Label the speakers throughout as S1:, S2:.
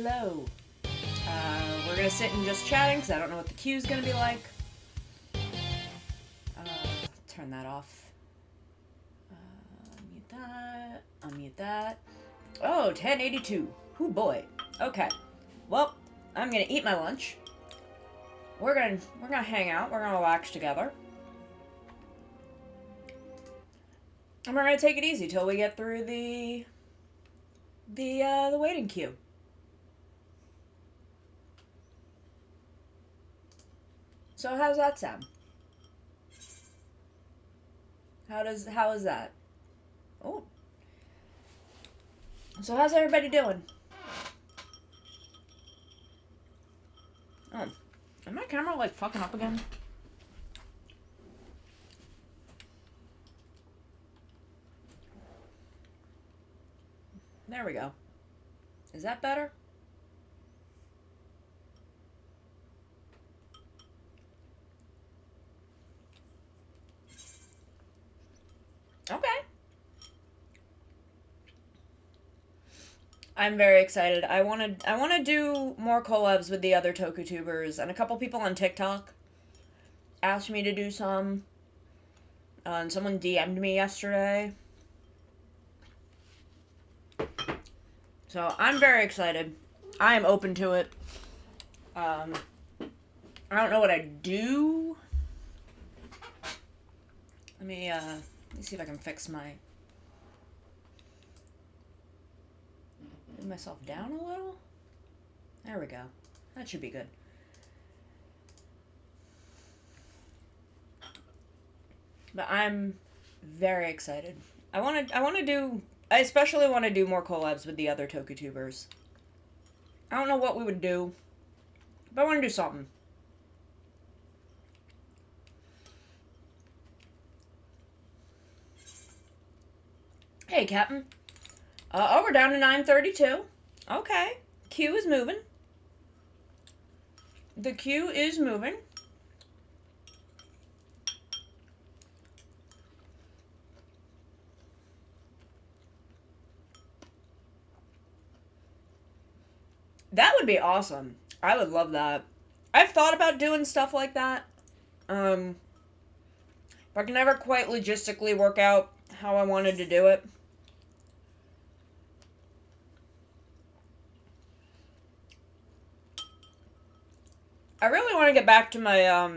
S1: Hello. We're gonna sit and just chatting because I don't know what the queue's gonna be like. Turn that off. Unmute that. Unmute that. Oh, 1082. Oh boy. Okay. Well, I'm gonna eat my lunch. We're gonna hang out. We're gonna relax together. And we're gonna take it easy till we get through the waiting queue. So how's that sound? How is that? Oh. So how's everybody doing? Oh. Is my camera like fucking up again? There we go. Is that better? Okay. I'm very excited. I want to do more collabs with the other TokuTubers, and a couple people on TikTok asked me to do some. And someone DM'd me yesterday. So I'm very excited. I am open to it. I don't know what I do. Let me see if I can fix move myself down a little. There we go. That should be good. But I'm very excited. I especially want to do more collabs with the other TokuTubers. I don't know what we would do, but I want to do something. Hey, Captain. Oh, we're down to 932. Okay. Queue is moving. The queue is moving. That would be awesome. I would love that. I've thought about doing stuff like that. But I can never quite logistically work out how I wanted to do it. I really want to get back to my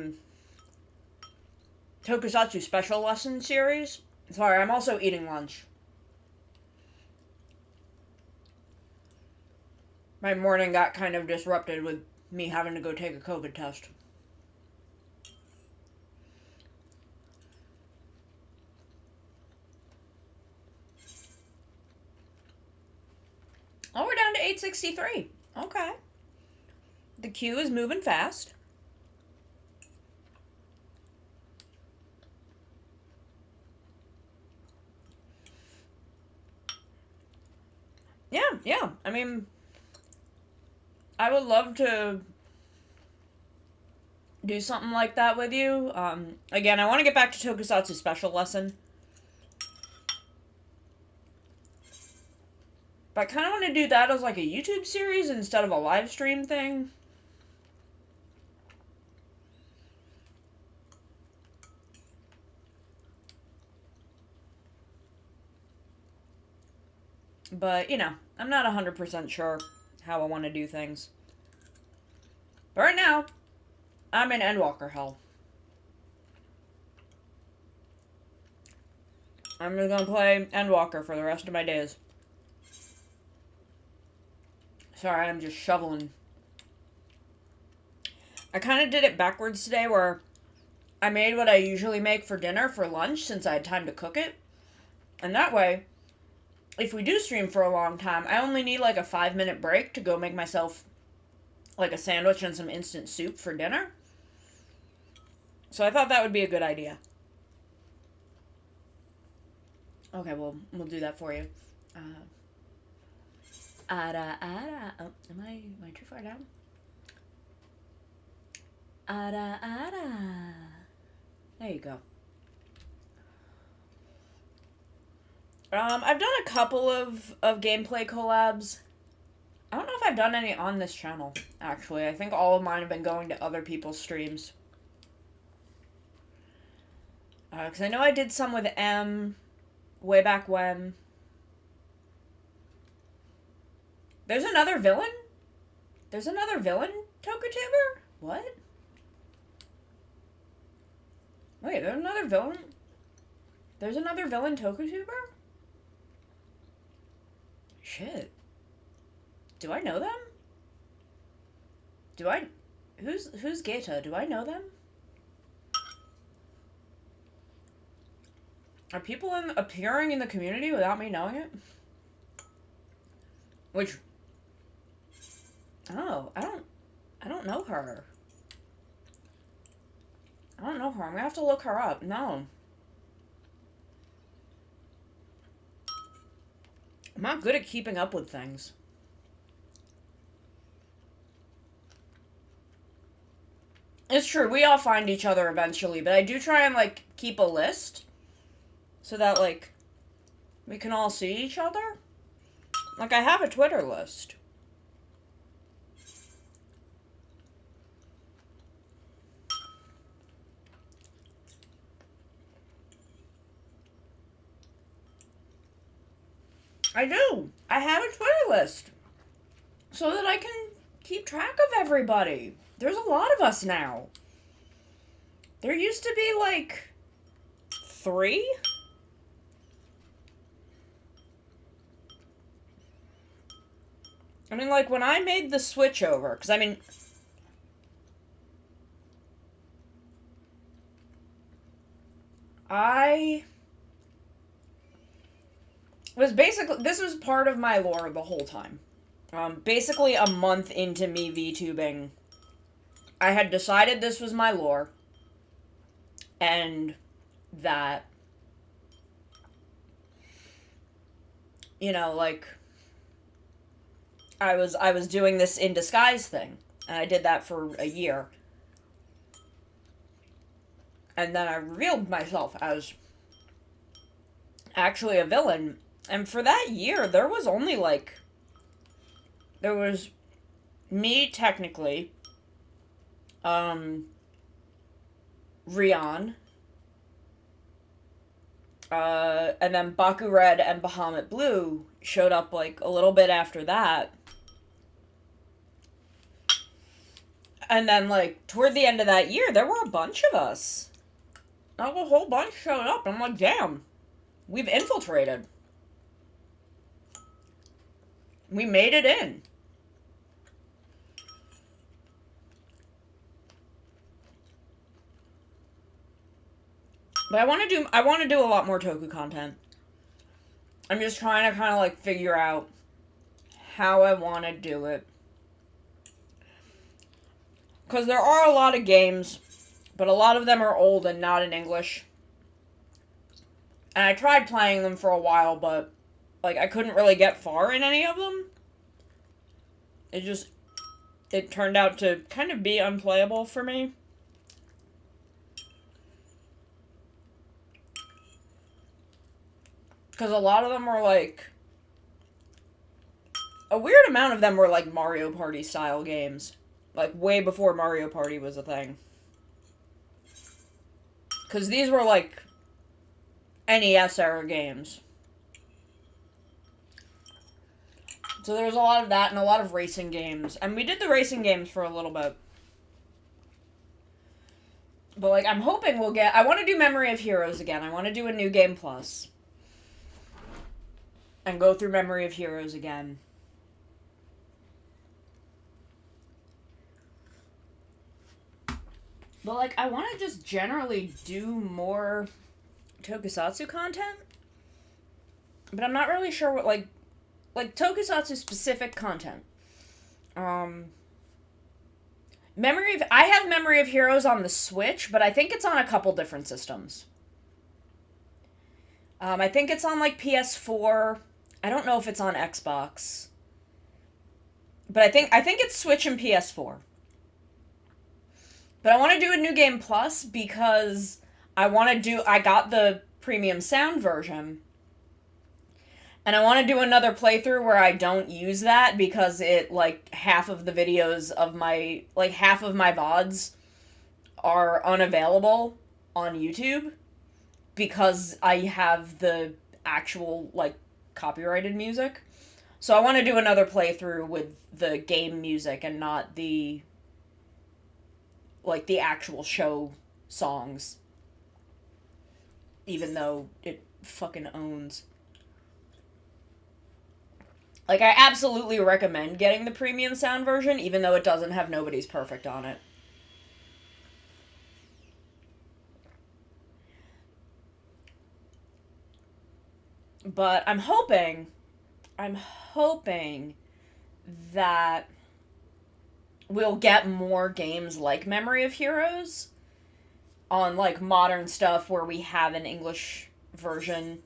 S1: Tokusatsu special lesson series. Sorry, I'm also eating lunch. My morning got kind of disrupted with me having to go take a COVID test. Oh, we're down to 863. Okay. The queue is moving fast. Yeah. I mean, I would love to do something like that with you. Again, I want to get back to Tokusatsu special lesson. But I kind of want to do that as like a YouTube series instead of a live stream thing. But, you know, I'm not 100% sure how I want to do things. But right now, I'm in EndWalker hell. I'm just gonna play EndWalker for the rest of my days. Sorry, I'm just shoveling. I kind of did it backwards today where I made what I usually make for dinner for lunch since I had time to cook it. And that way, if we do stream for a long time, I only need like a 5-minute break to go make myself like a sandwich and some instant soup for dinner. So I thought that would be a good idea. Okay, well, we'll do that for you. Oh, am I too far down? There you go. I've done a couple of gameplay collabs. I don't know if I've done any on this channel, actually. I think all of mine have been going to other people's streams. Because I know I did some with M way back when. There's another villain? There's another villain TokuTuber? What? Wait, there's another villain? There's another villain TokuTuber? Shit. Do I know them? Who's Geta? Do I know them? Are people appearing in the community without me knowing it? Which... Oh, I don't know her. I don't know her. I'm gonna have to look her up. No. I'm not good at keeping up with things. It's true, we all find each other eventually, but I do try and, like, keep a list so that, like, we can all see each other. Like, I have a Twitter list. I do. I have a Twitter list so that I can keep track of everybody. There's a lot of us now. There used to be, like, 3? I mean, like, when I made the switch over, because, I mean... I was basically... This was part of my lore the whole time. Basically a month into me VTubing, I had decided this was my lore, and that, you know, like, I was doing this in disguise thing, and I did that for a year, and then I revealed myself as actually a villain, and for that year, there was only, like, there was me, technically, Rion, and then Baku Red and Bahamut Blue showed up, like, a little bit after that. And then, like, toward the end of that year, there were a bunch of us. Like, a whole bunch showed up. I'm like, damn, we've infiltrated. We made it in. But I want to do a lot more Toku content. I'm just trying to kind of, like, figure out how I want to do it. Because there are a lot of games, but a lot of them are old and not in English. And I tried playing them for a while, but, like, I couldn't really get far in any of them. It turned out to kind of be unplayable for me. Because a lot of them were, like... A weird amount of them were, like, Mario Party style games. Like, way before Mario Party was a thing. Because these were, like, NES-era games. So there was a lot of that and a lot of racing games. And we did the racing games for a little bit. But, like, I'm hoping we'll get... I want to do Memory of Heroes again. I want to do a New Game Plus. And go through Memory of Heroes again. But, like, I want to just generally do more Tokusatsu content. But I'm not really sure what, like Tokusatsu-specific content. I have Memory of Heroes on the Switch, but I think it's on a couple different systems. I think it's on, like, PS4. I don't know if it's on Xbox. But I think it's Switch and PS4. But I want to do a New Game Plus because I got the premium sound version. And I want to do another playthrough where I don't use that because it, like, half of the videos of my, like, half of my VODs are unavailable on YouTube because I have the actual, like, copyrighted music. So I want to do another playthrough with the game music and not the, like, the actual show songs. Even though it fucking owns. Like, I absolutely recommend getting the premium sound version, even though it doesn't have Nobody's Perfect on it. But I'm hoping that we'll get more games like Memory of Heroes on, like, modern stuff where we have an English version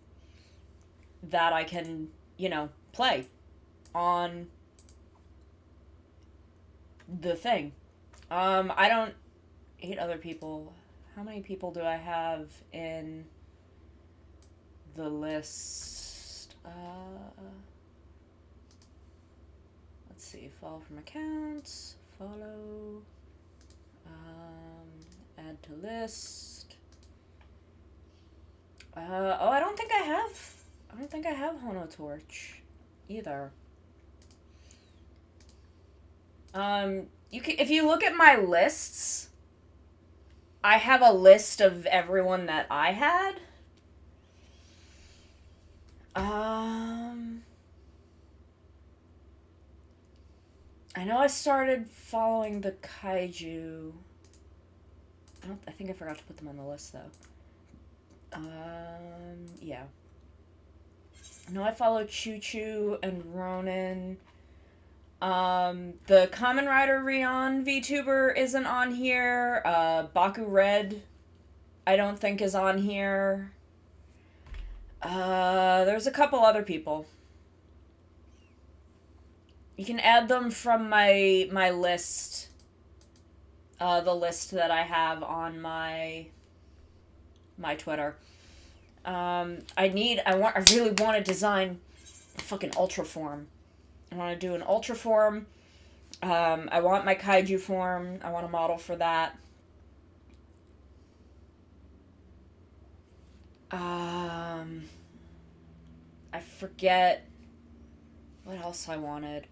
S1: that I can, you know, play on the thing. I don't... 8 other people. How many people do I have in the list? Let's see. Follow from accounts. Follow. Add to list. Oh, I don't think I have Hono Torch either. If you look at my lists, I have a list of everyone that I had. I know I started following the kaiju. I think I forgot to put them on the list, though. Yeah. No, I follow Choo Choo and Ronin. The Kamen Rider Rion VTuber isn't on here. Baku Red, I don't think is on here. There's a couple other people. You can add them from my list. The list that I have on my Twitter. I really want to design a fucking Ultra form. I want to do an Ultra form. I want my Kaiju form. I want a model for that. I forget what else I wanted.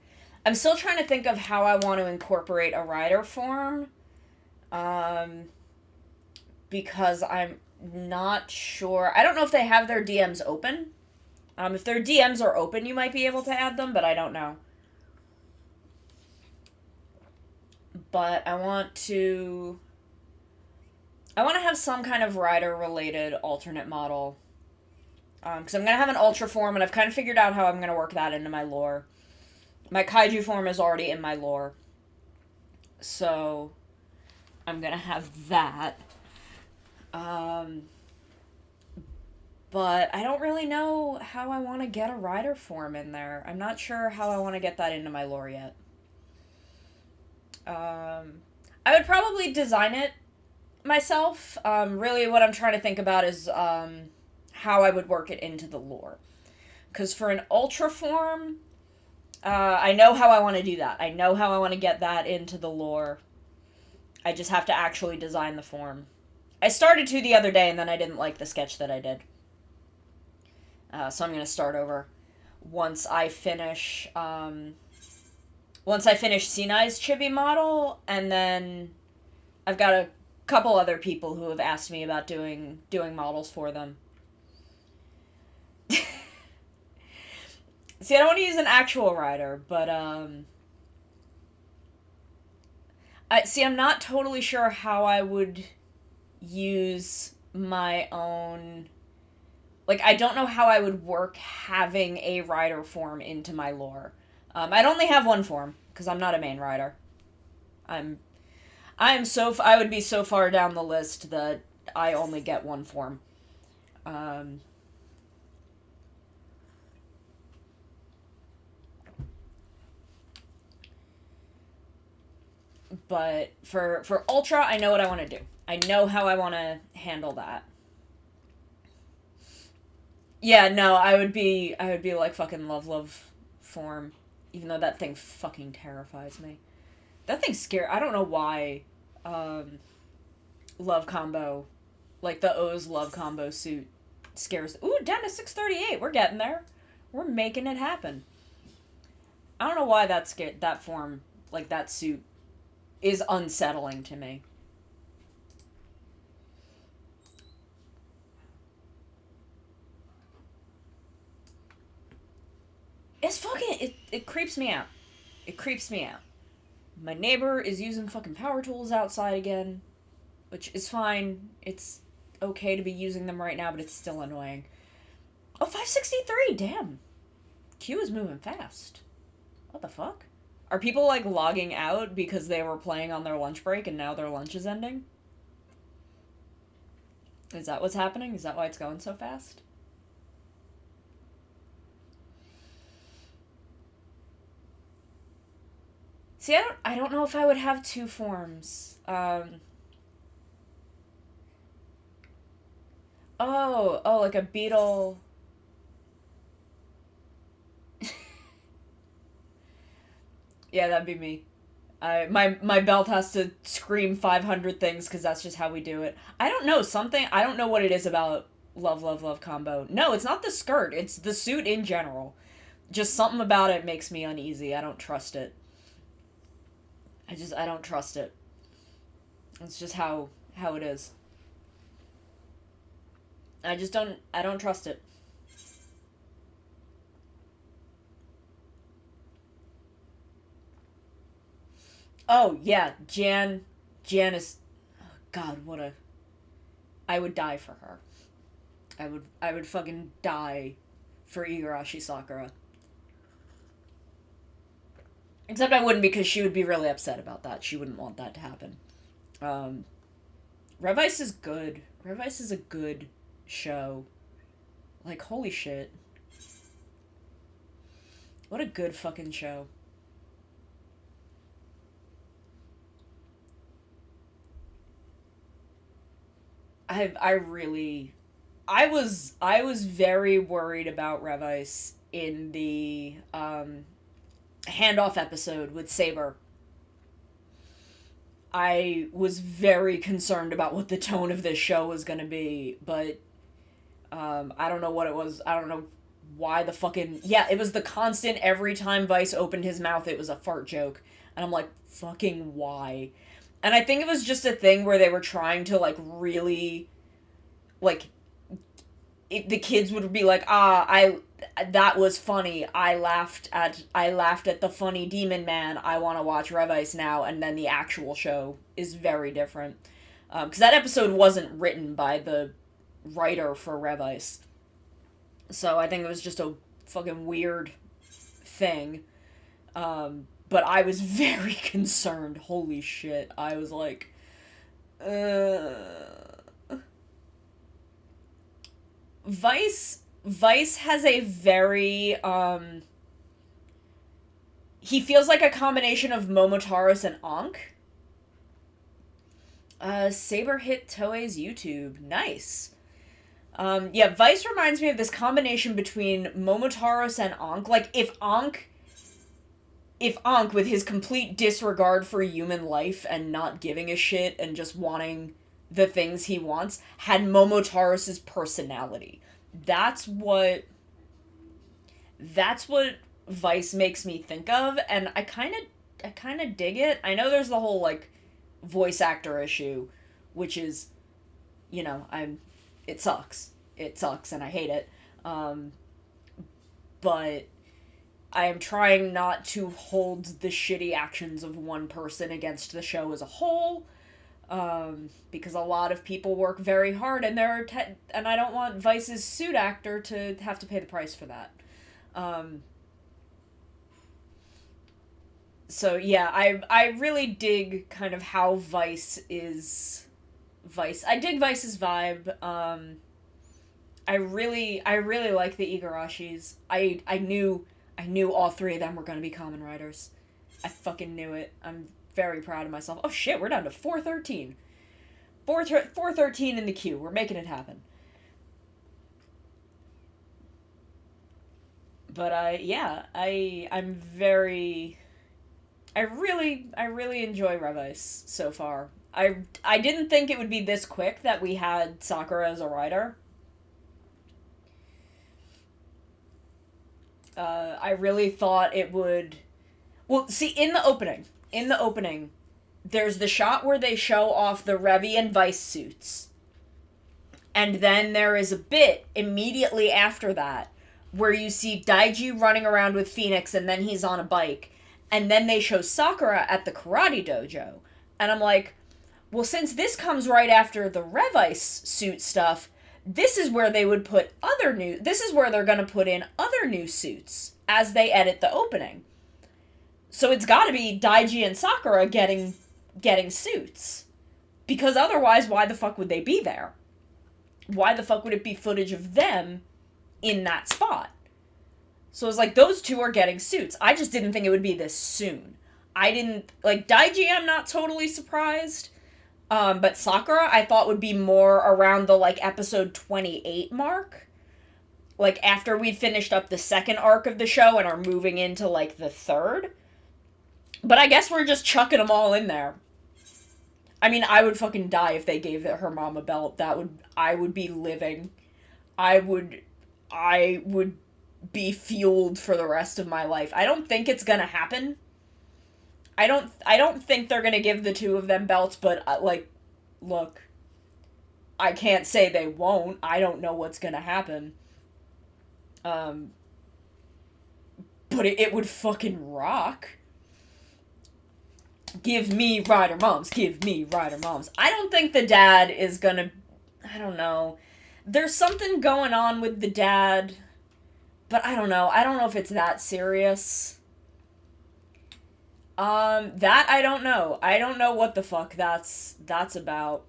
S1: I'm still trying to think of how I want to incorporate a rider form. Because I'm not sure. I don't know if they have their DMs open. If their DMs are open, you might be able to add them, but I don't know. But I want to have some kind of rider-related alternate model. Because I'm going to have an Ultra form, and I've kind of figured out how I'm going to work that into my lore. My Kaiju form is already in my lore. So, I'm going to have that. But I don't really know how I want to get a rider form in there. I'm not sure how I want to get that into my lore yet. I would probably design it myself. Really what I'm trying to think about is how I would work it into the lore. Because for an Ultra form, I know how I want to do that. I know how I want to get that into the lore. I just have to actually design the form. I started to the other day, and then I didn't like the sketch that I did. So I'm going to start over once I finish Sinai's chibi model, and then I've got a couple other people who have asked me about doing models for them. See, I don't want to use an actual rider, but I'm not totally sure how I would use my own... Like, I don't know how I would work having a rider form into my lore. I'd only have one form, because I'm not a main rider. I would be so far down the list that I only get one form. But for Ultra, I know what I want to do. I know how I want to handle that. Yeah, no, I would be like fucking love form, even though that thing fucking terrifies me. That thing's scary. I don't know why, um, love combo, like the O's love combo suit scares. Ooh, down to 638. We're getting there. We're making it happen. I don't know why that form, like that suit, is unsettling to me. It's fucking it creeps me out. It creeps me out. My neighbor is using fucking power tools outside again, which is fine. It's okay to be using them right now, but it's still annoying. Oh, 563, damn. Q is moving fast. What the fuck? Are people like logging out because they were playing on their lunch break and now their lunch is ending? Is that what's happening? Is that why it's going so fast? See, I don't know if I would have two forms. Oh, like a beetle. Yeah, that'd be me. My belt has to scream 500 things because that's just how we do it. I don't know something. I don't know what it is about love combo. No, it's not the skirt. It's the suit in general. Just something about it makes me uneasy. I don't trust it. I don't trust it. It's just how it is. I don't trust it. Oh yeah, Jan is, oh, God, what a, I would die for her. I would fucking die for Igarashi Sakura. Except I wouldn't, because she would be really upset about that. She wouldn't want that to happen. Um, Revice is good. Revice is a good show. Like, holy shit. What a good fucking show. I really I was very worried about Revice in the handoff episode with Saber. I was very concerned about what the tone of this show was going to be, but I don't know what it was. I don't know why the fucking, yeah, it was the constant, every time Vice opened his mouth it was a fart joke, and I'm like, fucking why? And I think it was just a thing where they were trying to like really, like, the kids would be like, I that was funny. I laughed at the funny demon man. I want to watch Revice now. And then the actual show is very different, because that episode wasn't written by the writer for Revice. So I think it was just a fucking weird thing. But I was very concerned. Holy shit. I was like, Vice has a very he feels like a combination of Momotaros and Ankh. Saber hit Toei's YouTube. Nice. Yeah, Vice reminds me of this combination between Momotaros and Ankh. Like, if Ankh, with his complete disregard for human life and not giving a shit and just wanting the things he wants, had Momotaros' personality. That's what that's what Vice makes me think of, and I kind of dig it. I know there's the whole like voice actor issue, which is, I'm it sucks. It sucks and I hate it. But I am trying not to hold the shitty actions of one person against the show as a whole, because a lot of people work very hard, and and I don't want Vice's suit actor to have to pay the price for that. Um, so yeah, I really dig kind of how Vice is Vice. I dig Vice's vibe. I really like the Igarashis. I knew all three of them were going to be common writers. I fucking knew it. I'm very proud of myself. Oh shit, we're down to 413. 413 in the queue. We're making it happen. But yeah, I'm very I really enjoy Rev Ice so far. I didn't think it would be this quick that we had Sakura as a writer. I really thought it would. Well, see, in the opening, there's the shot where they show off the Revy and Vice suits, and then there is a bit immediately after that where you see Daiji running around with Phoenix, and then he's on a bike, and then they show Sakura at the karate dojo, and I'm like, well, since this comes right after the Rev Ice suit stuff, this is where they would put other new. This is where they're gonna put in other new suits as they edit the opening. So it's got to be Daiji and Sakura getting suits, because otherwise, why the fuck would they be there? Why the fuck would it be footage of them in that spot? So it's like those two are getting suits. I just didn't think it would be this soon. I didn't like Daiji. I'm not totally surprised. But Sakura, I thought would be more around the, like, episode 28 mark. Like, after we'd finished up the second arc of the show and are moving into, like, the third. But I guess we're just chucking them all in there. I mean, I would fucking die if they gave her mom a belt. I would be living. I would be fueled for the rest of my life. I don't think it's gonna happen. I don't think they're gonna give the two of them belts, but, like, look, I can't say they won't. I don't know what's gonna happen. But it would fucking rock. Give me Rider Moms. Give me Rider Moms. I don't think the dad is gonna... I don't know. There's something going on with the dad, but I don't know. I don't know if it's that serious. That I don't know. I don't know what the fuck that's about.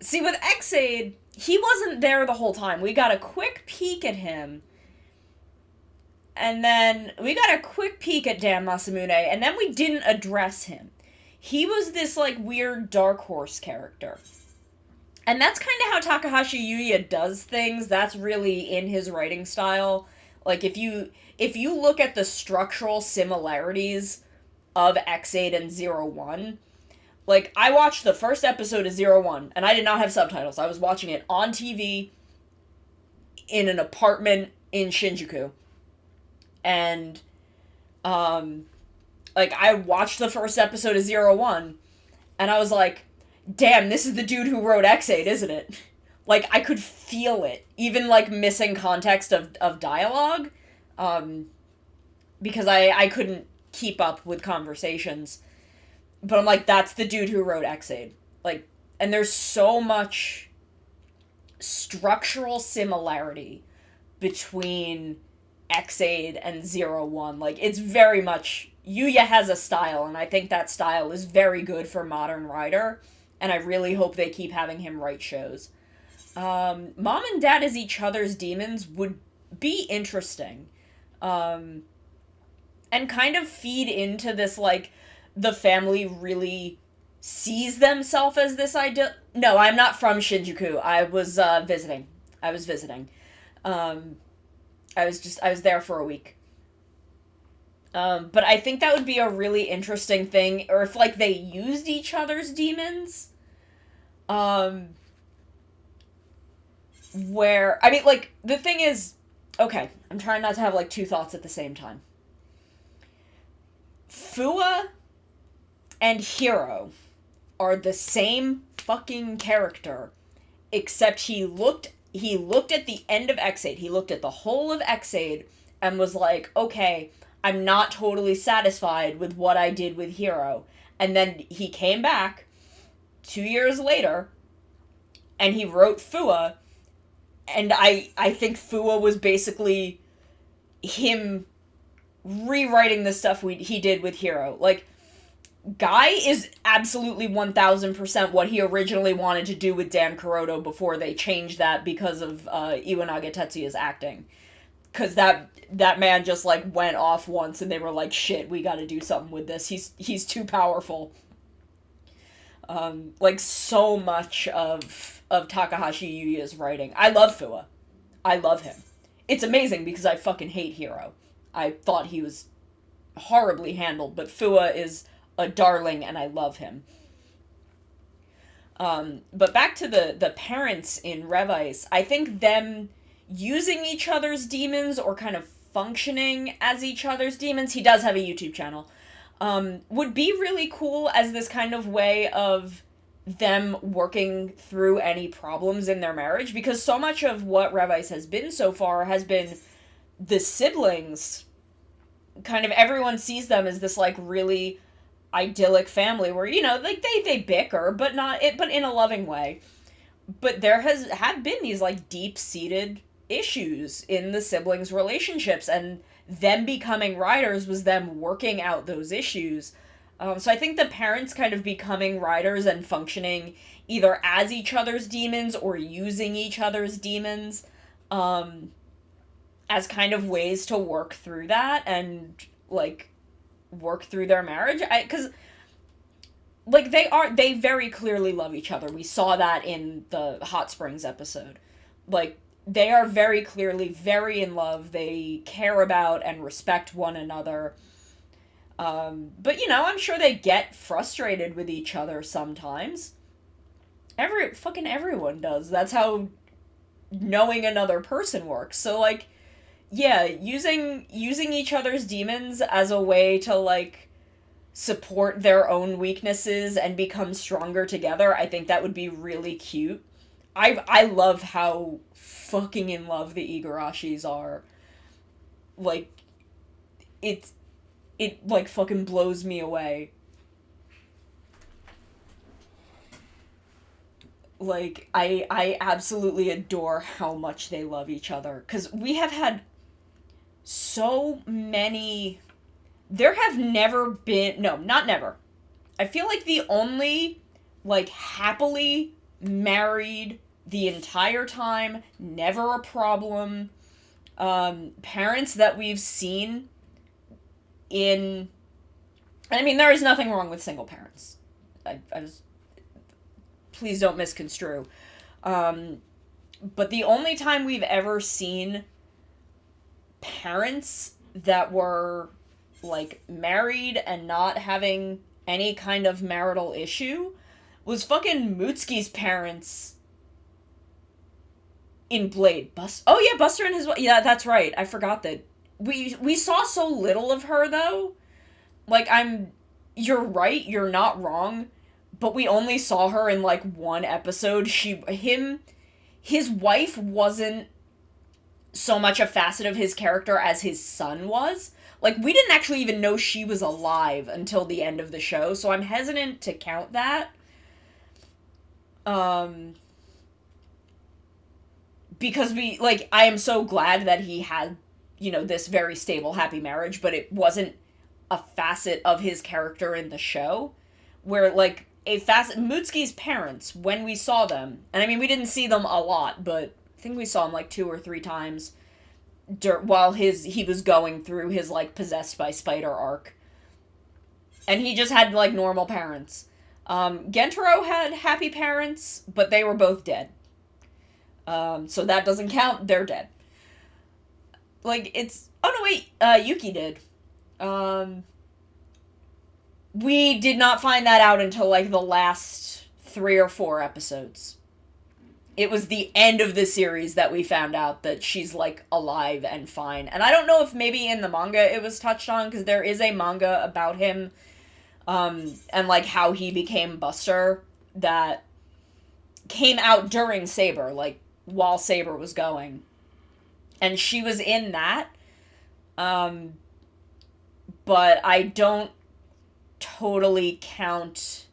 S1: See, with Xaid, he wasn't there the whole time. We got a quick peek at him. And then we got a quick peek at Dan Masamune, and then we didn't address him. He was this, like, weird Dark Horse character. And that's kind of how Takahashi Yuya does things. That's really in his writing style. Like, if you look at the structural similarities of Xaid and 01. Like, I watched the first episode of 01, and I did not have subtitles. I was watching it on TV in an apartment in Shinjuku. And, like, I watched the first episode of 01, and I was like, damn, this is the dude who wrote Xaid, isn't it? Like, I could feel it. Even, like, missing context of dialogue. Because I couldn't keep up with conversations, but I'm like, that's the dude who wrote Xaid. Like, and there's so much structural similarity between Xaid and 01. Like, it's very much, Yuya has a style, and I think that style is very good for modern writer, and I really hope they keep having him write shows. Mom and Dad as each other's demons would be interesting. And kind of feed into this, like, the family really sees themselves as this idea. No, I'm not from Shinjuku. I was visiting. I was there for a week. But I think that would be a really interesting thing, or if, like, they used each other's demons. Where, I mean, like, the thing is, okay, I'm trying not to have, like, two thoughts at the same time. Fua and Hiro are the same fucking character, except he looked at the end of Xaid, he looked at the whole of Xaid, and was like, okay, I'm not totally satisfied with what I did with Hiro. And then he came back 2 years later, and he wrote Fua, and I think Fua was basically him rewriting the stuff he did with Hiro. Like, Guy is absolutely 1000% what he originally wanted to do with Dan Kuroto before they changed that because of Iwanaga Tetsuya's acting. Because that man just, like, went off once and they were like, shit, we gotta do something with this. He's too powerful. Like, so much of Takahashi Yuya's writing. I love Fua. I love him. It's amazing because I fucking hate Hiro. I thought he was horribly handled, but Fua is a darling and I love him. But back to the parents in Revice, I think them using each other's demons or kind of functioning as each other's demons, he does have a YouTube channel, would be really cool as this kind of way of them working through any problems in their marriage, because so much of what Revice has been so far has been the siblings, kind of everyone sees them as this like really idyllic family where, you know, like they bicker, but not it, but in a loving way. But there have been these like deep-seated issues in the siblings' relationships, and them becoming writers was them working out those issues. So I think the parents kind of becoming writers and functioning either as each other's demons or using each other's demons as kind of ways to work through that and like work through their marriage. Because like they very clearly love each other. We saw that in the Hot Springs episode. Like, they are very clearly very in love. They care about and respect one another. But, you know, I'm sure they get frustrated with each other sometimes. Everyone does. That's how knowing another person works. So, like, yeah, using each other's demons as a way to, like, support their own weaknesses and become stronger together, I think that would be really cute. I love how fucking in love the Igarashis are. Like, it like fucking blows me away. Like, I absolutely adore how much they love each other, because we have had so many. There have never been, no, not never. I feel like the only, like, happily married the entire time, never a problem, parents that we've seen in, I mean, there is nothing wrong with single parents. I was, please don't misconstrue. But the only time we've ever seen parents that were, like, married and not having any kind of marital issue was fucking Mutsuki's parents in Blade. Oh yeah, Buster and his wife. Yeah, that's right. I forgot that. We saw so little of her, though. Like, you're right, you're not wrong, but we only saw her in, like, one episode. His wife wasn't so much a facet of his character as his son was. Like, we didn't actually even know she was alive until the end of the show, so I'm hesitant to count that. Because I am so glad that he had, you know, this very stable, happy marriage, but it wasn't a facet of his character in the show. Where, like, Mutsuki's parents, when we saw them, and I mean, we didn't see them a lot, but I think we saw them, like, 2 or 3 times while he was going through his, like, possessed by spider arc. And he just had, like, normal parents. Gentaro had happy parents, but they were both dead. So that doesn't count, they're dead. Like, it's... Oh, no, wait, Yuki did. We did not find that out until, like, the last 3 or 4 episodes. It was the end of the series that we found out that she's, like, alive and fine. And I don't know if maybe in the manga it was touched on, because there is a manga about him, and, like, how he became Buster that came out during Saber, like, while Saber was going. And she was in that, but I don't totally count,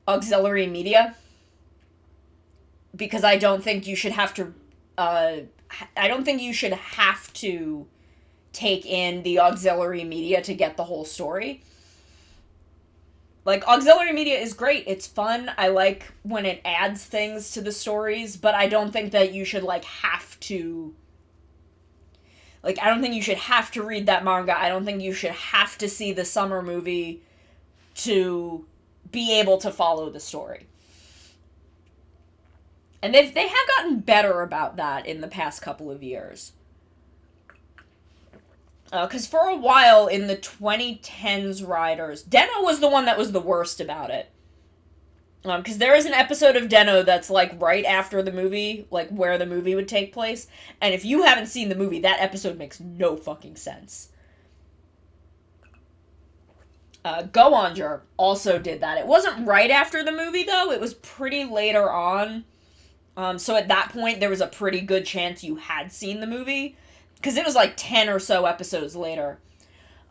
S1: auxiliary media, because I don't think you should have to, take in the auxiliary media to get the whole story. Like, auxiliary media is great, it's fun, I like when it adds things to the stories, but I don't think that you should, like, have to... Like, I don't think you should have to read that manga, I don't think you should have to see the summer movie to be able to follow the story. And they have gotten better about that in the past couple of years. Because for a while in the 2010s Riders, Deno was the one that was the worst about it. Because there is an episode of Deno that's, like, right after the movie, like, where the movie would take place. And if you haven't seen the movie, that episode makes no fucking sense. Go Onger also did that. It wasn't right after the movie, though. It was pretty later on. So at that point, there was a pretty good chance you had seen the movie. Because it was like 10 or so episodes later.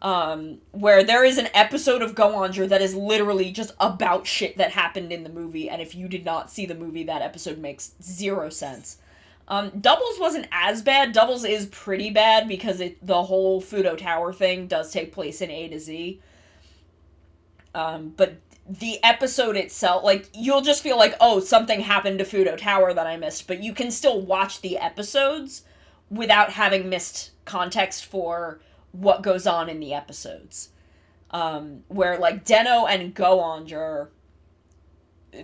S1: Where there is an episode of Go Onger that is literally just about shit that happened in the movie. And if you did not see the movie, that episode makes zero sense. Doubles wasn't as bad. Doubles is pretty bad because the whole Fudo Tower thing does take place in A to Z. But the episode itself, like, you'll just feel like, oh, something happened to Fudo Tower that I missed, but you can still watch the episodes without having missed context for what goes on in the episodes. Where, like, Deno and Go Onger,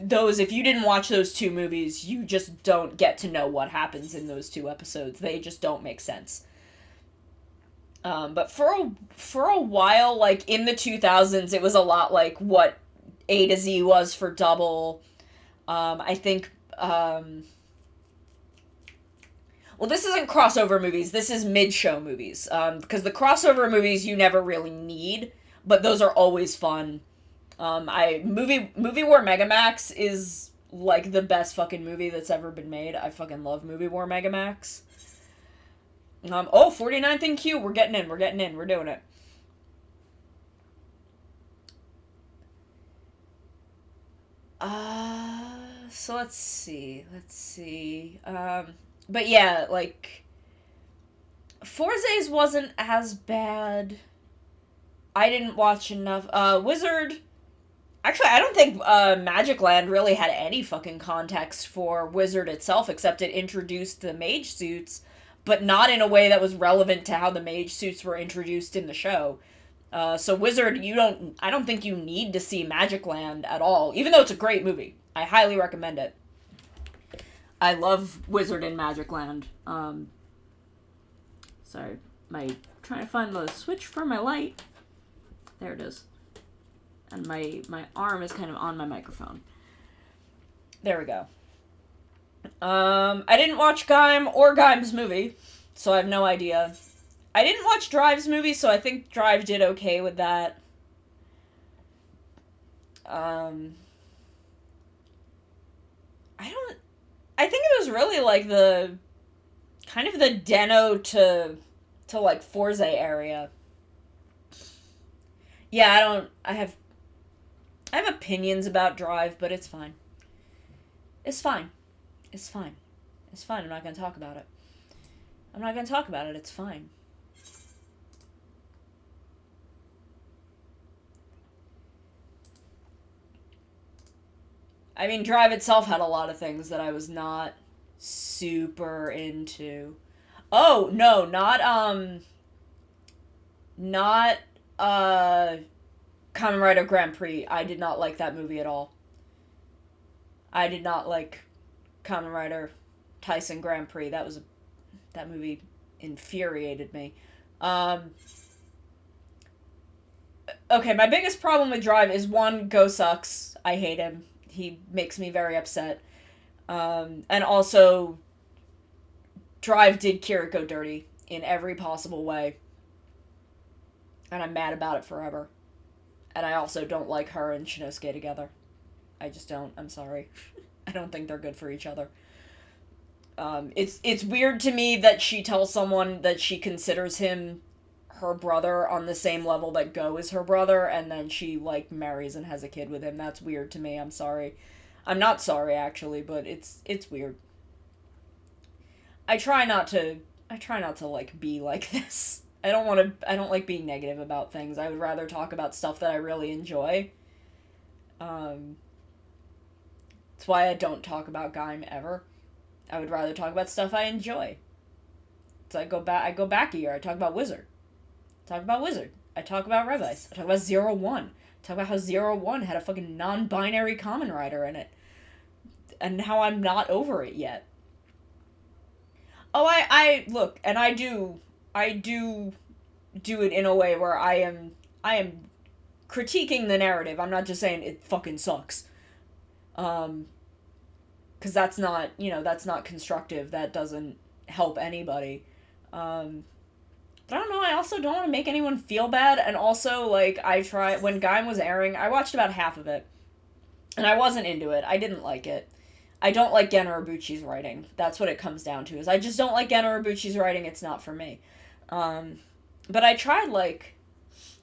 S1: those, if you didn't watch those two movies, you just don't get to know what happens in those two episodes. They just don't make sense. But for a while, like, in the 2000s, it was a lot like what A to Z was for Double. I think, well, this isn't crossover movies, this is mid-show movies. Because the crossover movies you never really need, but those are always fun. Movie War Megamax is, like, the best fucking movie that's ever been made. I fucking love Movie War Megamax. 49th in queue. We're getting in. We're doing it. So let's see. But yeah, like, Forza's wasn't as bad. I didn't watch enough. Wizard. Actually, I don't think Magic Land really had any fucking context for Wizard itself, except it introduced the mage suits, but not in a way that was relevant to how the mage suits were introduced in the show. So Wizard, I don't think you need to see Magic Land at all, even though it's a great movie. I highly recommend it. I love Wizard in Magic Land. Sorry, trying to find the switch for my light. There it is. And my arm is kind of on my microphone. There we go. I didn't watch Gaim or Gaim's movie, so I have no idea. I didn't watch Drive's movie, so I think Drive did okay with that. I think it was really, like, the kind of the Deno to like, Forza area. Yeah, I have opinions about Drive, but it's fine. It's fine. I'm not going to talk about it. It's fine. I mean, Drive itself had a lot of things that I was not super into. Oh, no, not Kamen Rider Grand Prix. I did not like that movie at all. I did not like Kamen Rider Tyson Grand Prix. That movie infuriated me. Okay, my biggest problem with Drive is, one, Go sucks. I hate him. He makes me very upset. And also, Drive did Kiriko dirty in every possible way. And I'm mad about it forever. And I also don't like her and Shinosuke together. I just don't. I'm sorry. I don't think they're good for each other. It's weird to me that she tells someone that she considers him her brother on the same level that Go is her brother, and then she, like, marries and has a kid with him. That's weird to me. I'm sorry. I'm not sorry, actually, but it's weird. I try not to, like, be like this. I don't like being negative about things. I would rather talk about stuff that I really enjoy. That's why I don't talk about Gaim ever. I would rather talk about stuff I enjoy. So I go back a year. I talk about Wizard. I talk about Rev Ice. I talk about 01. I talk about how 01 had a fucking non-binary Kamen Rider in it. and how I'm not over it yet. Oh, I look, and I do it in a way where I am critiquing the narrative. I'm not just saying it fucking sucks. Because that's not, that's not constructive. That doesn't help anybody. But I don't know, I also don't want to make anyone feel bad, and also, like, when Gaim was airing, I watched about half of it, and I wasn't into it. I didn't like it. I don't like Gen Urobuchi's writing. That's what it comes down to, is I just don't like Gen Urobuchi's writing. It's not for me. But I tried, like,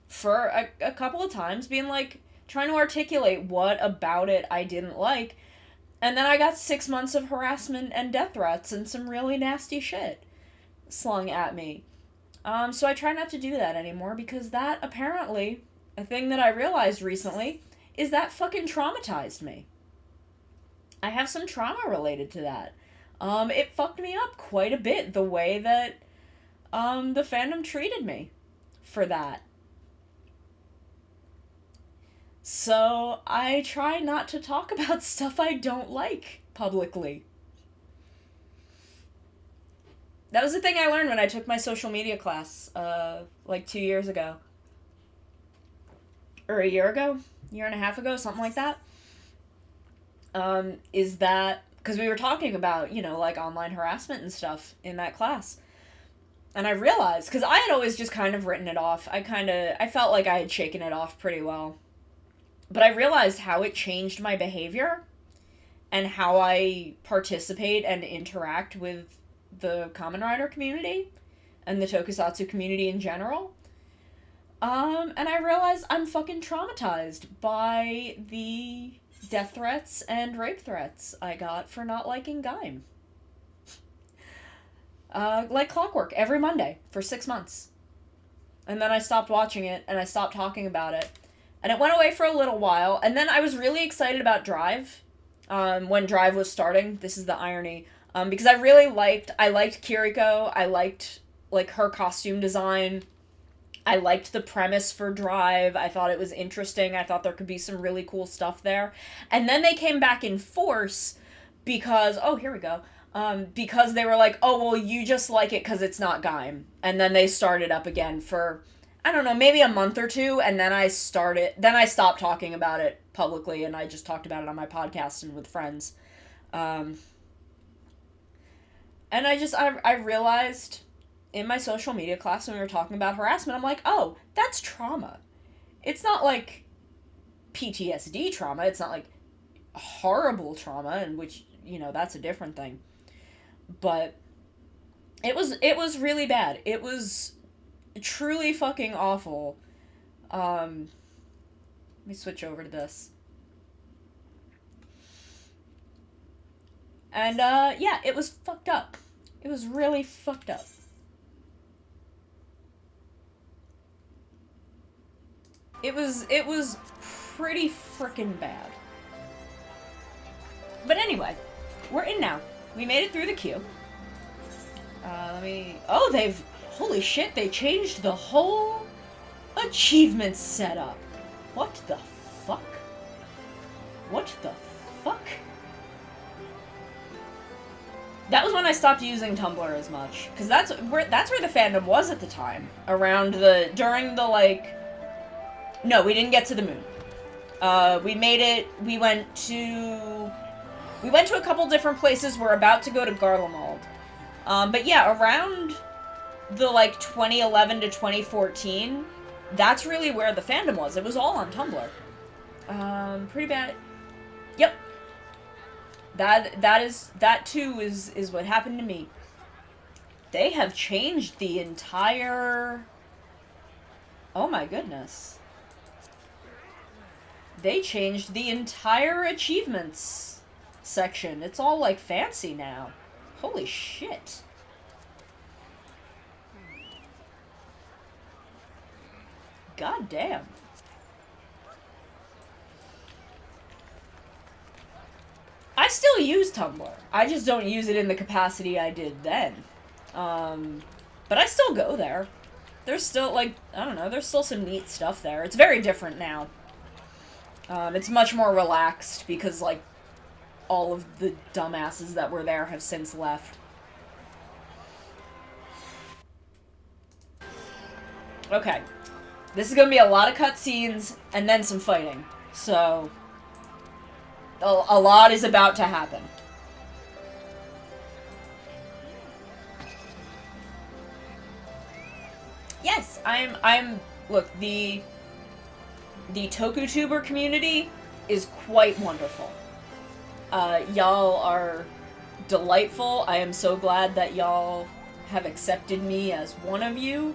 S1: for a couple of times, being, like, trying to articulate what about it I didn't like, and then I got 6 months of harassment and death threats and some really nasty shit slung at me. So I try not to do that anymore, because that, apparently, a thing that I realized recently, is that fucking traumatized me. I have some trauma related to that. It fucked me up quite a bit, the way that, the fandom treated me for that. So I try not to talk about stuff I don't like publicly. That was the thing I learned when I took my social media class, like 2 years ago. Or a year ago? Year and a half ago? Something like that. Is that, because we were talking about, like, online harassment and stuff in that class. And I realized, because I had always just kind of written it off. I felt like I had shaken it off pretty well. But I realized how it changed my behavior and how I participate and interact with the Kamen Rider community and the Tokusatsu community in general. And I realized I'm fucking traumatized by the death threats and rape threats I got for not liking Gaim. Like clockwork, every Monday for 6 months. And then I stopped watching it, and I stopped talking about it. And it went away for a little while, and then I was really excited about Drive, when Drive was starting. This is the irony. Because I liked Kiriko, I liked, like, her costume design, I liked the premise for Drive, I thought it was interesting, I thought there could be some really cool stuff there. And then they came back in force because, because they were like, oh, well, you just like it because it's not Gaim. And then they started up again for, I don't know, maybe a month or two, and then I stopped talking about it publicly, and I just talked about it on my podcast and with friends. And I realized in my social media class when we were talking about harassment, I'm like, oh, that's trauma. It's not like PTSD trauma. It's not like horrible trauma, in which, that's a different thing. But it was really bad. It was truly fucking awful. Let me switch over to this. And, yeah, it was fucked up. It was really fucked up. It was pretty frickin' bad. But anyway, we're in now. We made it through the queue. Holy shit, they changed the whole achievement setup. What the fuck? What the fuck? That was when I stopped using Tumblr as much, because that's where the fandom was at the time. No, we didn't get to the moon. We made it. We went to a couple different places. We're about to go to Garlemald. But yeah, around the 2011 to 2014, that's really where the fandom was. It was all on Tumblr. Pretty bad. Yep. That too is what happened to me. They have changed the entire... Oh my goodness. They changed the entire achievements section. It's all, fancy now. Holy shit. God damn. I still use Tumblr. I just don't use it in the capacity I did then. But I still go there. There's still, I don't know, there's still some neat stuff there. It's very different now. It's much more relaxed because, all of the dumbasses that were there have since left. Okay. This is gonna be a lot of cutscenes, and then some fighting. So... a lot is about to happen. Yes, look, the TokuTuber community is quite wonderful. Y'all are delightful. I am so glad that y'all have accepted me as one of you.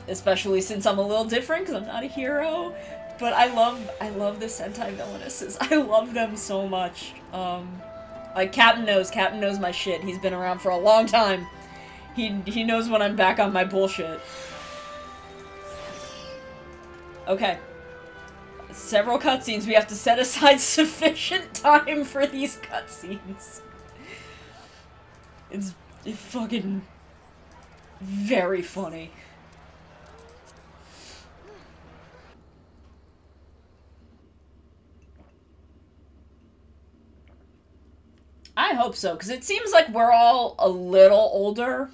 S1: Especially since I'm a little different, because I'm not a hero. But I love the Sentai villainesses. I love them so much. Like, Captain knows my shit. He's been around for a long time. He knows when I'm back on my bullshit. Okay. Several cutscenes. We have to set aside sufficient time for these cutscenes. It's fucking very funny. I hope so, because it seems like we're all a little older.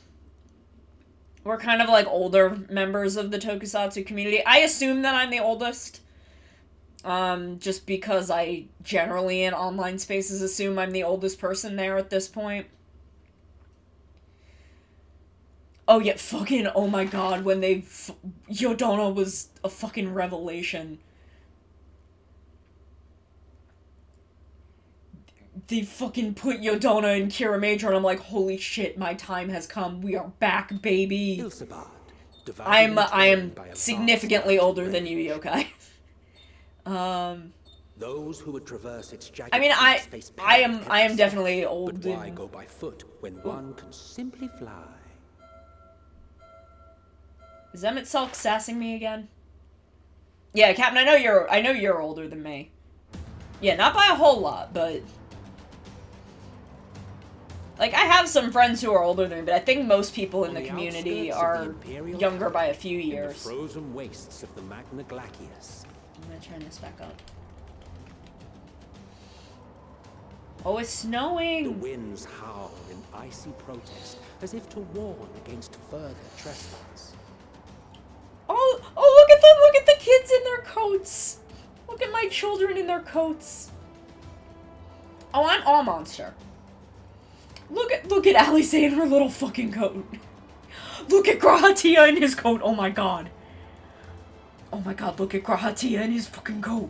S1: We're kind of like older members of the tokusatsu community. I assume that I'm the oldest. Just because I generally in online spaces assume I'm the oldest person there at this point. Oh yeah, fucking, oh my god, when Yodona was a fucking revelation. They fucking put Yodona in Kira Major, and I'm like, holy shit, my time has come. We are back, baby. I am significantly older than you, Yokai.
S2: Those who would traverse its jagged
S1: I mean, I am definitely old.
S2: But why go by foot when one can simply fly?
S1: Is Emmett Selk sassing me again? Yeah, Captain, I know you're older than me. Yeah, not by a whole lot, but like, I have some friends who are older than me, but I think most people in the community are younger by a few years.
S2: In the frozen wastes of the Magna Glacius.
S1: I'm gonna turn this back up. Oh, it's snowing!
S2: The winds howl in icy protest, as if to warn against further trespass.
S1: Oh, look at them! Look at the kids in their coats! Look at my children in their coats! Oh, I'm all monster. Look at Alice in her little fucking coat. Look at Grahatia in his coat. Oh my god. Oh my god, look at Grahatia in his fucking coat.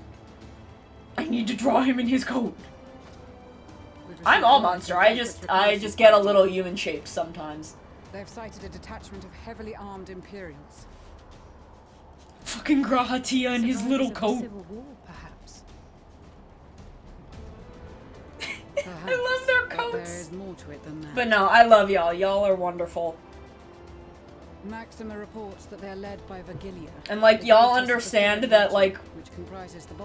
S1: I need to draw him in his coat. I'm all monster. I just get a little human shape sometimes.
S3: They've sighted a detachment of heavily armed Imperials.
S1: Fucking Grahatia in his little coat.
S3: Civil war, perhaps.
S1: I love their coats.
S3: There is more to it than that.
S1: But no, I love y'all. Y'all are wonderful.
S3: Maxima reports that they're led by Vergilia.
S1: And like, y'all understand that like,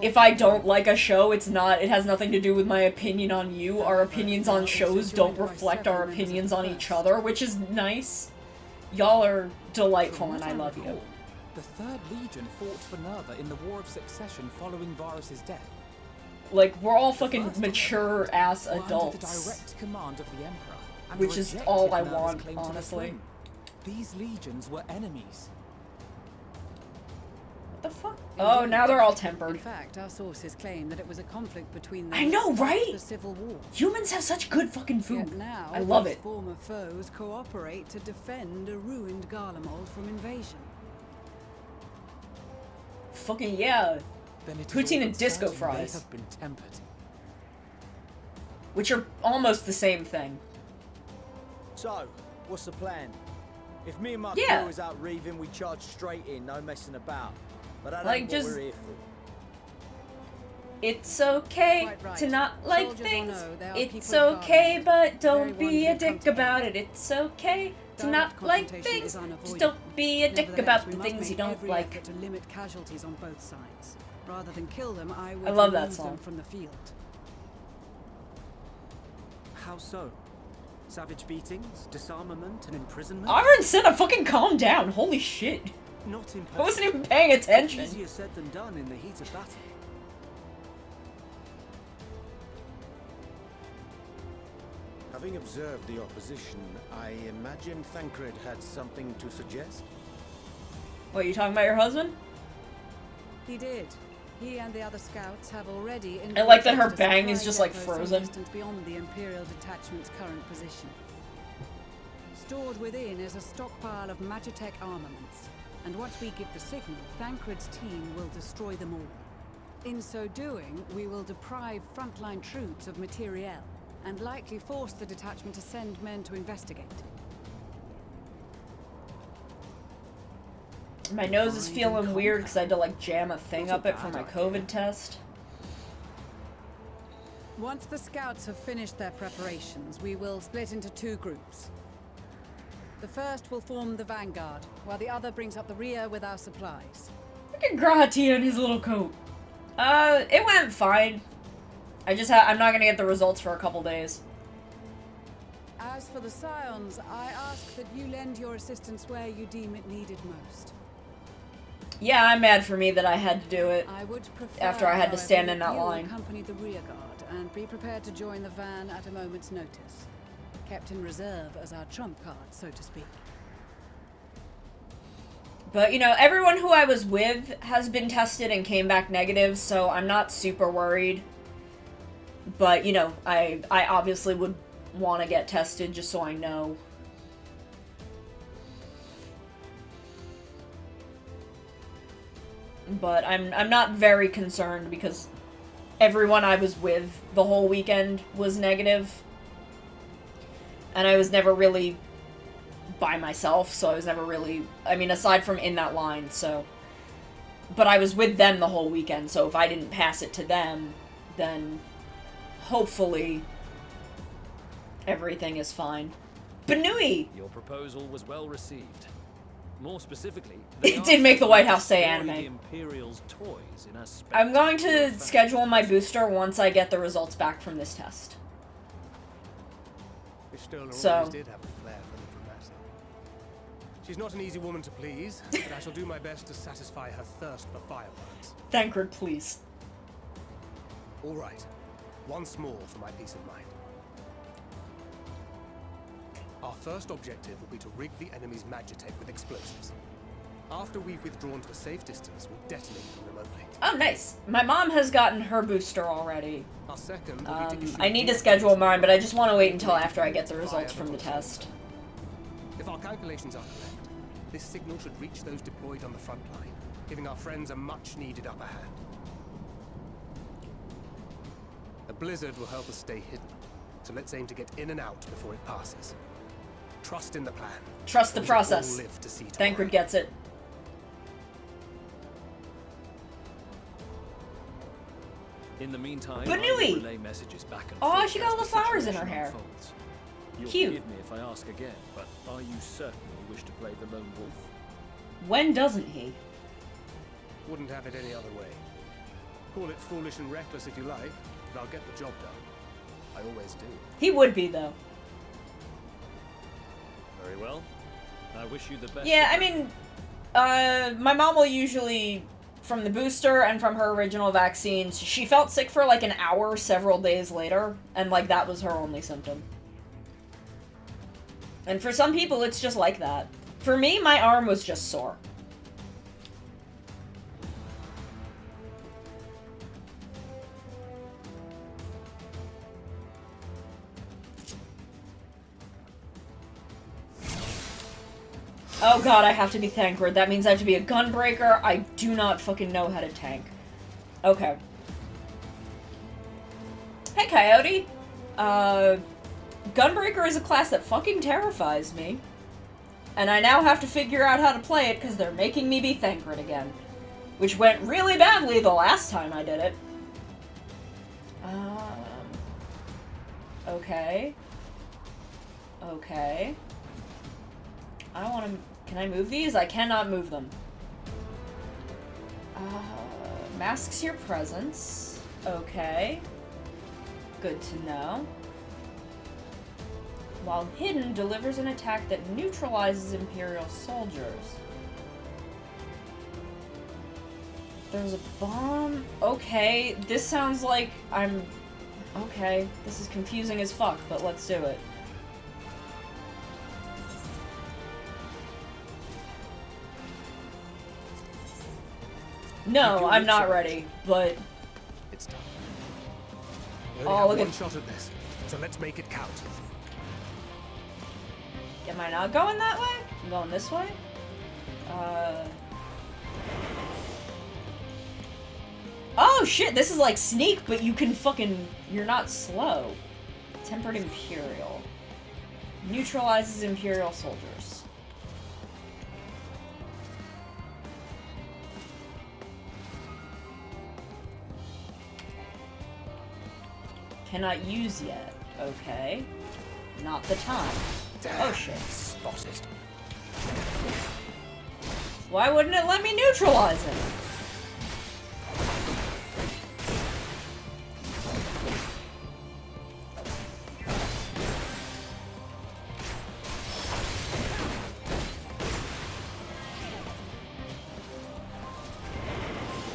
S1: if I don't like a show, it has nothing to do with my opinion on you. Our opinions on shows don't reflect our opinions on each other, which is nice. Y'all are delightful and I love you.
S4: The 3rd Legion fought for Nerva in the War of Succession following Varus' death.
S1: Like, we're all fucking mature-ass adults.
S4: The direct command of the Emperor,
S1: which is all I want, honestly.
S4: These legions were enemies.
S1: What the fuck? Oh, now they're all tempered.
S3: In fact, our sources claim that it was a conflict between them.
S1: I know, right?
S3: The Civil War.
S1: Humans have such good fucking food.
S3: Yet now,
S1: I love it.
S3: Former foes cooperate to defend a ruined Garlemald from invasion.
S1: Fucking yeah. Poutine and disco fries.
S4: Have been tempered.
S1: Which are almost the same thing.
S5: So, what's the plan? If me and my
S1: Yeah.
S5: crew is out reaving, we charge straight in, no messing about. But that
S1: Like,
S5: ain't
S1: just-
S5: what we're here for.
S1: It's okay
S3: Quite right.
S1: to not like
S3: Soldiers or
S1: things.
S3: no, there are
S1: It's
S3: people of
S1: okay,
S3: Garlemald,
S1: but don't
S3: very
S1: be
S3: ones
S1: a
S3: who
S1: dick
S3: come to
S1: about
S3: aid.
S1: it. It's okay to
S3: Direct
S1: not like
S3: confrontation
S1: things.
S3: is
S1: Just
S3: unavoidable.
S1: don't be a dick
S3: Nevertheless,
S1: about
S3: we
S1: the
S3: must
S1: things you
S3: make
S1: don't
S3: every
S1: like.
S3: effort to limit casualties on both sides. Rather than kill them, I would
S1: I love that
S3: remove
S1: song.
S3: them from the field.
S4: How so? Savage beatings, disarmament, and imprisonment?
S1: Arvin said, fucking calm down. Holy shit.
S4: Not
S1: I
S4: impossible.
S1: wasn't even paying attention.
S4: Easier said than done in the heat of battle.
S5: Having observed the opposition, I imagine Thancred had something to suggest?
S1: What, you talking about your husband?
S3: He did. He and the other scouts have already.
S1: I like that her
S3: infiltrated a
S1: bang is
S3: supply
S1: just, like,
S3: depot some
S1: frozen.
S3: distance beyond the Imperial detachment's current position. Stored within is a stockpile of Magitech armaments, and once we give the signal, Thancred's team will destroy them all. In so doing, we will deprive frontline troops of materiel, and likely force the detachment to send men to investigate.
S1: My nose is feeling weird because I had to, like, jam a thing up it for my COVID test.
S3: Once the scouts have finished their preparations, we will split into 2 groups. The first will form the vanguard, while the other brings up the rear with our supplies.
S1: Look at Grati in his little coat. It went fine. I'm not gonna get the results for a couple days.
S3: As for the Scions, I ask that you lend your assistance where you deem it needed most.
S1: Yeah, I'm mad for me that I had to do it.
S3: I would prefer,
S1: After I had to stand in
S3: however,
S1: that
S3: you
S1: line.
S3: accompany the rear guard and be prepared to join the van at a moment's notice. Kept in reserve as our trump card, so to speak.
S1: But, you know, everyone who I was with has been tested and came back negative, so I'm not super worried. But, you know, I obviously would want to get tested just so I know. But I'm not very concerned because everyone I was with the whole weekend was negative. And I was never really by myself, so I was never really, I mean, aside from in that line, so. But I was with them the whole weekend, so if I didn't pass it to them, then hopefully everything is fine. Benui!
S6: Your proposal was well received. More specifically,
S1: It did make the White House say
S6: destroy
S1: anime.
S6: the Imperial's toys in a
S1: I'm going to
S6: spectacular
S1: schedule my booster once I get the results back from this test.
S7: Miss Stoller
S1: So-
S7: always did have a flair for the dramatic. She's not an easy woman to please, but I shall do my best to satisfy her thirst for fireworks.
S1: Thancred, please.
S7: All right. Once more for my peace of mind. Our first objective will be to rig the enemy's Magitech with explosives. After we've withdrawn to a safe distance, we'll detonate them remotely.
S1: Oh, nice. My mom has gotten her booster already.
S7: Our second will be to issue
S1: I need to schedule mine, but I just want to wait until after I get the results from the test.
S7: If our calculations are correct, this signal should reach those deployed on the front line, giving our friends a much-needed upper hand. A blizzard will help us stay hidden, so let's aim to get in and out before it passes. Trust in the plan.
S1: Trust the
S7: We shall all
S1: process.
S7: live to see tomorrow.
S1: Thancred gets it.
S6: In the meantime,
S1: Benui!
S6: I will relay messages back and
S1: Aw,
S6: forth
S1: she got
S6: as
S1: all the
S6: the
S1: flowers in her
S6: situation
S1: hair.
S6: unfolds. You'll
S1: Cute.
S6: forgive me if I ask again, but are you certain you wish to play the lone wolf?
S1: When doesn't he?
S7: Wouldn't have it any other way. Call it foolish and reckless if you like, but I'll get the job done. I always do.
S1: He would be, though.
S6: Very well. I wish you the best.
S1: Yeah,
S6: of
S1: I
S6: luck.
S1: mean, my mom will usually, from the booster and from her original vaccines, she felt sick for like an hour several days later, and like that was her only symptom. And for some people, it's just like that. For me, my arm was just sore. Oh god, I have to be Thancred. That means I have to be a gunbreaker. I do not fucking know how to tank. Okay. Hey, Coyote. Gunbreaker is a class that fucking terrifies me. And I now have to figure out how to play it because they're making me be Thancred again. Which went really badly the last time I did it. Okay. Okay. I don't want to... Can I move these? I cannot move them. Masks your presence. Okay. Good to know. While hidden, delivers an attack that neutralizes Imperial soldiers. There's a bomb. Okay, this sounds like I'm... Okay, this is confusing as fuck, but let's do it. No,
S7: your
S1: I'm
S7: wits
S1: not
S7: about
S1: ready, but...
S7: It's done. We
S1: Oh,
S7: only have
S1: look
S7: one
S1: at-
S7: shot at this, so let's make it count.
S1: Am I not going that way? I'm going this way? Oh shit, this is like Sneak, but you can fucking... You're not slow. Tempered Imperial. Neutralizes Imperial soldiers. Cannot use yet. Okay. Not the time. Oh shit.
S7: Spotted.
S1: Why wouldn't it let me neutralize it?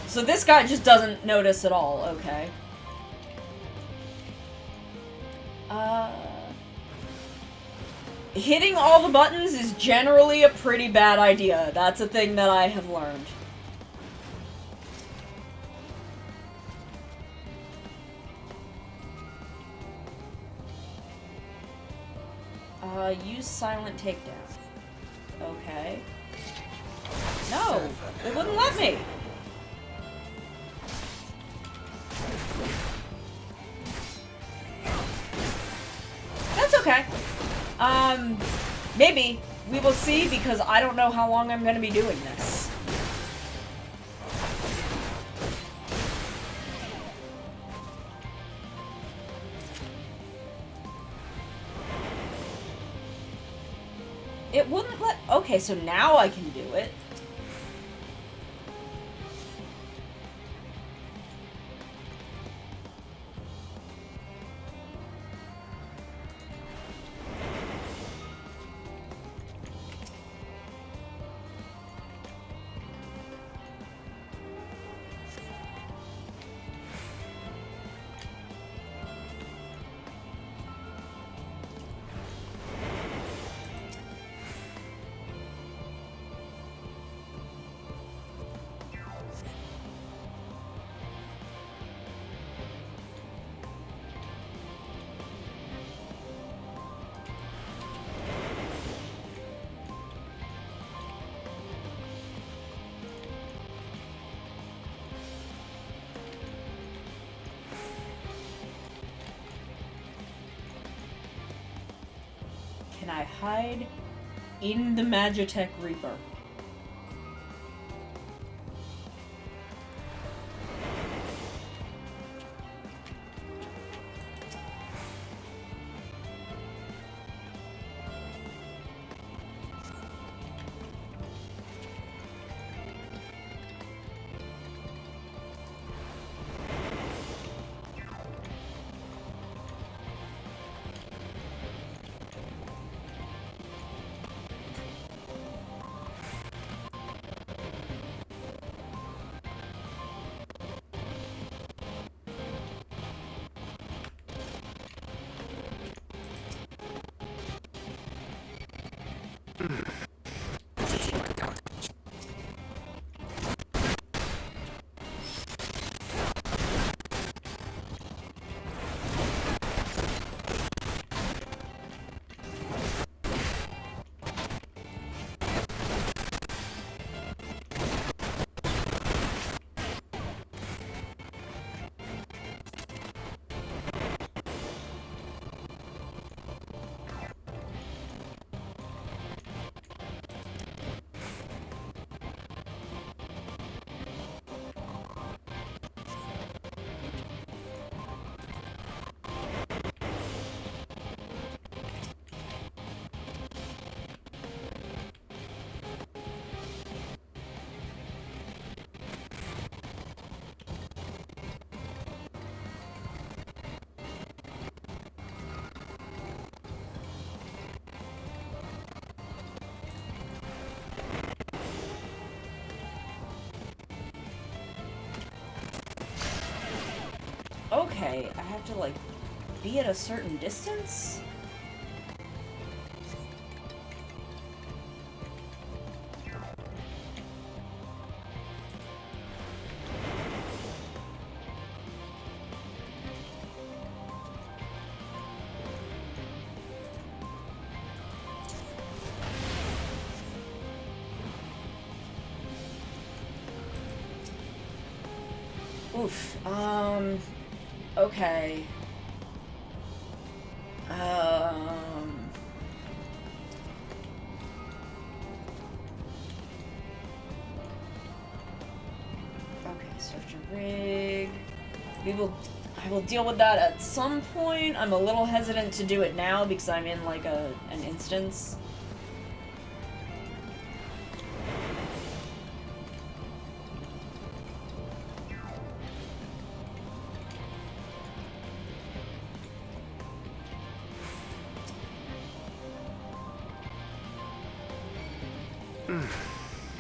S1: So this guy just doesn't notice at all, okay. Hitting all the buttons is generally a pretty bad idea. That's a thing that I have learned. Use silent takedown. Okay. No! It wouldn't let me! That's okay. Maybe. We will see, because I don't know how long I'm gonna be doing this. It wouldn't let... Okay, so now I can do it. Can I hide in the Magitech Reaper? Okay, I have to, like, be at a certain distance? Oof. Okay. Okay, search and rig. I will deal with that at some point. I'm a little hesitant to do it now because I'm in like an instance.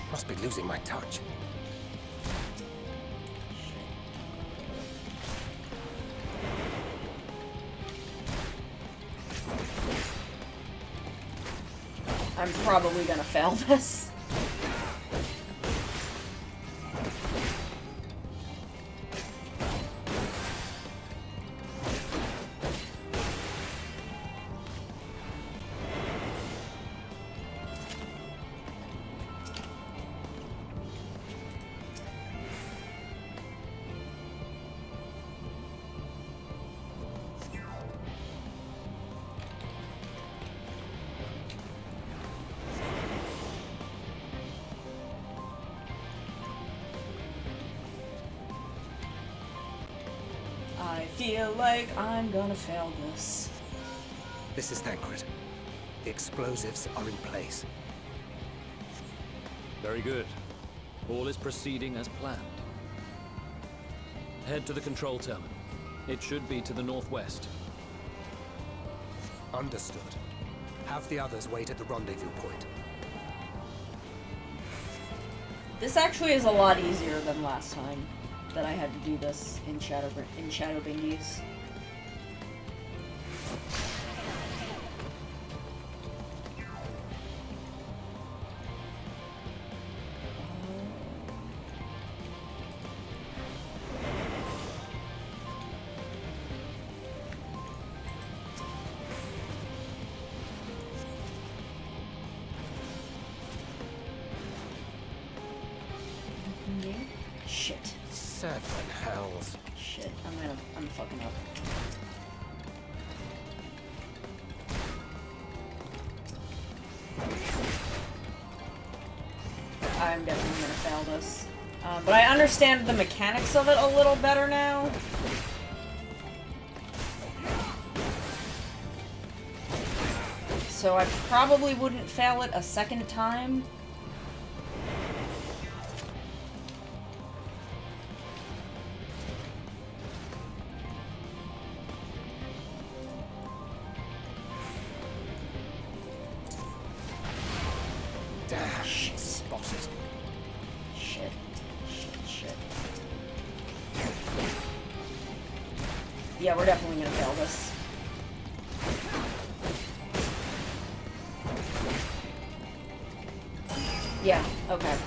S2: Must be losing my touch.
S1: I'm probably gonna fail this. I feel like I'm gonna fail this.
S2: This is Thancred. The explosives are in place.
S6: Very good. All is proceeding as planned. Head to the control terminal. It should be to the northwest.
S2: Understood. Have the others wait at the rendezvous point.
S1: This actually is a lot easier than last time that I had to do this in Shadow Bingies. Shit.
S2: Seven hells.
S1: Shit, I'm fucking up. I'm definitely gonna fail this. But I understand the mechanics of it a little better now. So I probably wouldn't fail it a second time.
S2: Damn. Spotted.
S1: Shit. Yeah, we're definitely gonna fail this. Yeah, okay.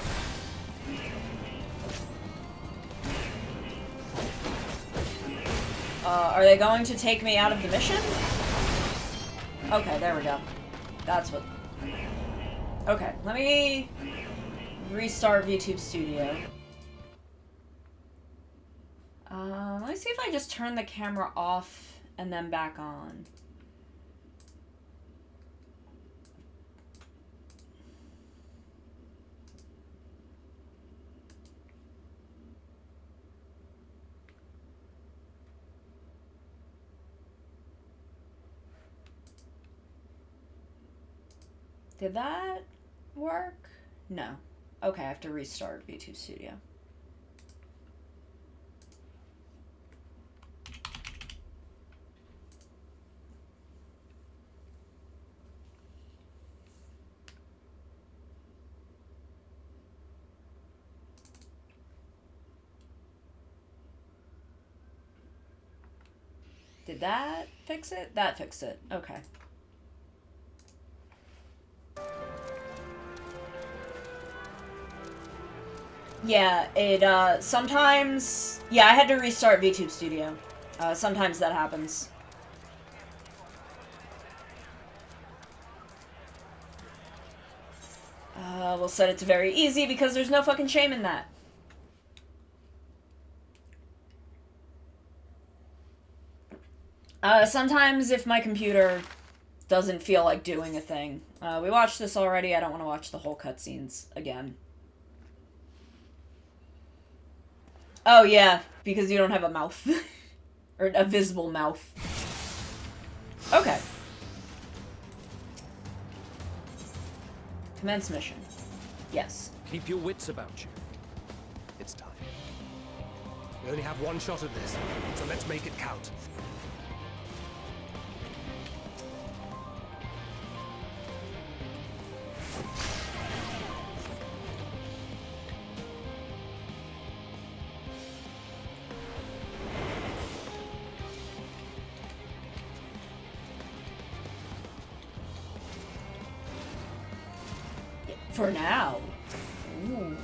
S1: Are they going to take me out of the mission? Okay, there we go. That's what... Okay, let me restart VTube Studio. Let me see if I just turn the camera off and then back on. Did that work? No. Okay, I have to restart VTube Studio. Did that fix it? That fixed it. Okay. Yeah, it, sometimes... Yeah, I had to restart VTube Studio. Sometimes that happens. We'll set it to very easy because there's no fucking shame in that. Sometimes if my computer doesn't feel like doing a thing. We watched this already. I don't want to watch the whole cutscenes again. Oh, yeah, because you don't have a mouth. Or a visible mouth. Okay. Commence mission. Yes.
S4: Keep your wits about you.
S7: It's time. We only have one shot at this, so let's make it count.
S1: For now. Ooh.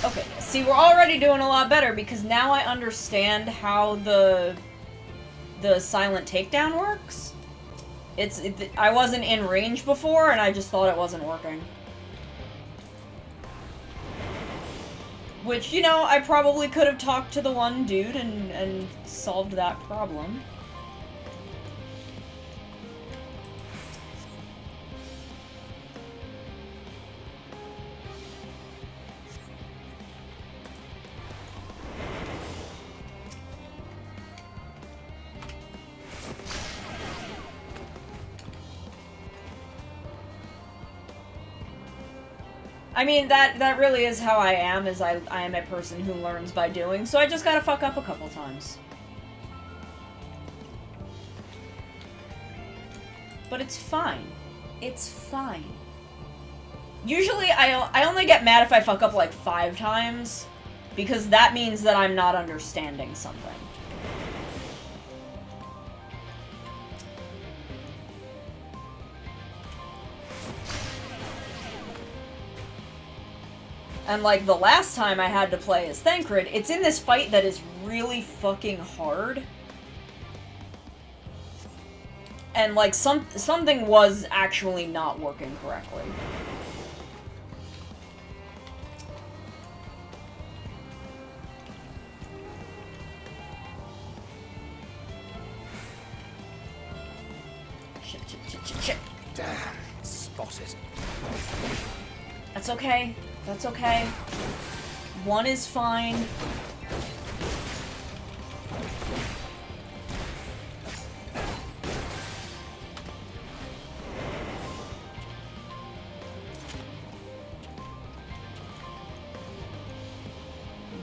S1: Okay, see, we're already doing a lot better because now I understand how the silent takedown works. I wasn't in range before and I just thought it wasn't working. Which, you know, I probably could have talked to the one dude and solved that problem. I mean, that really is how I am, is I am a person who learns by doing, so I just gotta fuck up a couple times. But it's fine. It's fine. Usually, I only get mad if I fuck up like 5 times, because that means that I'm not understanding something. And, like, the last time I had to play as Thancred, it's in this fight that is really fucking hard. And, like, something was actually not working correctly. Shit.
S7: Damn, spotted.
S1: That's okay. That's okay. 1 is fine.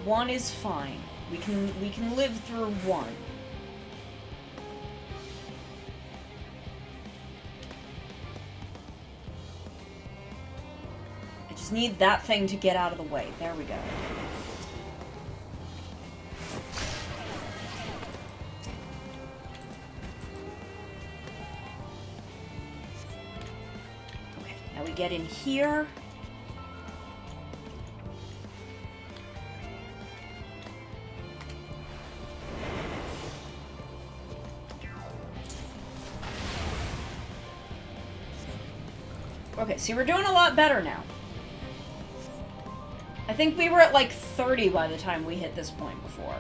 S1: One is fine. We can live through 1. I just need that thing to get out of the way. There we go. Okay, now we get in here. Okay, see, we're doing a lot better now. I think we were at like 30 by the time we hit this point before.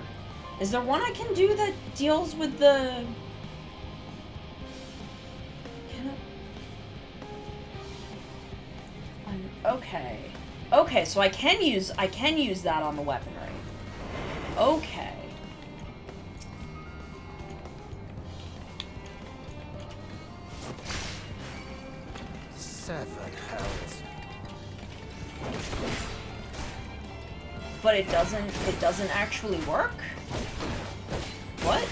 S1: Is there one I can do that deals with the... Can I... Okay. Okay, so I can use that on the weaponry. Okay.
S7: Hells.
S1: But it doesn't actually work? What?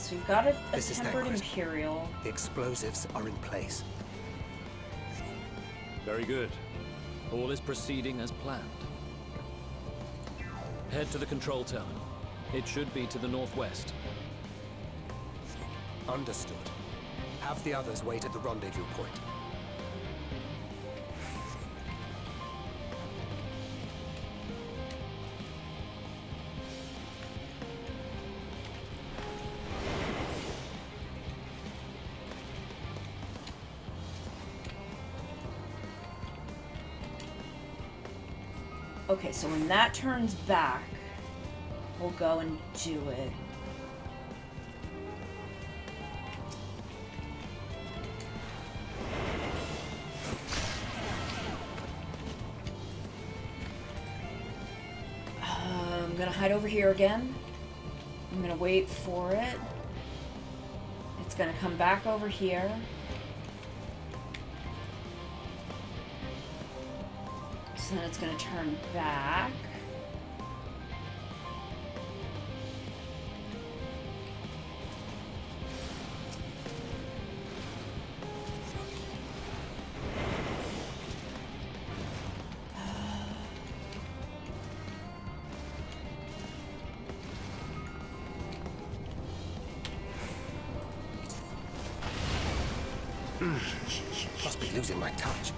S1: so we've got a
S7: This is
S1: tempered
S7: Thancred.
S1: Imperial.
S7: The explosives are in place.
S6: Very good. All is proceeding as planned. Head to the control terminal. It should be to the northwest.
S7: Understood. Have the others wait at the rendezvous point.
S1: Okay, so when that turns back, we'll go and do it. I'm gonna hide over here again. I'm gonna wait for it. It's gonna come back over here. So then it's gonna turn back.
S7: Must be losing my touch.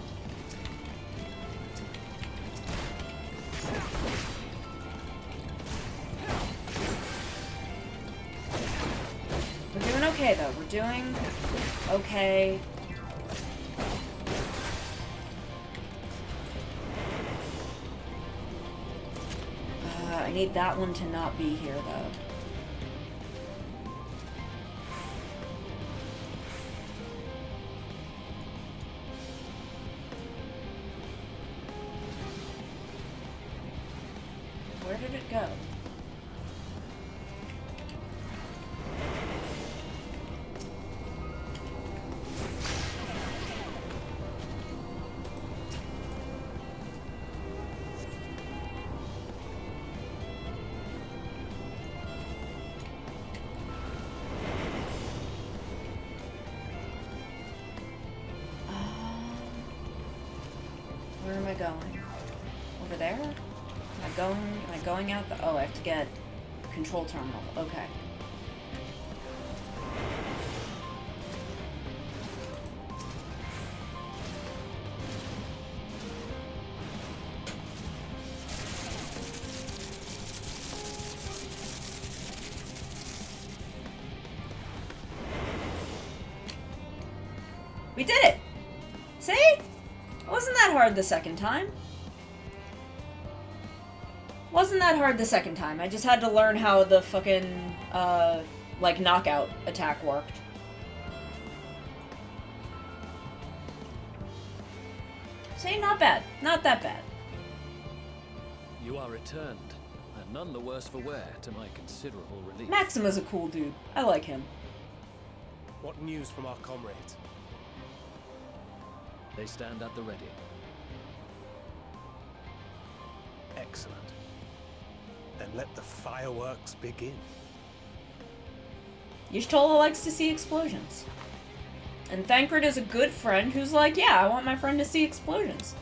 S1: We're doing okay though. We're doing okay. I need that one to not be here though. Where did it go? Where am I going? Over there? Am I going out the... Oh, I have to get control terminal. Okay. We did it! See? It wasn't that hard the second time. Wasn't that hard the second time. I just had to learn how the fucking, like, knockout attack worked. See, not bad. Not that bad.
S6: You are returned, and none the worse for wear, to my considerable relief.
S1: Maxima's a cool dude. I like him.
S7: What news from our comrades?
S6: They stand at the ready.
S7: Excellent. Then let the fireworks begin.
S1: Y'shtola likes to see explosions. And Thancred is a good friend who's like, yeah, I want my friend to see explosions.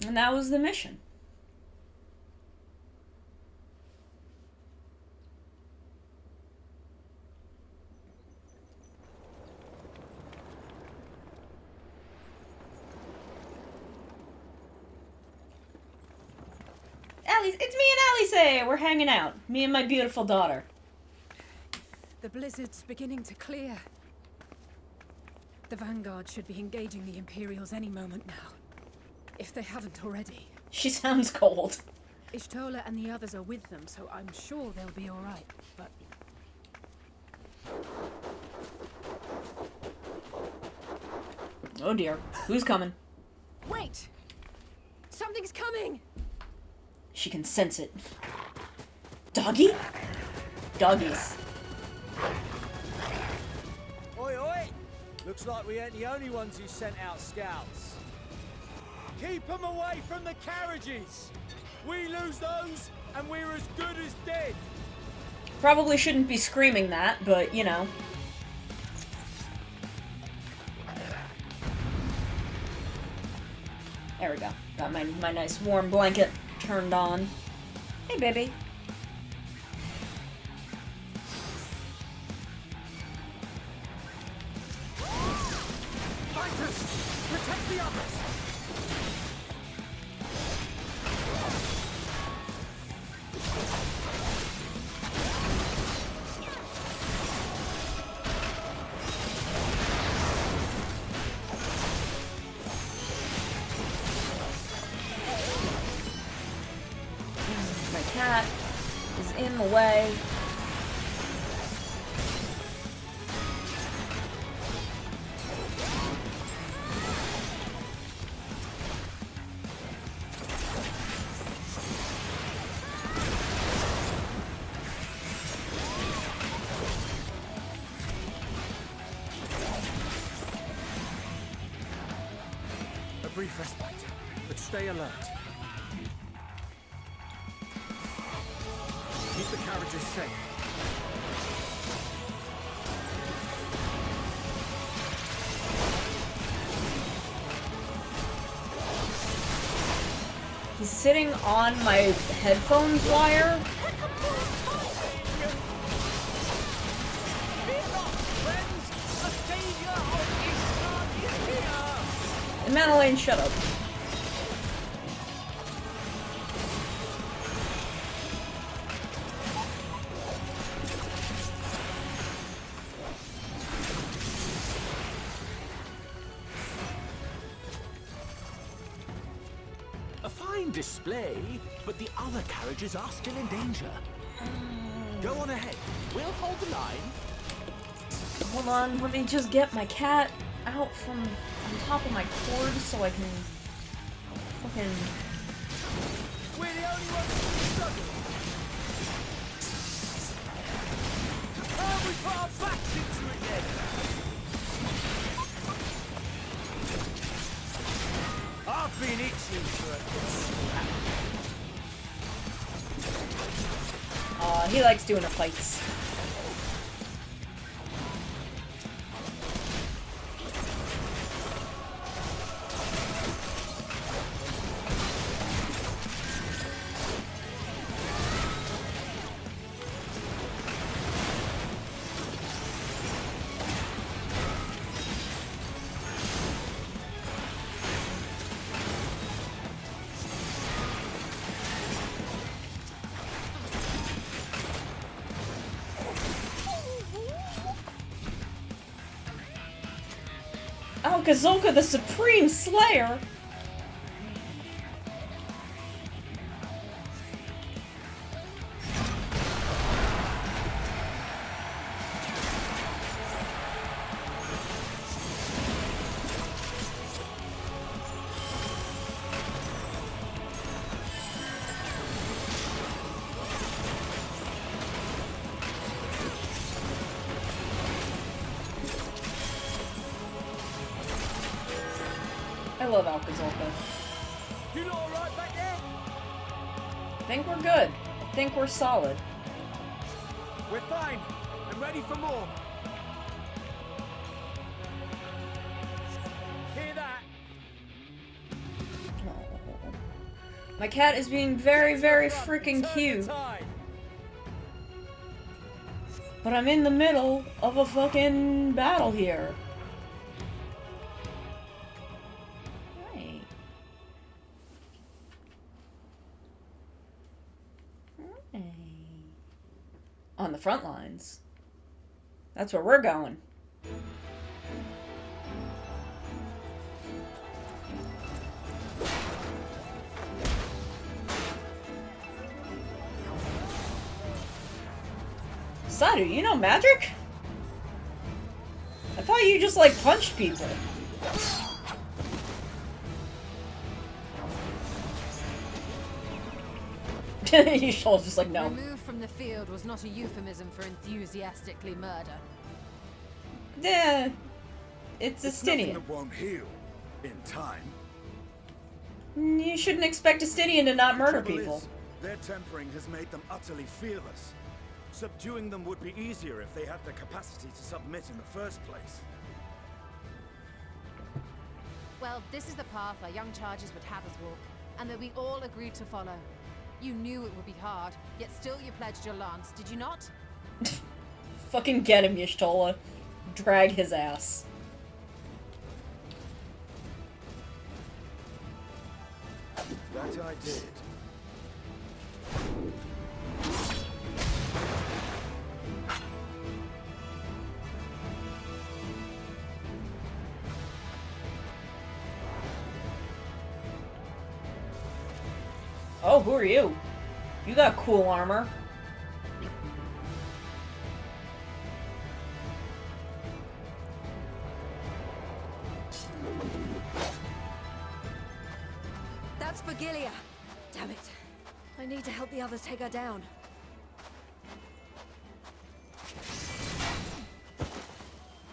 S1: And that was the mission. It's me and Alice. We're hanging out. Me and my beautiful daughter.
S3: The blizzard's beginning to clear. The Vanguard should be engaging the Imperials any moment now. If they haven't already.
S1: She sounds cold.
S3: Y'shtola and the others are with them, so I'm sure they'll be alright, but...
S1: Oh dear. Who's coming?
S3: Wait! Something's coming!
S1: She can sense it. Doggy? Doggies.
S5: Oi, oi! Looks like we ain't the only ones who sent out scouts. Keep them away from the carriages! We lose those, and we're as good as dead!
S1: Probably shouldn't be screaming that, but, you know. There we go. Got my nice warm blanket turned on. Hey, baby.
S5: Fighters! Protect the others!
S1: My cat is in the way.
S5: A brief respite, but stay alert. Keep the carriages safe.
S1: He's sitting on my headphones wire. Madeline, shut up.
S2: A fine display, but the other carriages are still in danger. Go on ahead. We'll hold the line.
S1: Hold on, let me just get my cat out from on top of my cord so I can fucking...
S5: We're the only ones struggling. Oh, we put our backs into it then. I've been itching for a
S1: He likes doing the fights. Oh, Kazoka, the Supreme Slayer! I love Alcazolka.
S5: You lot alright back there?
S1: I think we're good. I think we're solid.
S5: We're fine. I'm ready for more. Hear that?
S1: Oh. My cat is being very, very freaking cute. But I'm in the middle of a fucking battle here. Right. Right. On the front lines. That's where we're going. Sadu, you know magic? I thought you just, like, punched people. Yishol's just like, no.
S8: Removed from the field was not a euphemism for enthusiastically murder.
S1: Yeah, it's
S9: It's nothing
S1: Justinian.
S9: that won't heal in time.
S1: You shouldn't expect a Stydian to not murder
S9: Trouble
S1: people.
S9: is, their tempering has made them utterly fearless. Subduing them would be easier if they had the capacity to submit in the first place.
S8: Well, this is the path our young charges would have us walk, and that we all agreed to follow. You knew it would be hard, yet still you pledged your lance, did you not?
S1: Fucking get him, Y'shtola. Drag his ass.
S9: That I did.
S1: Oh, who are you? You got cool armor.
S10: That's Vigilia. Damn it. I need to help the others take her down.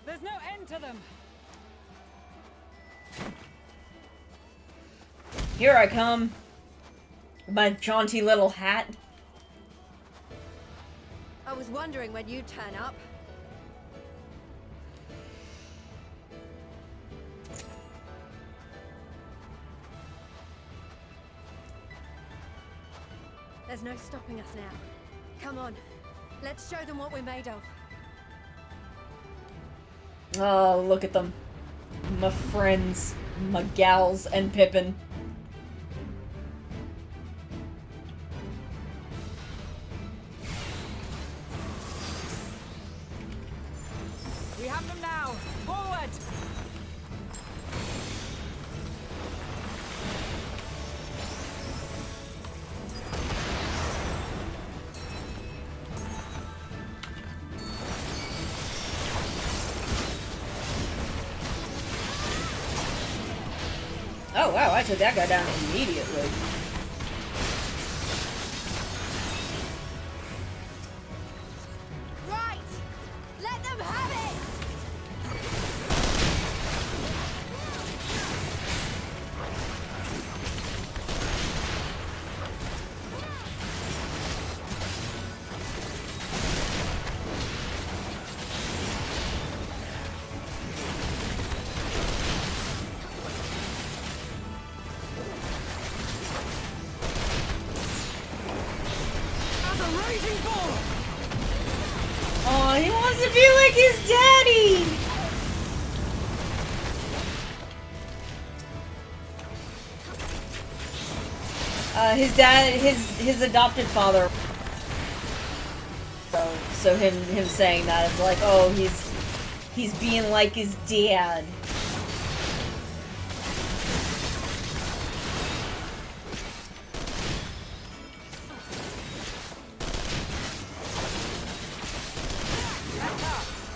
S3: There's no end to them.
S1: Here I come. With my jaunty little hat.
S10: I was wondering when you'd turn up. There's no stopping us now. Come on. Let's show them what we're made of.
S1: Oh, look at them. My friends. My gals and Pippin.
S3: We have them now. Forward!
S1: Oh wow, I took that guy down immediately.
S10: Right! Let them have it!
S1: Oh, he wants to be like his daddy! His dad, his adopted father. So him saying that is like, oh, he's being like his dad.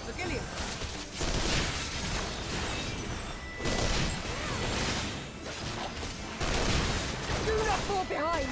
S3: Vigilia!
S10: Do not fall behind!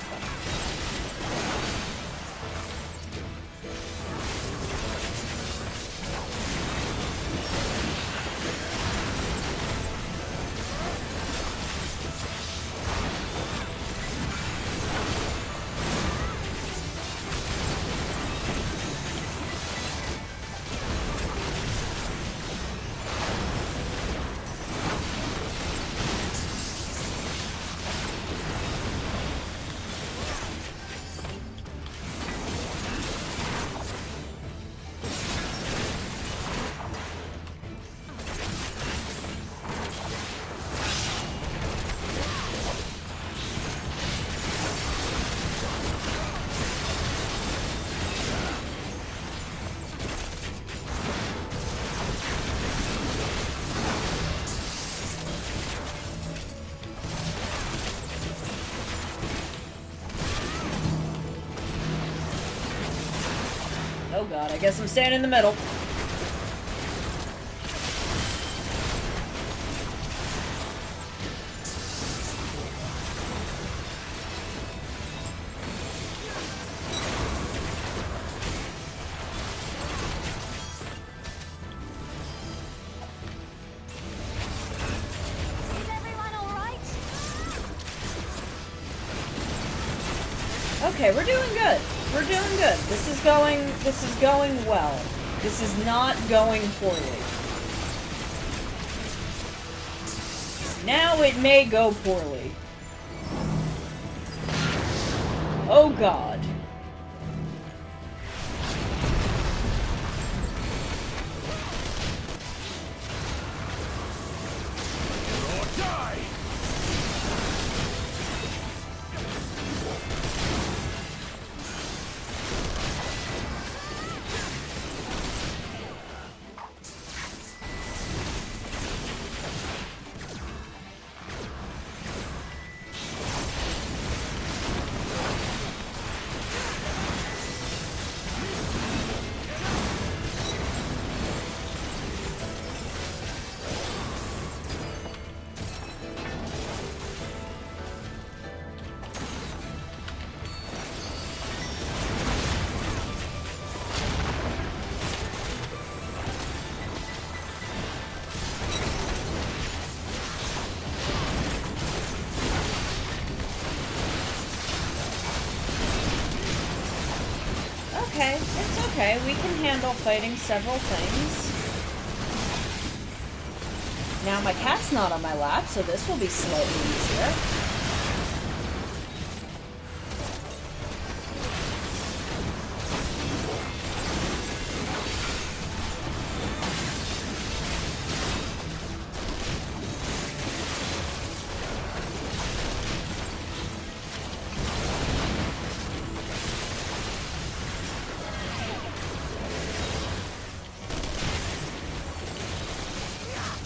S1: Oh god, I guess I'm staying in the middle.
S10: Is everyone alright?
S1: Okay, we're doing good. We're doing good. This is going well. This is not going poorly. Now it may go poorly. Oh god.
S5: Or die!
S1: Okay, it's okay. We can handle fighting several things. Now my cat's not on my lap, so this will be slightly easier.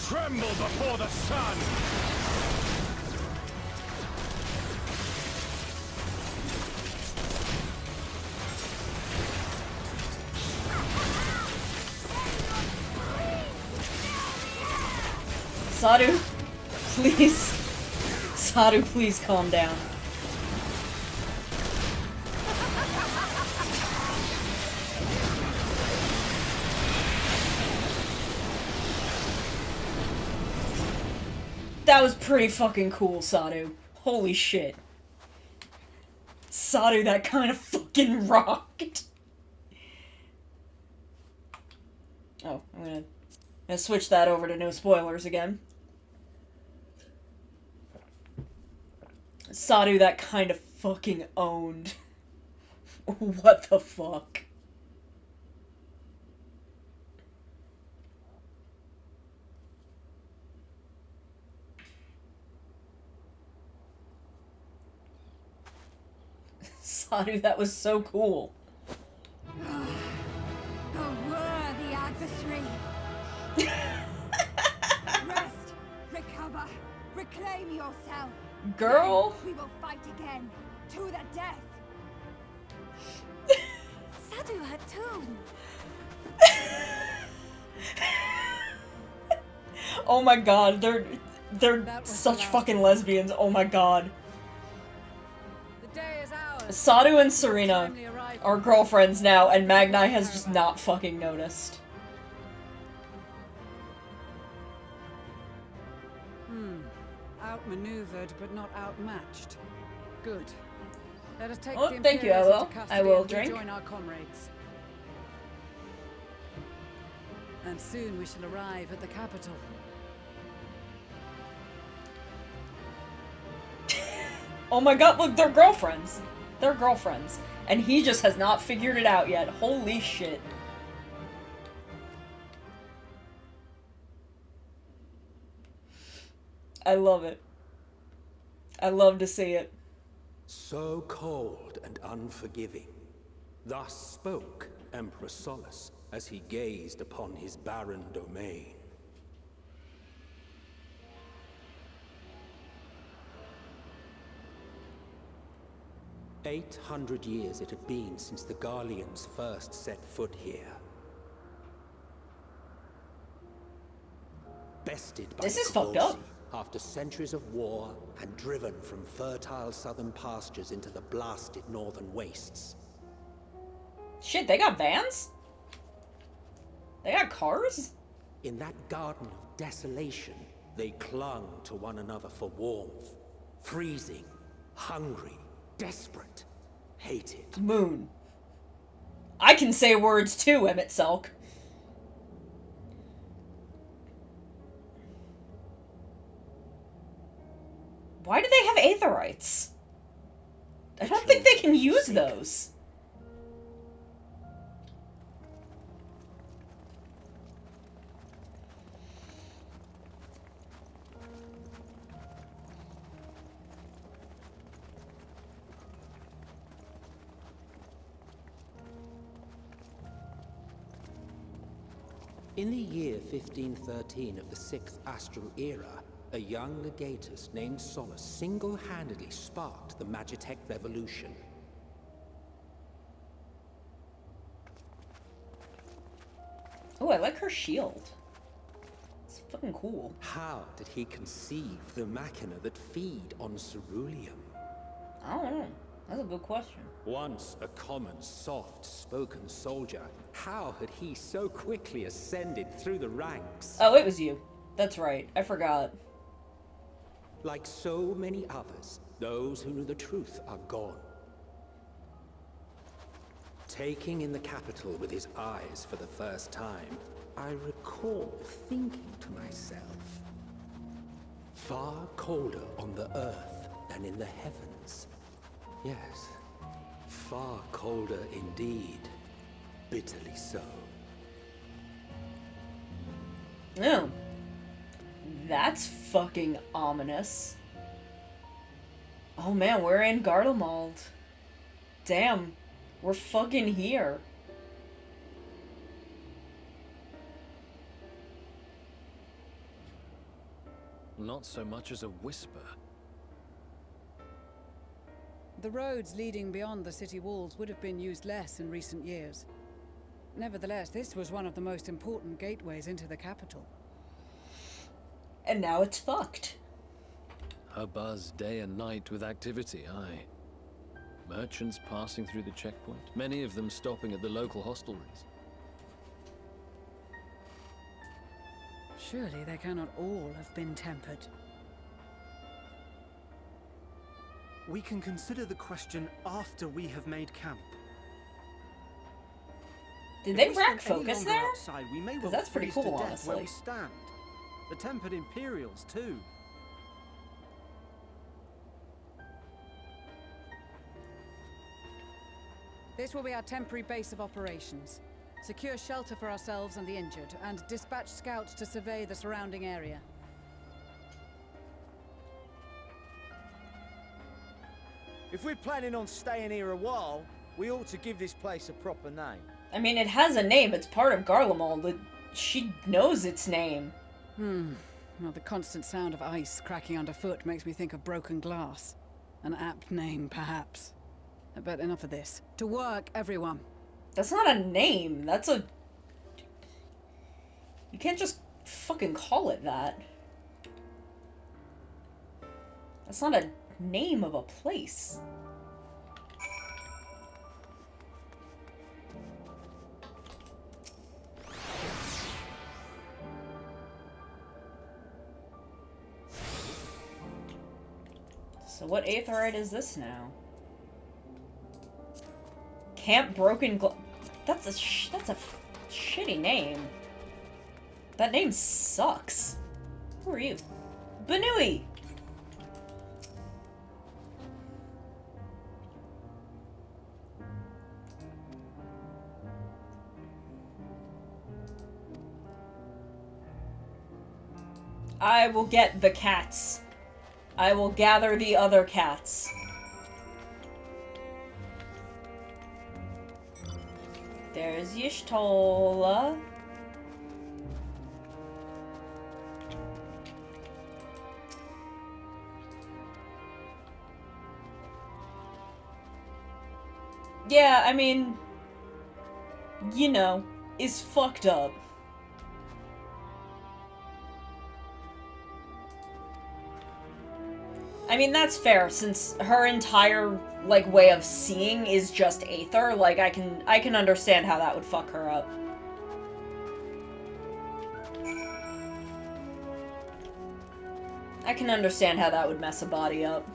S5: Tremble before the sun!
S1: Sadu, please. Sadu, please calm down. That was pretty fucking cool, Sadu. Holy shit. Sadu, that kind of fucking rocked. Oh, I'm gonna switch that over to no spoilers again. Sadu, that kind of fucking owned. What the fuck? Sadu, that was so cool.
S10: A worthy adversary. Rest, recover, reclaim yourself.
S1: Girl.
S10: Then we will fight again, to the death. Sadu had too.
S1: Oh my god, they're such fucking lesbians. Oh my god. Sadu and Serena are girlfriends now, and Magni has just not fucking noticed.
S3: Outmaneuvered, but not outmatched. Good. Let us take
S1: Oh,
S3: the
S1: thank you, I
S3: Imperials
S1: will.
S3: into custody
S1: I will
S3: and
S1: drink.
S3: rejoin our comrades. And soon we shall arrive at the capital.
S1: Oh my god, look, they're girlfriends. They're girlfriends. And he just has not figured it out yet. Holy shit. I love it. I love to see it.
S7: So cold and unforgiving. Thus spoke Emperor Solus as he gazed upon his barren domain. "800 years it had been since the Garleans first set foot here. Bested by
S1: This
S7: the
S1: is fucked up.
S7: Cavalsi, after centuries of war and driven from fertile southern pastures into the blasted northern wastes.
S1: Shit, they got vans? They got cars?
S7: In that garden of desolation, they clung to one another for warmth. Freezing, hungry, desperate,
S2: hated.
S1: Moon. I can say words too, Emmett Selk. Why do they have aetherites? I don't think they can use those.
S11: In the year 1513 of the 6th Astral Era, a young legatus named Solace single-handedly sparked the Magitech Revolution.
S1: Oh, I like her shield. It's fucking cool.
S11: How did he conceive the machina that feed on ceruleum?
S1: I don't know. That's a good question.
S11: Once a common, soft-spoken soldier, how had he so quickly ascended through the ranks?
S1: Oh, it was you. That's right. I forgot.
S11: Like so many others, those who knew the truth are gone. Taking in the capital with his eyes for the first time, I recall thinking to myself, far colder on the earth than in the heavens. Yes, far colder indeed. Bitterly so.
S1: Oh. That's fucking ominous. Oh man, we're in Garlemald. Damn. We're fucking here.
S6: Not so much as a whisper.
S3: The roads leading beyond the city walls would have been used less in recent years. Nevertheless, this was one of the most important gateways into the capital.
S1: And now it's fucked.
S6: A buzz day and night with activity, aye. Merchants passing through the checkpoint, many of them stopping at the local hostelries.
S3: Surely they cannot all have been tempered.
S9: We can consider the question after we have made camp.
S1: Did
S9: If
S1: they
S9: we
S1: rack
S9: spend any
S1: focus
S9: longer
S1: there?
S9: outside, we may well
S1: That's pretty
S9: freeze to
S1: cool,
S9: death where we
S1: honestly.
S9: stand. The tempered Imperials, too.
S3: This will be our temporary base of operations. Secure shelter for ourselves and the injured, and dispatch scouts to survey the surrounding area.
S5: If we're planning on staying here a while, we ought to give this place a proper name.
S1: I mean, it has a name. It's part of Garlemald. She knows its name.
S3: Well, the constant sound of ice cracking underfoot makes me think of broken glass. An apt name, perhaps. But enough of this. To work, everyone.
S1: That's not a name. That's a... You can't just fucking call it that. That's not a name of a place. So what aetherite is this now? Camp Broken Glass. That's a shitty name. That name sucks. Who are you? Banui! I will get the cats. I will gather the other cats. There's Y'shtola. Yeah, I mean, you know, is fucked up. I mean, that's fair, since her entire, like, way of seeing is just aether. Like, I can understand how that would fuck her up. I can understand how that would mess a body up.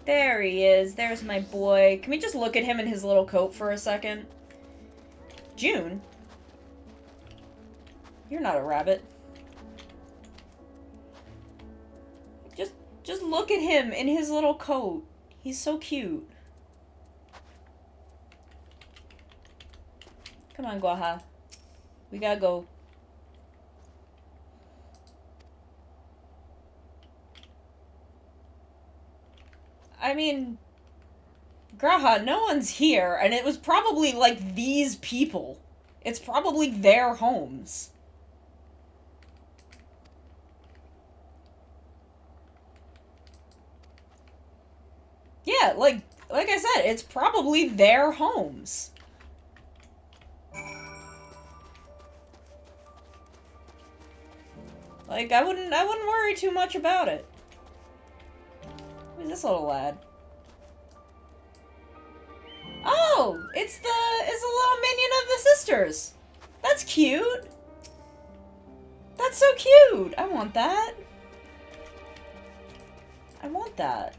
S1: There he is. There's my boy. Can we just look at him in his little coat for a second? June? You're not a rabbit. Just look at him in his little coat. He's so cute. Come on, Guaha. We gotta go. I mean, Graha, no one's here, and it was probably, like, these people. It's probably their homes. Yeah, like I said, it's probably their homes. Like, I wouldn't worry too much about it. Who's this little lad? Oh, it's a little minion of the sisters. That's cute. That's so cute. I want that. I want that.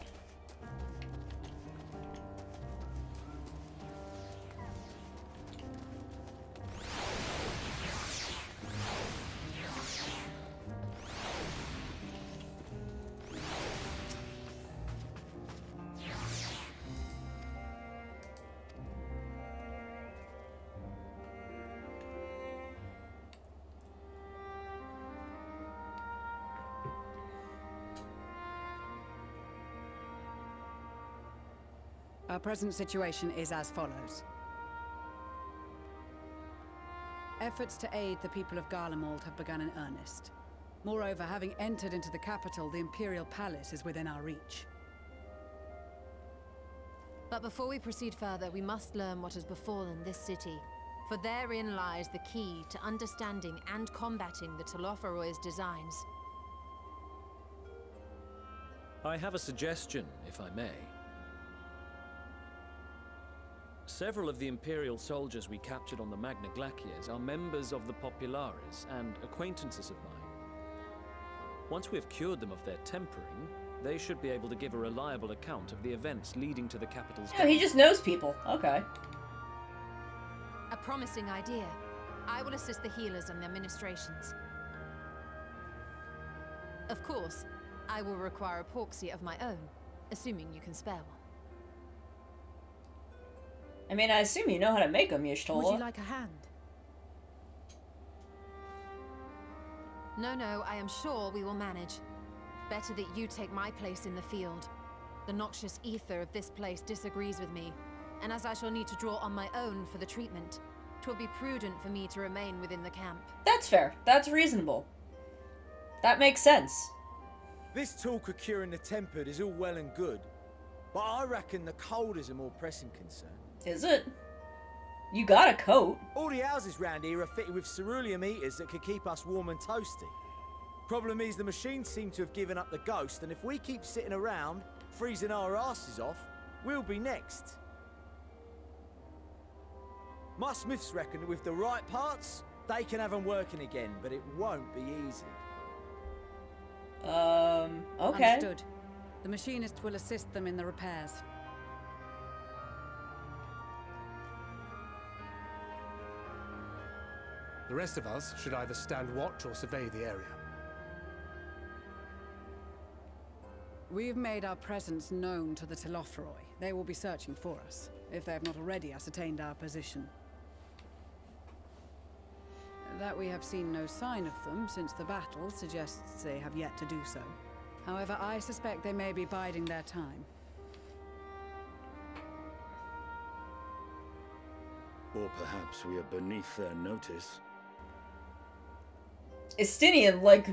S3: Our present situation is as follows. Efforts to aid the people of Garlemald have begun in earnest. Moreover, having entered into the capital, the Imperial Palace is within our reach.
S8: But before we proceed further, we must learn what has befallen this city. For therein lies the key to understanding and combating the Telophoroid's designs.
S6: I have a suggestion, if I may. Several of the Imperial soldiers we captured on the Magna Glaciers are members of the Populares and acquaintances of mine. Once we have cured them of their tempering, they should be able to give a reliable account of the events leading to the capital's
S1: Oh, he just knows people. Okay.
S8: A promising idea. I will assist the healers and their ministrations. Of course, I will require a proxy of my own, assuming you can spare one.
S1: I mean, I assume you know how to make them, Y'shtola.
S3: Would you like a hand?
S8: No, I am sure we will manage. Better that you take my place in the field. The noxious ether of this place disagrees with me, and as I shall need to draw on my own for the treatment, 'twill be prudent for me to remain within the camp.
S1: That's fair. That's reasonable. That makes sense.
S5: This talk of curing the tempered is all well and good, but I reckon the cold is a more pressing concern.
S1: Is it? You got a coat.
S5: All the houses round here are fitted with ceruleum heaters that could keep us warm and toasty. Problem is, the machines seem to have given up the ghost, and if we keep sitting around, freezing our asses off, we'll be next. My smiths reckon that with the right parts, they can have them working again, but it won't be easy.
S1: Okay.
S3: Understood. The machinist will assist them in the repairs.
S7: The rest of us should either stand watch or survey the area.
S3: We've made our presence known to the Telophoroi. They will be searching for us, if they have not already ascertained our position. That we have seen no sign of them since the battle suggests they have yet to do so. However, I suspect they may be biding their time.
S9: Or perhaps we are beneath their notice.
S1: Estinian, like,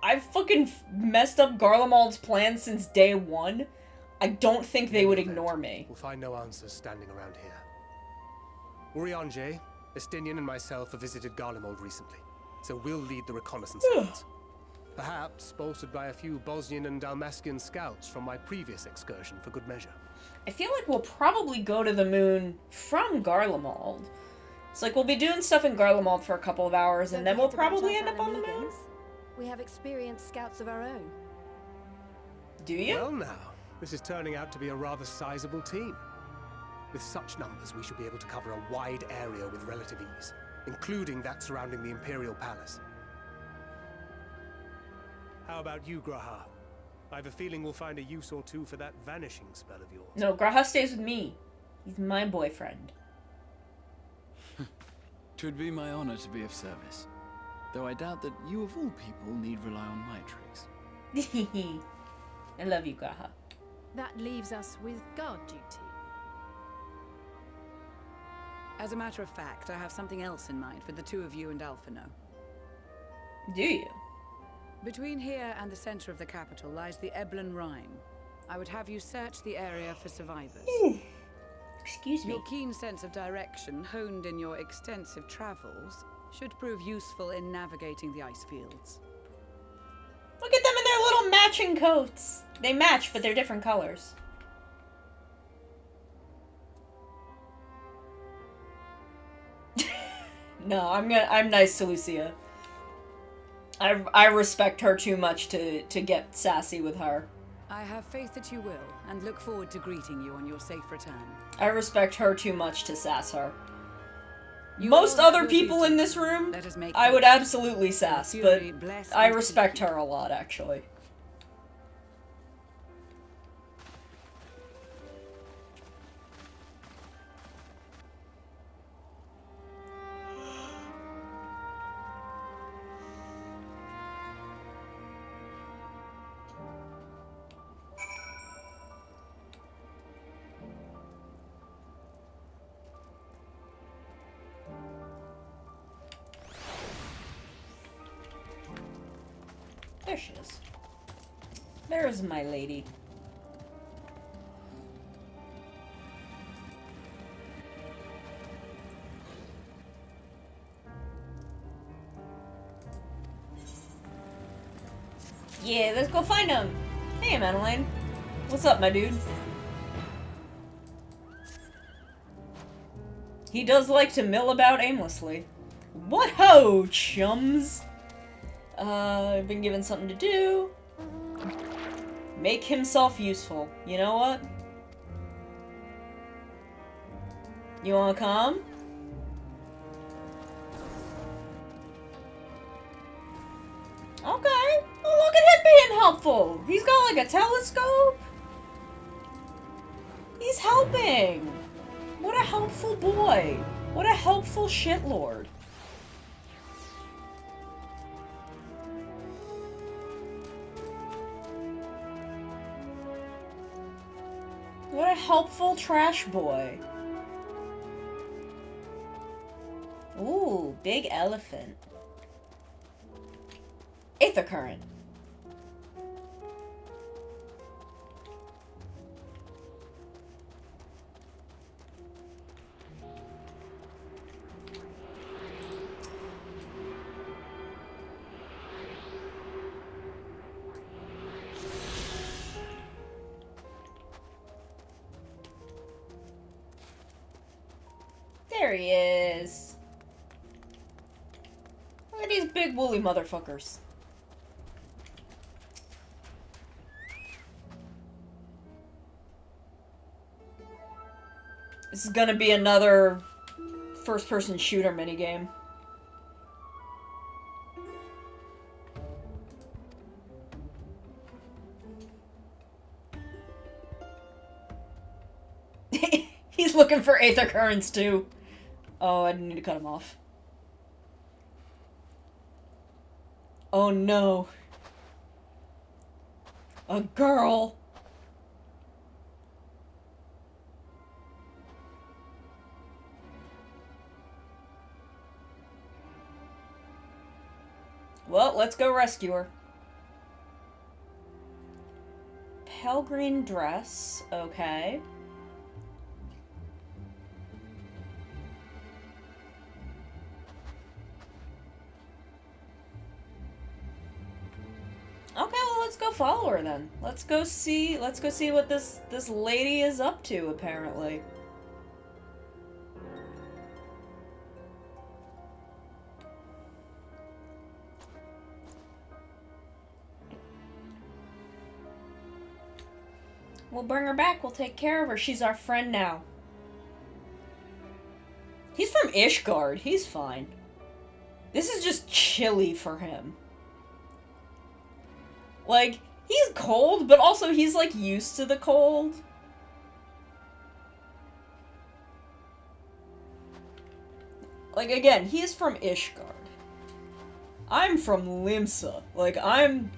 S1: I've fucking messed up Garlemald's plan since day one. I don't think they would ignore me.
S7: We'll find no answers standing around here. Urianger, Estinian and myself have visited Garlemald recently, so we'll lead the reconnaissance efforts. Perhaps bolstered by a few Bosnian and Dalmatian scouts from my previous excursion for good measure.
S1: I feel like we'll probably go to the moon from Garlemald. It's like we'll be doing stuff in Garlemald for a couple of hours, and then we'll probably end up on the moon.
S10: We have experienced scouts of our own.
S1: Do you?
S7: Well now, This is turning out to be a rather sizable team. With such numbers, we should be able to cover a wide area with relative ease, including that surrounding the Imperial Palace. How about you, Graha? I have a feeling we'll find a use or two for that vanishing spell of yours.
S1: No, Graha stays with me. He's my boyfriend.
S12: 'Twould be my honor to be of service. Though I doubt that you of all people need rely on my tricks.
S1: I love you, Graha.
S8: That leaves us with guard duty.
S3: As a matter of fact, I have something else in mind for the two of you and Alphino.
S1: Do you?
S3: Between here and the center of the capital lies the Eblan Rhine. I would have you search the area for survivors.
S1: Excuse me.
S3: Your keen sense of direction, honed in your extensive travels, should prove useful in navigating the ice fields.
S1: Look at them in their little matching coats. They match, but they're different colors. No, I'm nice to Lucia. I respect her too much to get sassy with her.
S3: I have faith that you will, and look forward to greeting you on your safe return.
S1: I respect her too much to sass her.
S3: You
S1: Most
S3: will
S1: other
S3: have your
S1: people
S3: duty.
S1: in this room,
S3: Let us make
S1: I would
S3: haste.
S1: absolutely sass,
S3: The
S1: but
S3: Fury bless
S1: I
S3: and
S1: respect
S3: keep
S1: her a lot, actually. There she is. There's my lady. Yeah, let's go find him. Hey, Madeline. What's up, my dude? He does like to mill about aimlessly. What ho, chums? I've been given something to do. Make himself useful. You know what? You wanna come? Okay. Oh, look at him being helpful. He's got like a telescope. He's helping. What a helpful boy. What a helpful shitlord. What a helpful trash boy. Ooh, big elephant. Aether current. There he is. Look at these big woolly motherfuckers. This is gonna be another first-person shooter minigame. He's looking for aether currents too. Oh, I didn't need to cut him off. Oh no. A girl. Well, let's go rescue her. Pale green dress, okay. Okay, well, let's go follow her then. Let's go see what this lady is up to, apparently. We'll bring her back. We'll take care of her. She's our friend now. He's from Ishgard. He's fine. This is just chilly for him. Like, he's cold, but also he's, like, used to the cold. Like, again, he's from Ishgard. I'm from Limsa. Like, I'm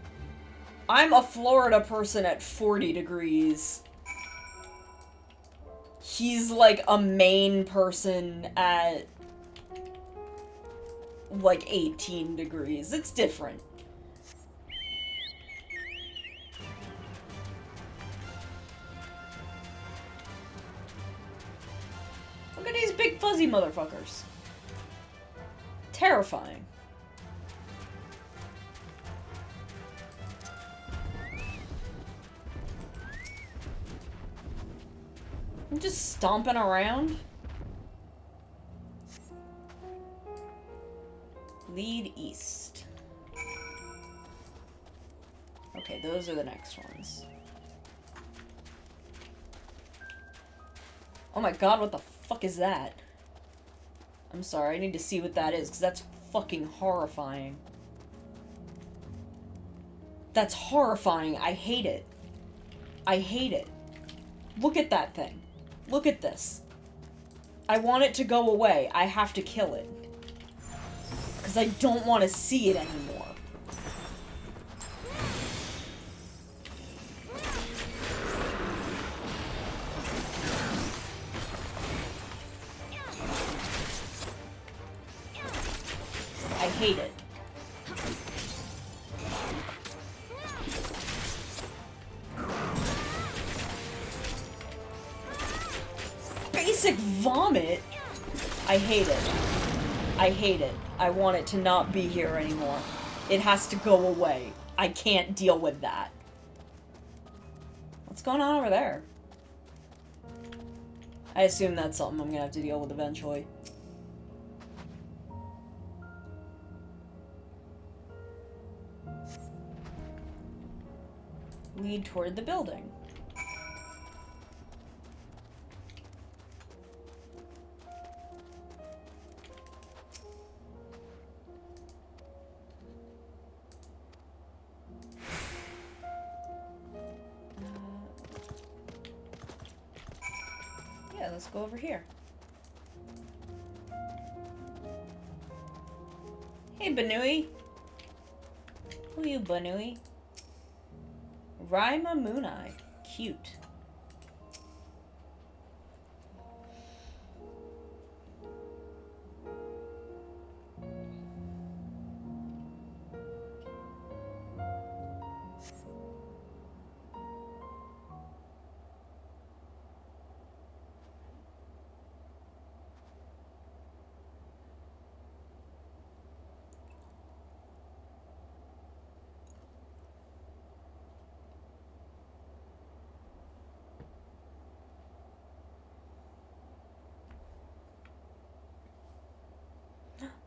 S1: a Florida person at 40 degrees. He's, like, a Maine person at, like, 18 degrees. It's different. Look at these big fuzzy motherfuckers. Terrifying. I'm just stomping around. Lead east. Okay, those are the next ones. Oh my god, what the fuck is that? I'm sorry, I need to see what that is, because that's fucking horrifying. That's horrifying. I hate it. I hate it. Look at that thing. Look at this. I want it to go away. I have to kill it. Because I don't want to see it anymore. I hate it. Basic vomit? I hate it. I hate it. I want it to not be here anymore. It has to go away. I can't deal with that. What's going on over there? I assume that's something I'm gonna have to deal with eventually. Lead toward the building. Yeah, let's go over here. Hey, Banui. Who are you, Banui? Raima Mooneye. Cute.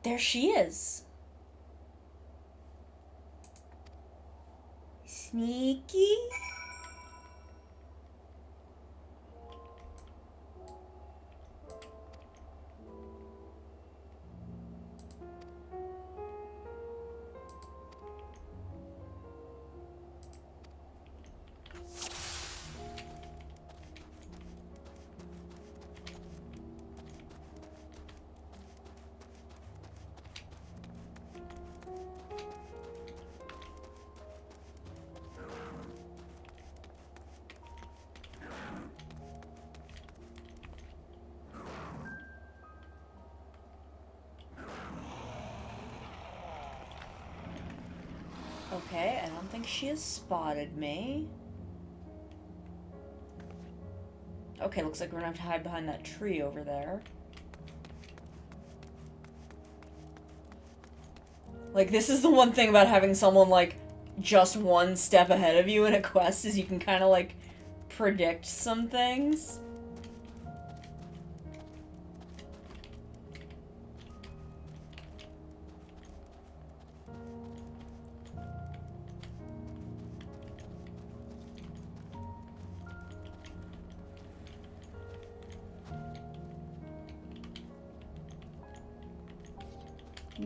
S1: There she is. Sneaky. Okay, I don't think she has spotted me. Okay, looks like we're gonna have to hide behind that tree over there. Like, this is the one thing about having someone, like, just one step ahead of you in a quest, is you can kind of, like, predict some things.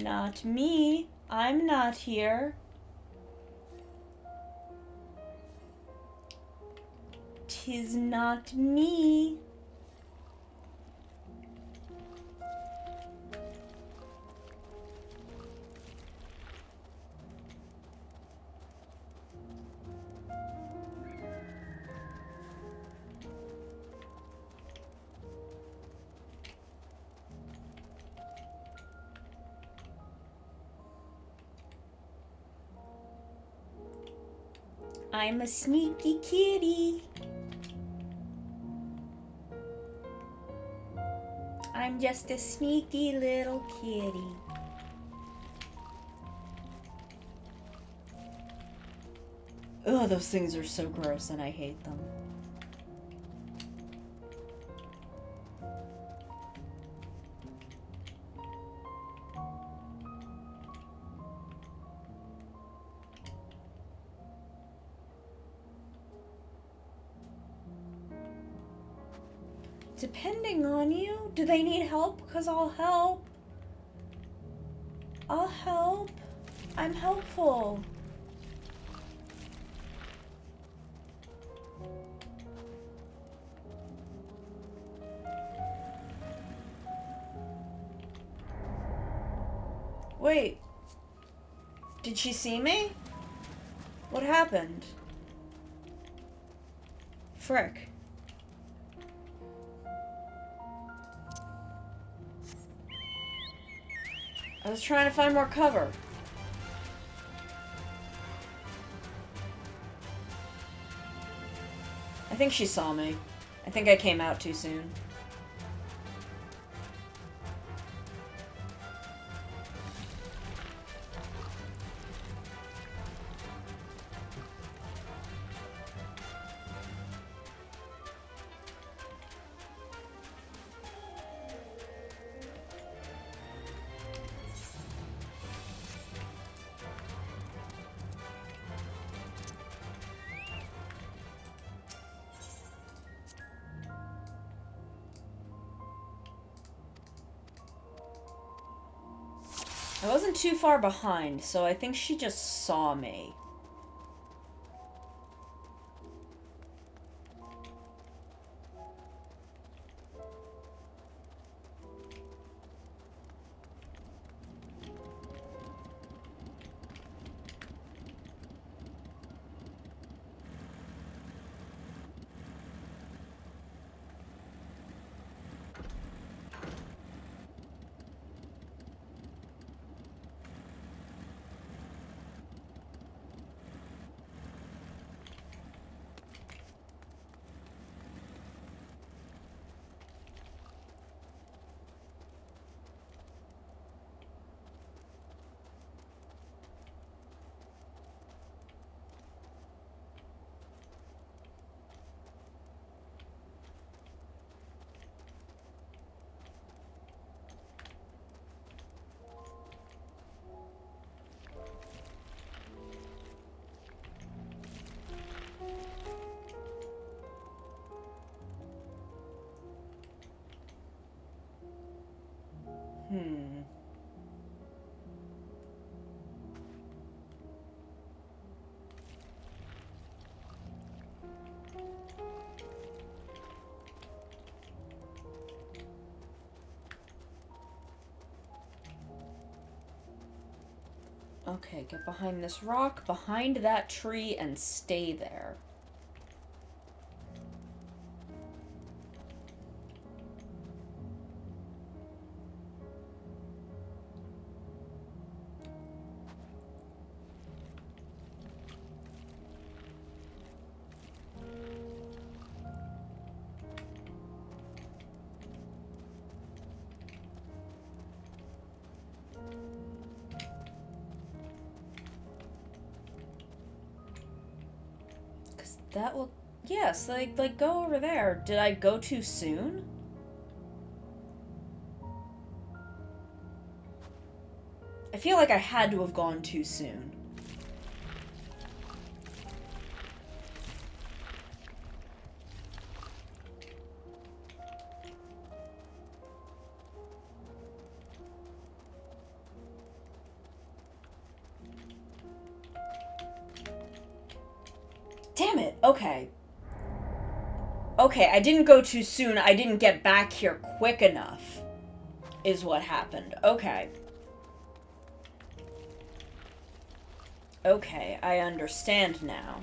S1: Not me. I'm not here. 'Tis not me. I'm a sneaky kitty. I'm just a sneaky little kitty. Ugh, those things are so gross and I hate them. Depending on you. Do they need help? Because I'll help. I'll help. I'm helpful. Wait. Did she see me? What happened? Frick. I was trying to find more cover. I think she saw me. I think I came out too soon. I wasn't too far behind, so I think she just saw me. Okay, get behind this rock, behind that tree, and stay there. That look, yes, like go over there. Did I go too soon? I feel like I had to have gone too soon. Okay. Okay, I didn't go too soon. I didn't get back here quick enough, is what happened. Okay. Okay, I understand now.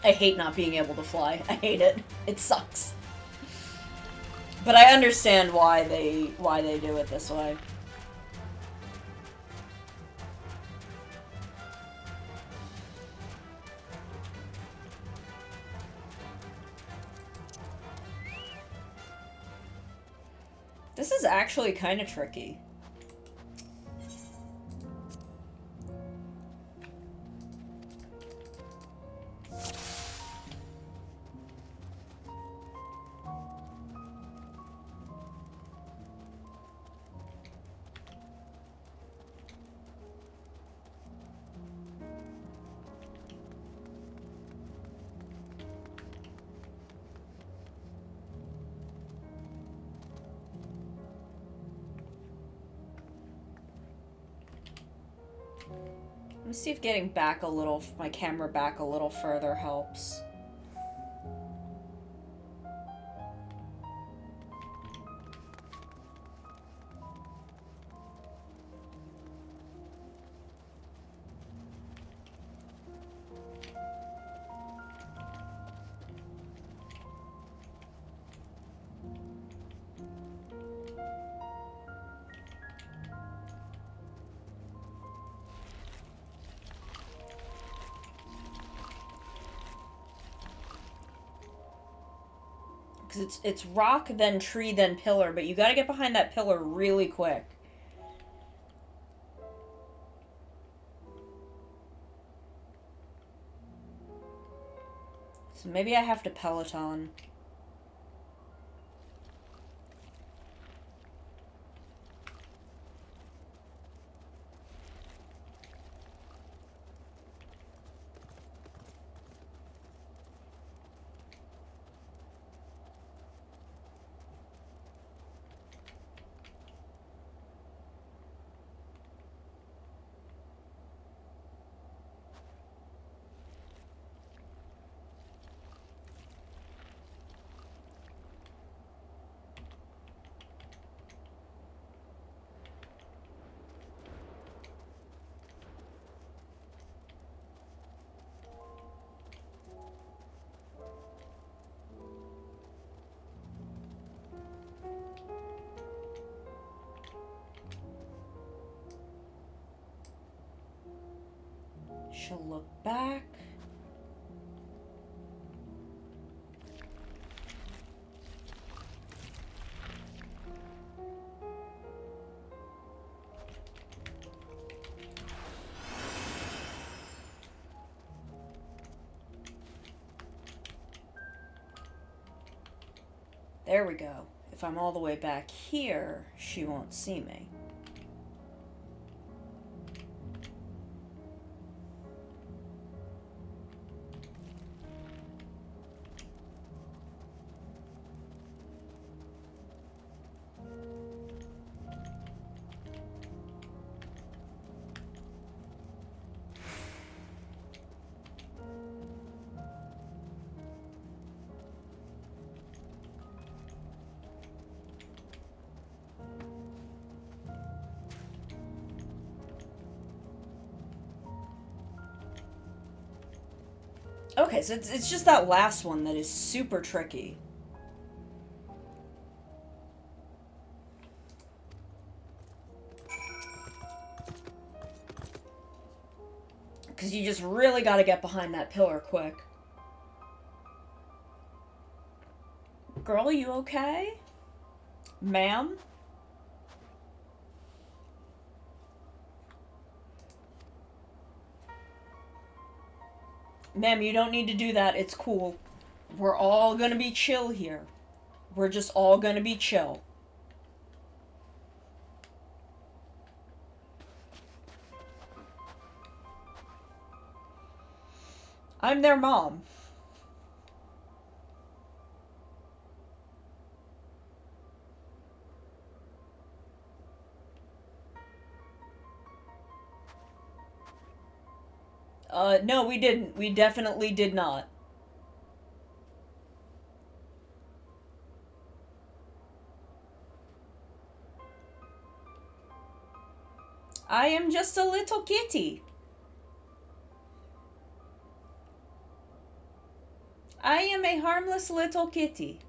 S1: I hate not being able to fly. I hate it. It sucks. But I understand why they do it this way. This is actually kind of tricky. Let me see if getting back a little, my camera back a little further helps. Because it's rock, then tree, then pillar, but you gotta get behind that pillar really quick. So maybe I have to Peloton. She'll look back. There we go. If I'm all the way back here, she won't see me. Okay, so it's just that last one that is super tricky. Because you just really got to get behind that pillar quick. Girl, you okay? Ma'am? Ma'am, you don't need to do that. It's cool. We're all gonna be chill here. We're just all gonna be chill. I'm their mom. No, we didn't. We definitely did not. I am just a little kitty. I am a harmless little kitty.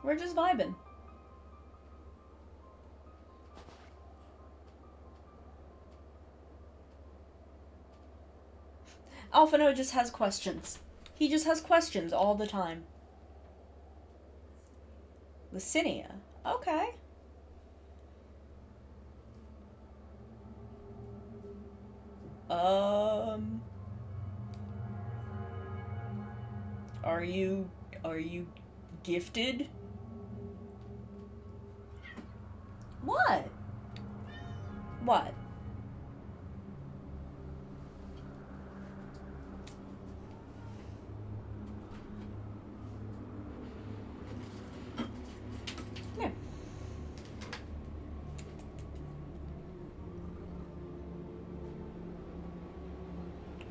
S1: We're just vibing. Alphino just has questions. He just has questions all the time. Licinia. Okay. Are you gifted? What? What? Yeah.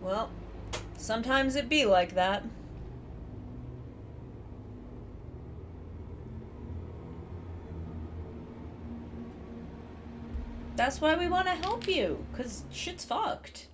S1: Well, sometimes it be like that. That's why we want to help you, 'cause shit's fucked.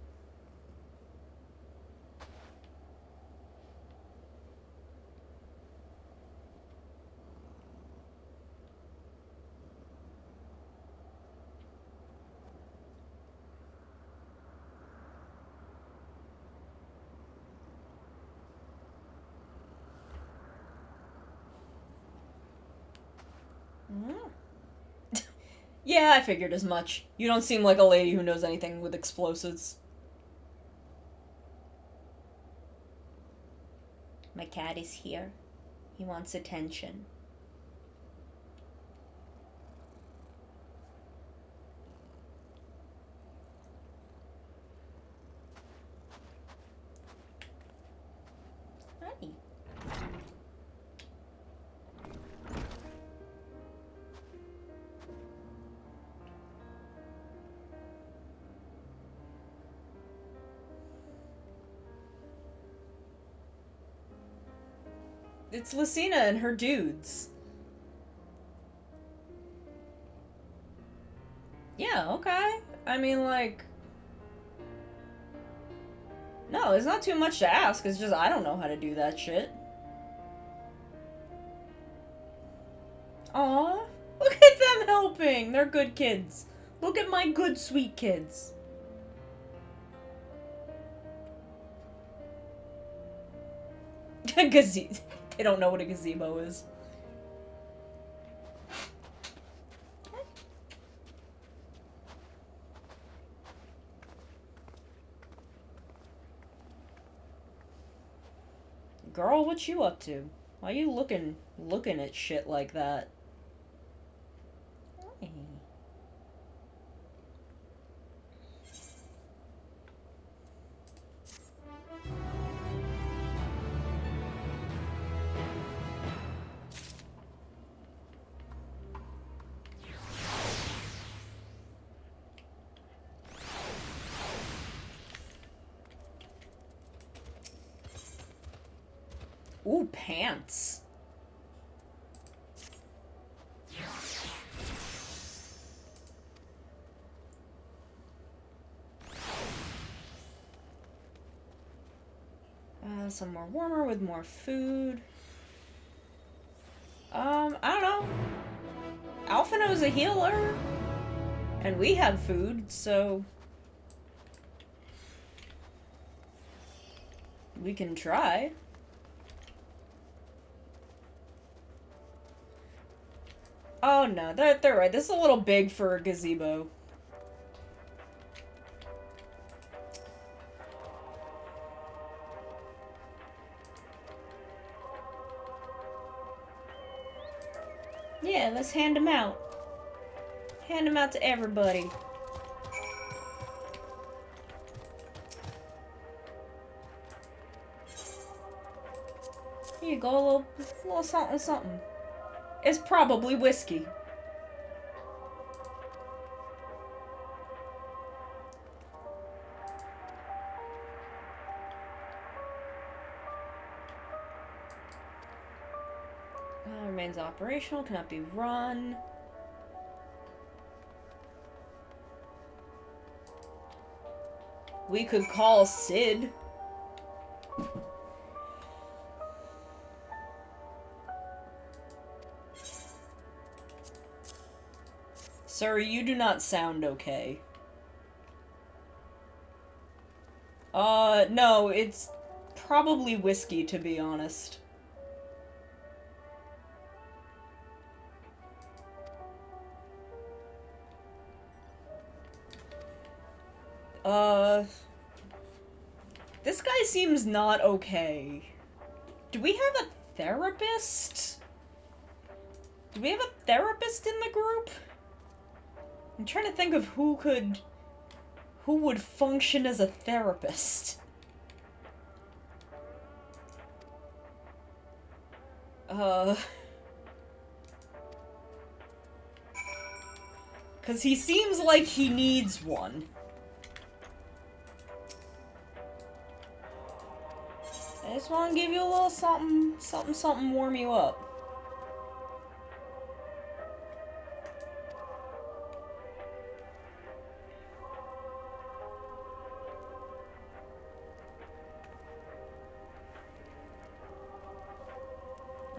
S1: Yeah, I figured as much. You don't seem like a lady who knows anything with explosives. My cat is here. He wants attention. Hi. It's Lucina and her dudes. Yeah, okay. I mean, like... No, it's not too much to ask. It's just I don't know how to do that shit. Aw. Look at them helping! They're good kids. Look at my good, sweet kids. Gazebo. They don't know what a gazebo is. Girl, what you up to? Why you looking at shit like that? Hey. Ooh, pants. Somewhere warmer with more food. I don't know. Alphino's a healer. And we have food, so... we can try. Oh no, they're right. This is a little big for a gazebo. Yeah, let's hand them out. Hand them out to everybody. Here you go, a little something, something. It's probably whiskey. Remains operational, cannot be run. We could call Sid. Sir, you do not sound okay. No, it's probably whiskey, to be honest. This guy seems not okay. Do we have a therapist? Do we have a therapist in the group? I'm trying to think of who would function as a therapist. Cause he seems like he needs one. I just want to give you a little something, something, warm you up.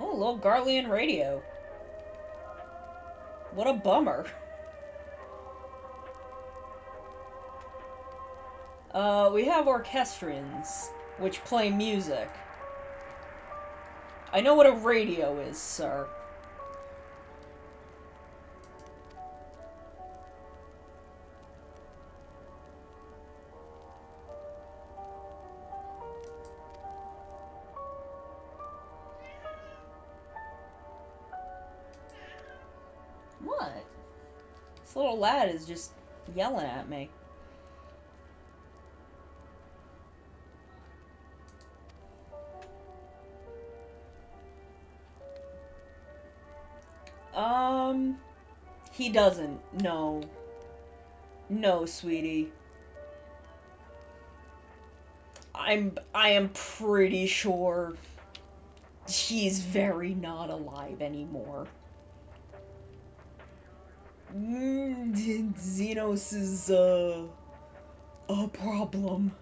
S1: Oh, a little Garlean radio. What a bummer. We have orchestrions, which play music. I know what a radio is, sir. What? This little lad is just yelling at me. He doesn't. No. No, sweetie. I am pretty sure he's very not alive anymore. Xenos is, a problem.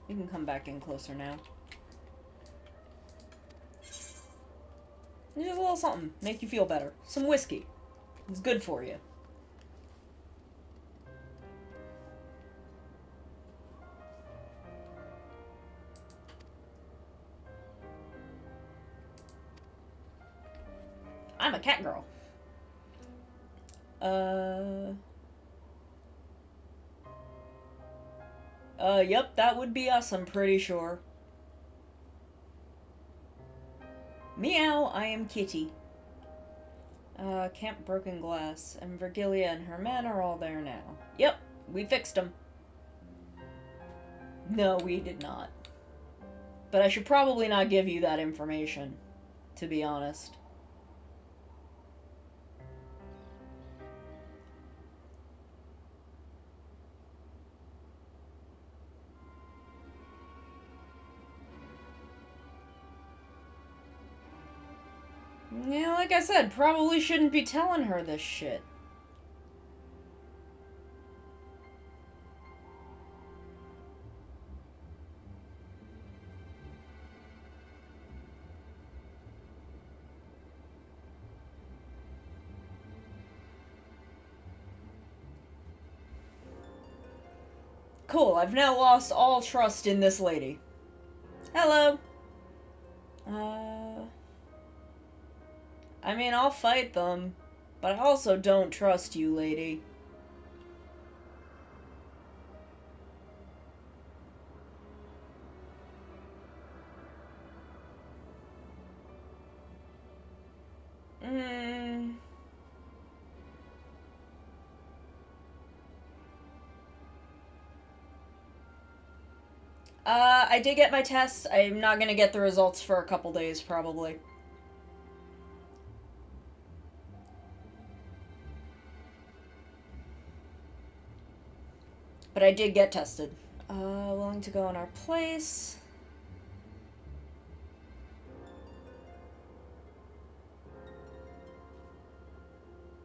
S1: You can come back in closer now. Just a little something, make you feel better. Some whiskey. It's good for you. I'm a cat girl. Yep, that would be us, I'm pretty sure. Meow, I am Kitty. Camp Broken Glass, and Virgilia and her men are all there now. Yep, we fixed them. No, we did not. But I should probably not give you that information, to be honest. Yeah, like I said, probably shouldn't be telling her this shit. Cool, I've now lost all trust in this lady. Hello. I mean, I'll fight them, but I also don't trust you, lady. I did get my test. I'm not gonna get the results for a couple days, probably. But I did get tested. Willing to go in our place.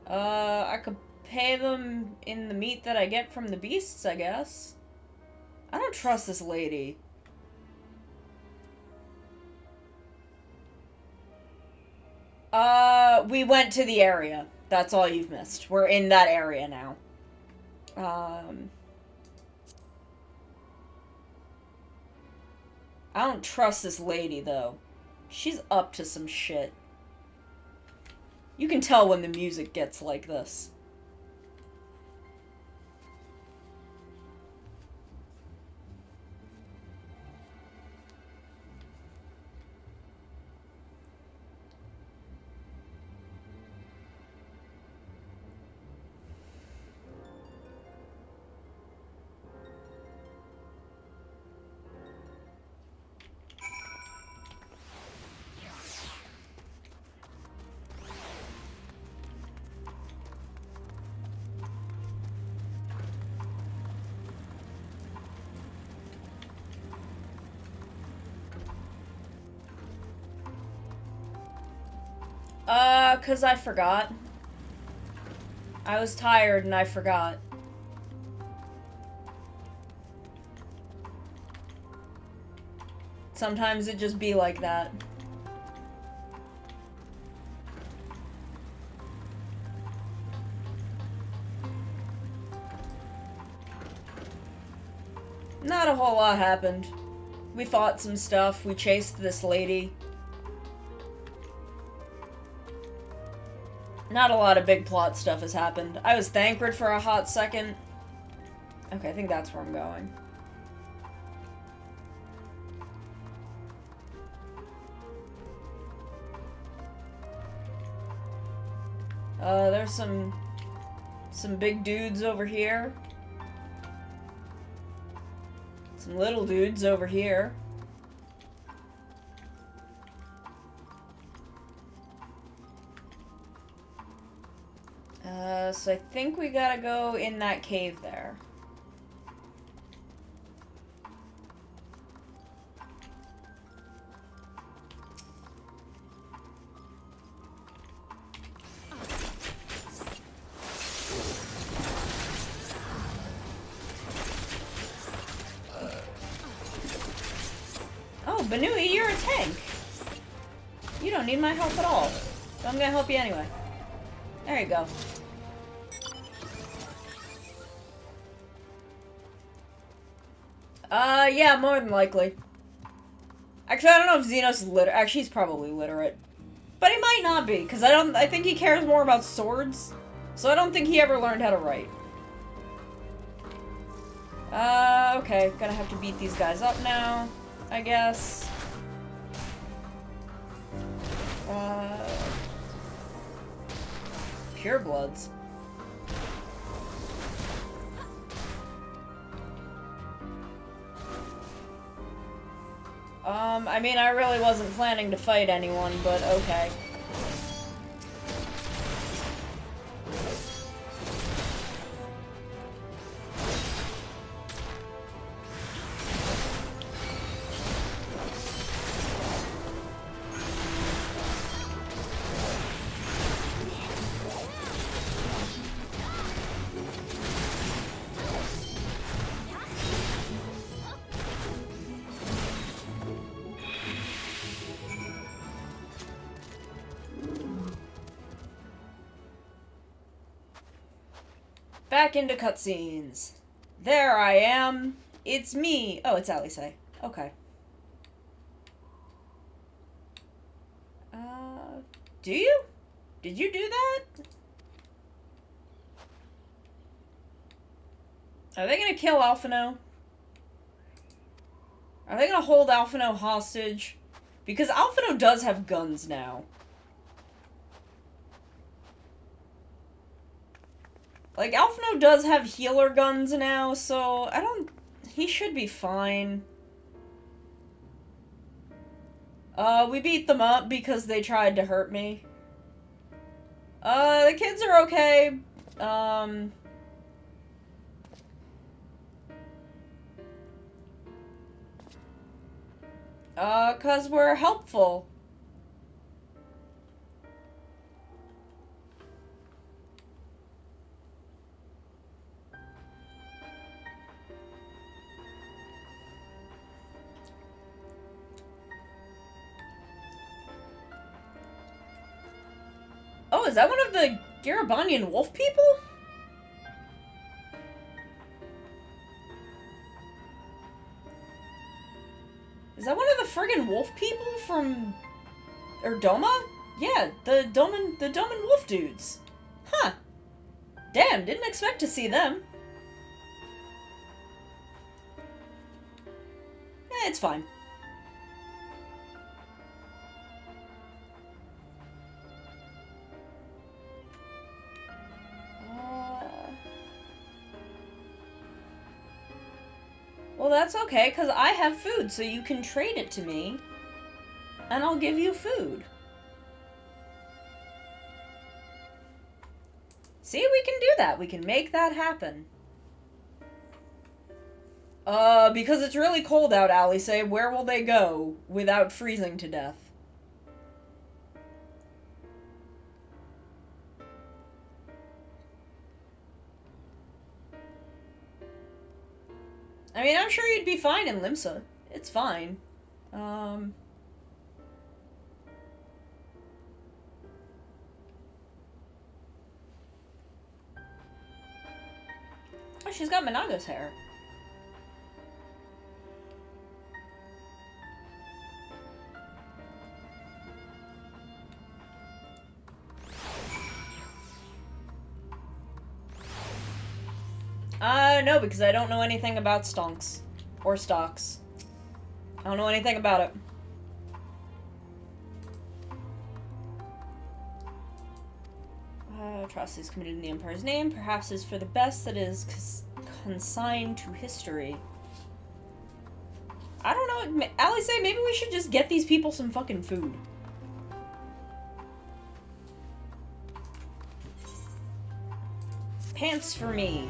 S1: I could pay them in the meat that I get from the beasts, I guess. I don't trust this lady. We went to the area. That's all you've missed. We're in that area now. I don't trust this lady, though. She's up to some shit. You can tell when the music gets like this. Cause I forgot. I was tired and I forgot. Sometimes it just be like that. Not a whole lot happened. We fought some stuff, we chased this lady. Not a lot of big plot stuff has happened. I was Thancred for a hot second. Okay, I think that's where I'm going. There's some big dudes over here. Some little dudes over here. So I think we gotta go in that cave there. Oh, Banui, you're a tank. You don't need my help at all. So I'm gonna help you anyway. There you go. Yeah, more than likely. Actually, I don't know if Xenos is literate. Actually, he's probably literate. But he might not be, because I think he cares more about swords. So I don't think he ever learned how to write. Okay. Gonna have to beat these guys up now, I guess. Purebloods. I mean, I really wasn't planning to fight anyone, but okay. Back into cutscenes. There I am. It's me. Oh, it's Alisaie. Okay. Do you? Did you do that? Are they gonna kill Alphino? Are they gonna hold Alphino hostage? Because Alphino does have guns now. Like, Alphino does have healer guns now, so I don't... He should be fine. We beat them up because they tried to hurt me. The kids are okay. 'Cause we're helpful. Oh, is that one of the Garabanian wolf people? Is that one of the friggin' wolf people from Erdoma? Yeah, the Doman wolf dudes. Huh. Damn, didn't expect to see them. It's fine. Well, that's okay, because I have food, so you can trade it to me, and I'll give you food. See, we can do that. We can make that happen. Because it's really cold out, Alice, where will they go without freezing to death? I mean, I'm sure you'd be fine in Limsa. It's fine. Oh, she's got Manago's hair. No, because I don't know anything about stonks. Or stocks. I don't know anything about it. Atrocities committed in the Empire's name, perhaps is for the best that is consigned to history. I don't know, Alice, maybe we should just get these people some fucking food. Pants for me.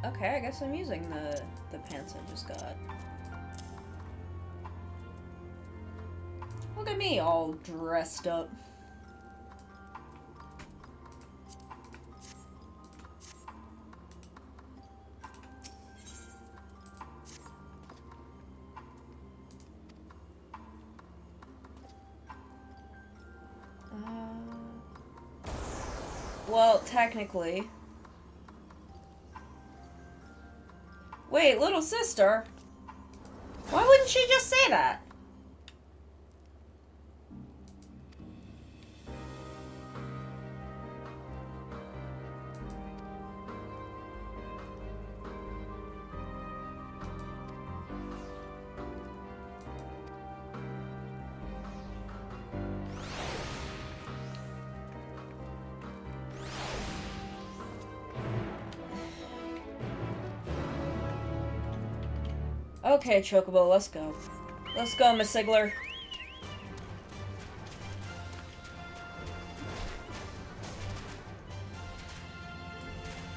S1: Okay, I guess I'm using the pants I just got. Look at me, all dressed up. Well, technically... Wait, little sister? Why wouldn't she just say that? Okay, Chocobo, let's go. Let's go, Miss Sigler.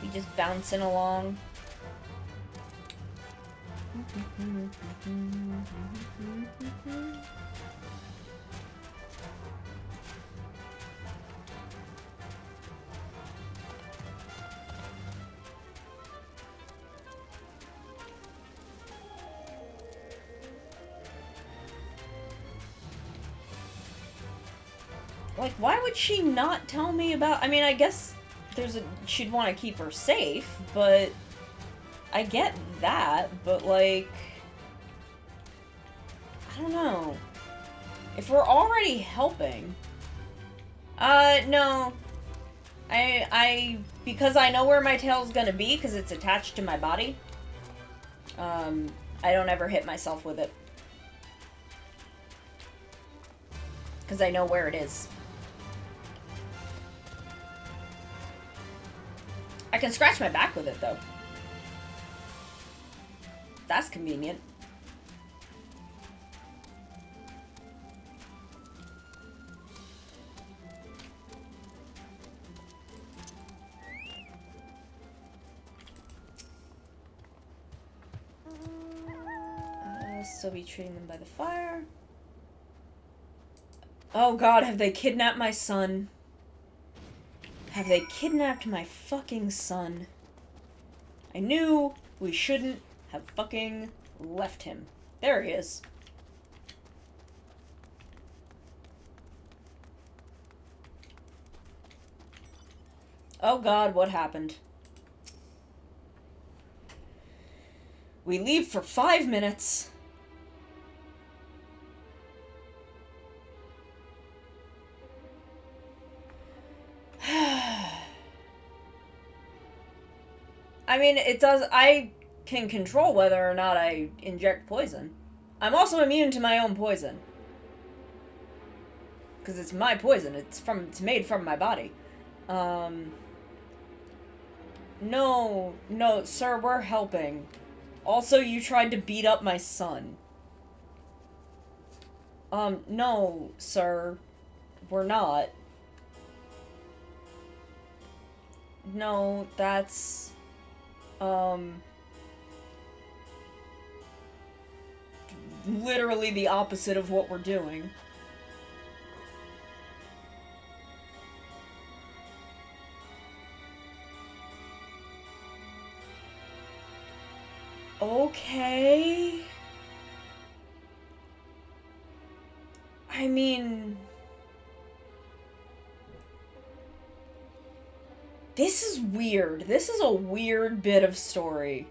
S1: We just bouncing along. Like, why would she not tell me about... I mean, I guess she'd want to keep her safe, but... I get that, but, like... I don't know. If we're already helping... no. Because I know where my tail's gonna be, because it's attached to my body, I don't ever hit myself with it. Because I know where it is. I can scratch my back with it, though. That's convenient. Still be treating them by the fire. Oh god, have they kidnapped my son? Have they kidnapped my fucking son? I knew we shouldn't have fucking left him. There he is. Oh god, what happened? We leave for 5 minutes. I mean, it does... I can control whether or not I inject poison. I'm also immune to my own poison. Because it's my poison. It's made from my body. No, sir, we're helping. Also, you tried to beat up my son. No, sir. We're not. No, that's... literally the opposite of what we're doing. Okay. I mean... This is weird. This is a weird bit of story.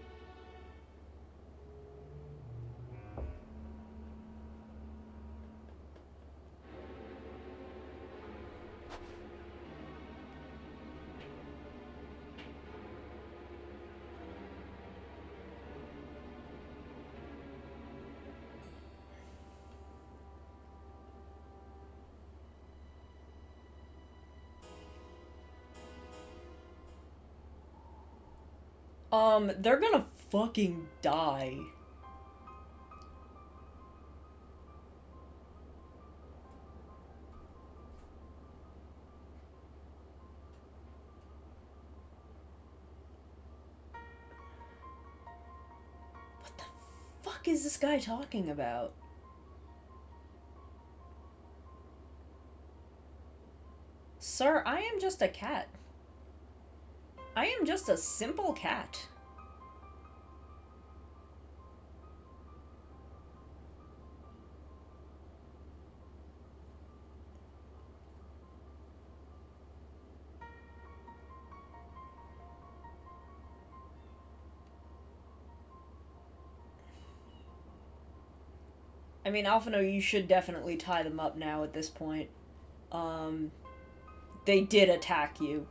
S1: They're gonna fucking die. What the fuck is this guy talking about? Sir, I am just a cat. I am just a simple cat. I mean, Alphino, you should definitely tie them up now at this point. They did attack you.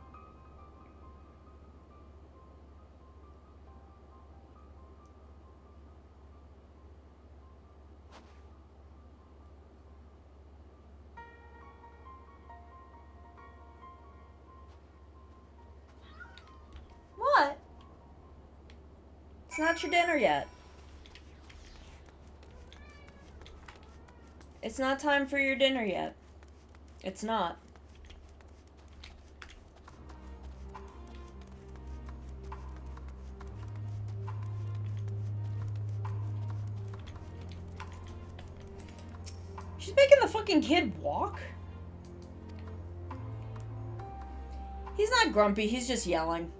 S1: What? It's not your dinner yet. It's not time for your dinner yet. It's not. She's making the fucking kid walk? He's not grumpy, he's just yelling.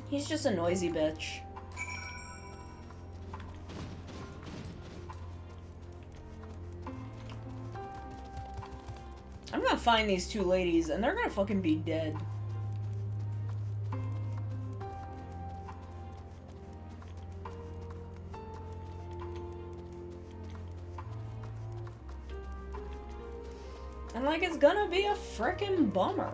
S1: He's just a noisy bitch. I'm gonna find these two ladies, and they're gonna fucking be dead. And like, it's gonna be a frickin' bummer.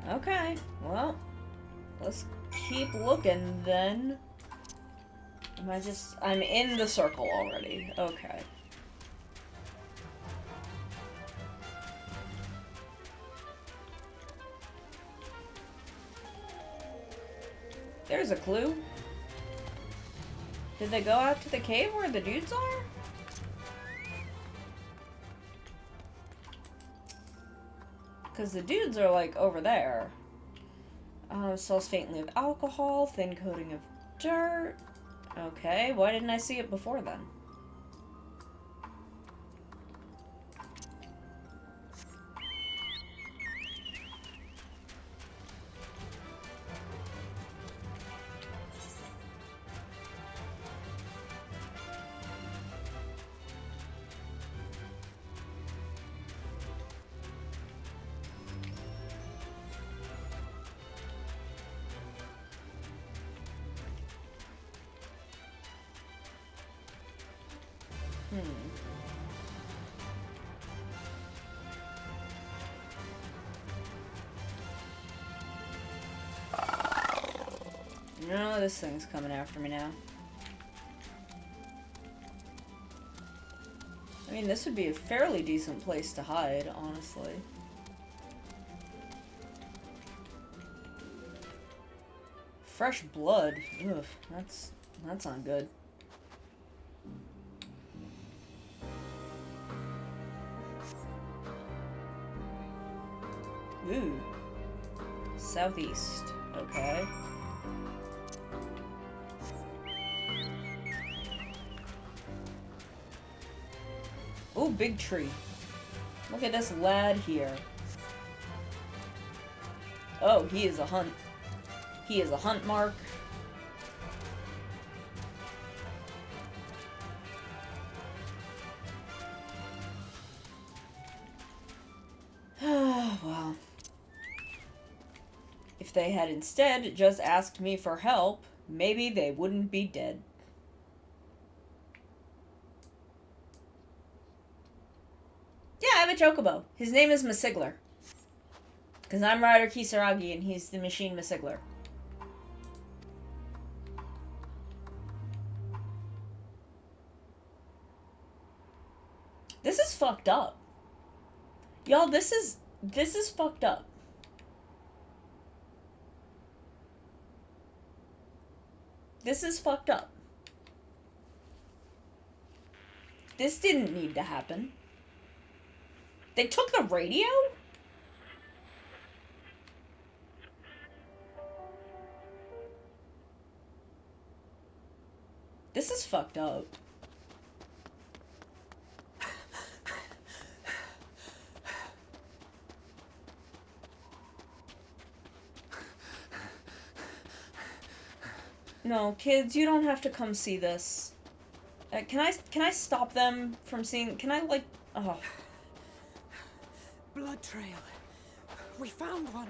S1: Okay, well, let's keep looking then. I'm in the circle already. Okay. There's a clue. Did they go out to the cave where the dudes are? Because the dudes are, like, over there. Smells faintly of alcohol, thin coating of dirt. Okay, why didn't I see it before then? No, this thing's coming after me now. I mean, this would be a fairly decent place to hide, honestly. Fresh blood. Ugh, that's not good. Ooh. Southeast. Okay. Ooh, big tree. Look at this lad here. Oh, he is a hunt. He is a hunt mark. Well. If they had instead just asked me for help, maybe they wouldn't be dead. Yeah, I have a chocobo. His name is Masigler. Because I'm Ryder Kisaragi and he's the machine Masigler. This is fucked up. Y'all, this is fucked up. This is fucked up. This didn't need to happen. They took the radio? This is fucked up. No, kids, you don't have to come see this. Can I stop them from seeing? Can I, like, oh.
S3: Blood trail. We found one.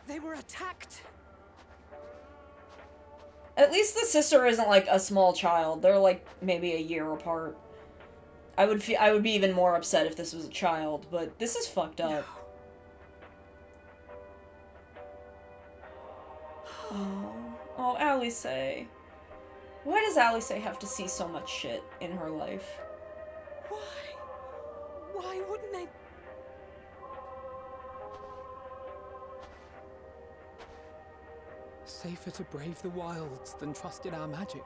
S3: They were attacked.
S1: At least the sister isn't like a small child. They're like maybe a year apart. I would be even more upset if this was a child, but this is fucked up. Oh, Alice. Why does Alice have to see so much shit in her life?
S3: Why wouldn't they?
S4: Safer to brave the wilds than trust in our magic.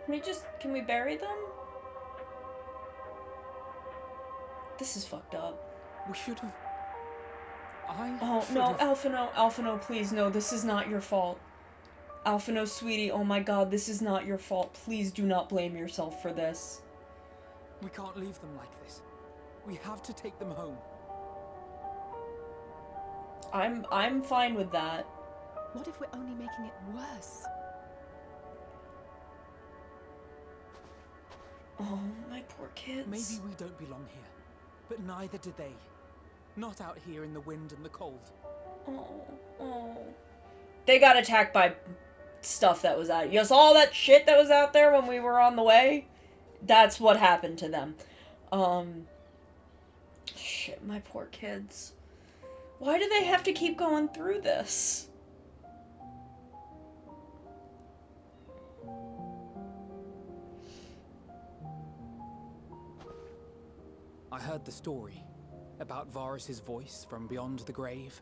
S1: Can we bury them? This is fucked up.
S4: We should have...
S1: Oh, no, Alphino, please, no, this is not your fault. Alphino, sweetie, oh my god, this is not your fault. Please do not blame yourself for this.
S4: We can't leave them like this. We have to take them home.
S1: I'm fine with that.
S8: What if we're only making it worse?
S1: Oh, my poor kids.
S4: Maybe we don't belong here, but neither do they. Not out here in the wind and the cold.
S1: Oh. They got attacked by stuff that was out. You saw all that shit that was out there when we were on the way? That's what happened to them. Shit, my poor kids. Why do they have to keep going through this?
S4: I heard the story about Varus's voice from beyond the grave.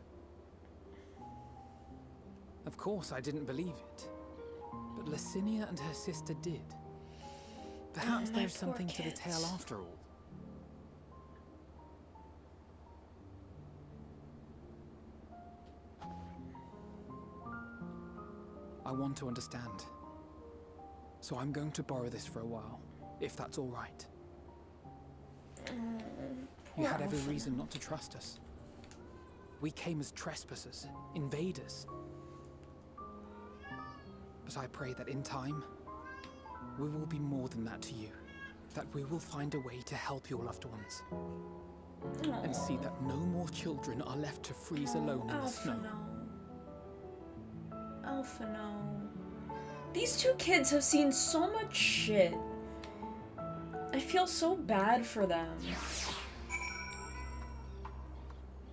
S4: Of course, I didn't believe it, but Licinia and her sister did. Perhaps there's something to the tale after all. I want to understand, so I'm going to borrow this for a while, if that's all right. You had every reason not to trust us. We came as trespassers, invaders. But I pray that in time, we will be more than that to you. That we will find a way to help your loved ones. And see that no more children are left to freeze alone in the snow.
S1: Alphino. These two kids have seen so much shit. I feel so bad for them.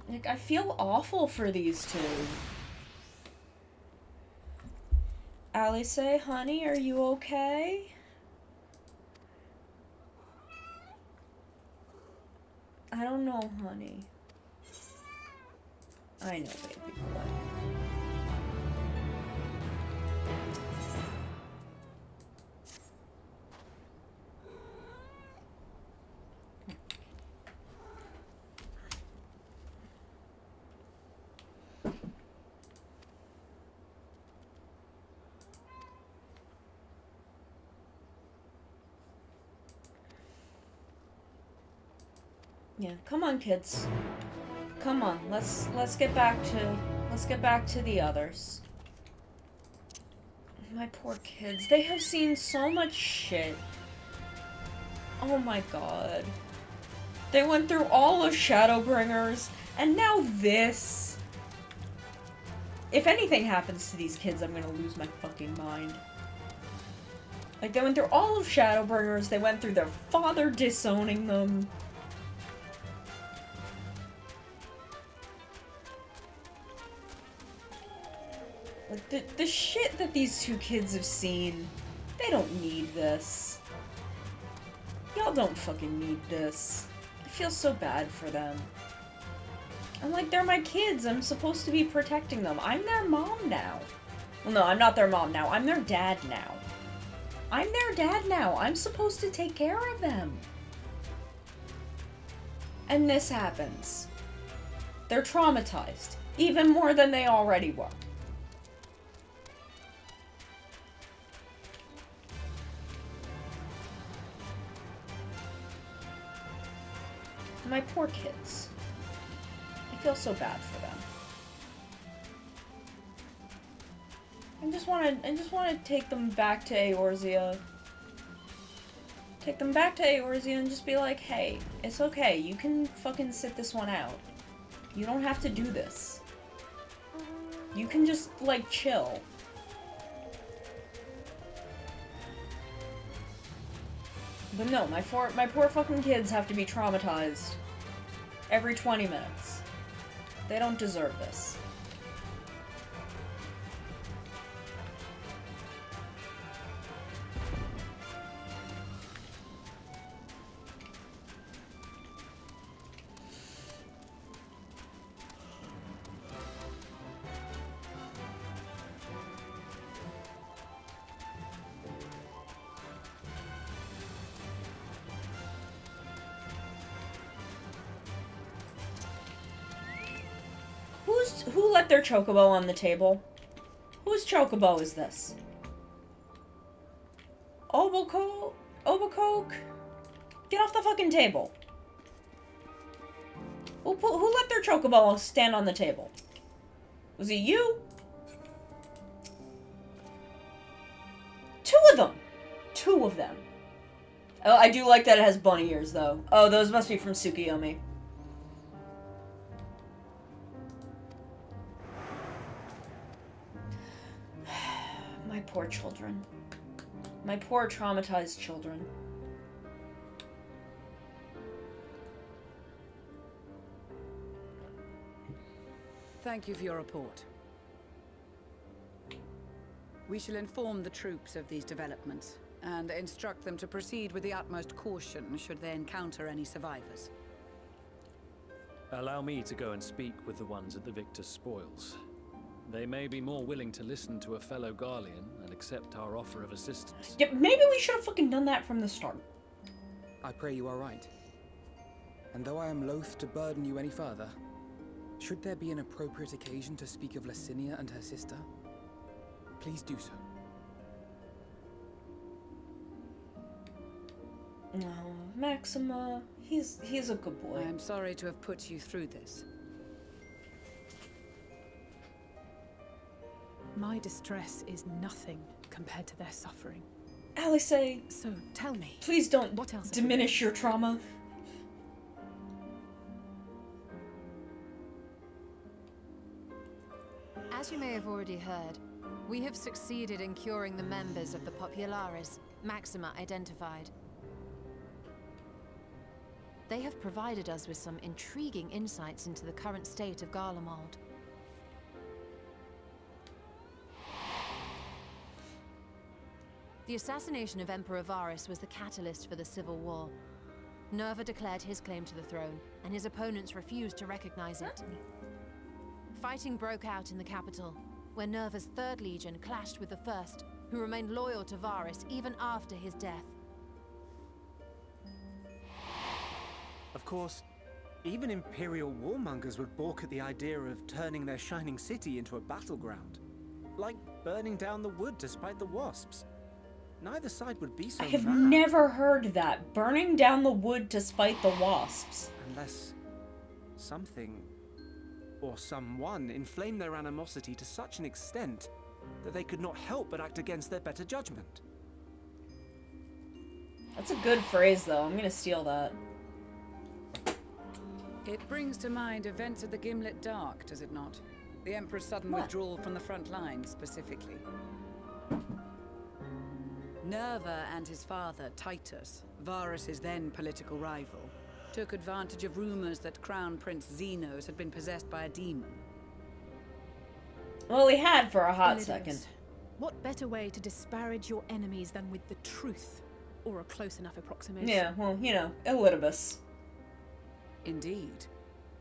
S1: Like, I feel awful for these two. Alice, honey, are you okay? I don't know, honey. I know, baby boy. Yeah, come on, kids. Come on, let's get back to the others. My poor kids, they have seen so much shit. Oh my god. They went through all of Shadowbringers, and now this. If anything happens to these kids, I'm gonna lose my fucking mind. Like, they went through all of Shadowbringers, they went through their father disowning them. Like, the shit that these two kids have seen, they don't need this. Y'all don't fucking need this. I feel so bad for them. I'm like, they're my kids. I'm supposed to be protecting them. I'm their mom now. Well, no, I'm not their mom now. I'm their dad now. I'm their dad now. I'm supposed to take care of them. And this happens. They're traumatized. Even more than they already were. My poor kids. I feel so bad for them. I just want to take them back to Eorzea. Take them back to Eorzea and just be like, hey, it's okay. You can fucking sit this one out. You don't have to do this. You can just, like, chill. But no, my poor fucking kids have to be traumatized every 20 minutes. They don't deserve this. Who let their chocobo on the table? Whose chocobo is this? Obocoke? Get off the fucking table. Who let their chocobo stand on the table? Was it you? 2 of them! 2 of them. Oh, I do like that it has bunny ears, though. Oh, those must be from Tsukiyomi. My poor children. My poor traumatized children.
S3: Thank you for your report. We shall inform the troops of these developments, and instruct them to proceed with the utmost caution should they encounter any survivors.
S6: Allow me to go and speak with the ones at the victor's spoils. They may be more willing to listen to a fellow Garlean and accept our offer of assistance.
S1: Yeah, maybe we should have fucking done that from the start.
S4: I pray you are right. And though I am loath to burden you any further, should there be an appropriate occasion to speak of Licinia and her sister, please do so.
S1: No, Maxima, he's a good boy.
S3: I am sorry to have put you through this.
S13: My distress is nothing compared to their suffering.
S1: Alice,
S13: so tell me,
S1: please don't
S13: what else
S1: diminish your trauma.
S8: As you may have already heard, we have succeeded in curing the members of the Populares, Maxima identified. They have provided us with some intriguing insights into the current state of Garlemald. The assassination of Emperor Varus was the catalyst for the civil war. Nerva declared his claim to the throne, and his opponents refused to recognize it. Fighting broke out in the capital, where Nerva's 3rd Legion clashed with the 1st, who remained loyal to Varus even after his death.
S14: Of course, even Imperial warmongers would balk at the idea of turning their shining city into a battleground. Like burning down the wood to spite the wasps. Neither side would be so
S1: I have
S14: mad.
S1: never heard that. Burning down the wood to spite the wasps.
S14: Unless something or someone inflamed their animosity to such an extent that they could not help but act against their better judgment.
S1: That's a good phrase, though. I'm gonna steal that.
S3: It brings to mind events of the Gimlet Dark, does it not? The Emperor's sudden withdrawal from the front lines, specifically. Nerva and his father, Titus, Varus's then political rival, took advantage of rumors that Crown Prince Xenos had been possessed by a demon.
S1: Well, he had for a hot
S13: Elidibus,
S1: second.
S13: What better way to disparage your enemies than with the truth? Or a close enough approximation?
S1: Yeah, well, you know, Elidibus.
S3: Indeed.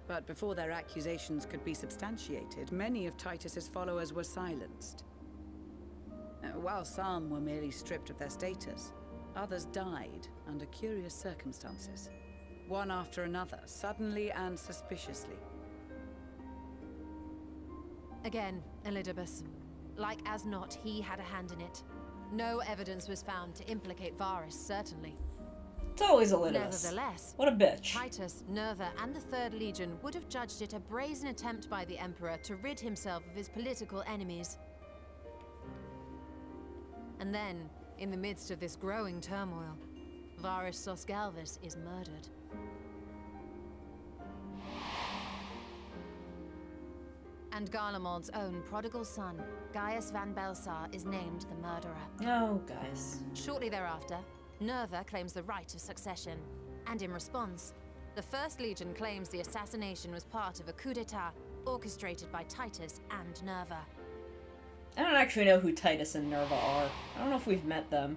S3: But before their accusations could be substantiated, many of Titus's followers were silenced. While some were merely stripped of their status, others died under curious circumstances. One after another, suddenly and suspiciously.
S8: Again, Elidibus. Like as not, he had a hand in it. No evidence was found to implicate Varus, certainly.
S1: It's always Elidibus.
S8: Nevertheless,
S1: What a bitch.
S8: Titus, Nerva, and the 3rd Legion would have judged it a brazen attempt by the Emperor to rid himself of his political enemies. And then, in the midst of this growing turmoil, Varus Sosgalvis is murdered. And Garlemald's own prodigal son, Gaius van Belsar, is named the murderer.
S1: Oh, guys.
S8: Shortly thereafter, Nerva claims the right of succession, and in response, the 1st Legion claims the assassination was part of a coup d'etat orchestrated by Titus and Nerva.
S1: I don't actually know who Titus and Nerva are. I don't know if we've met them.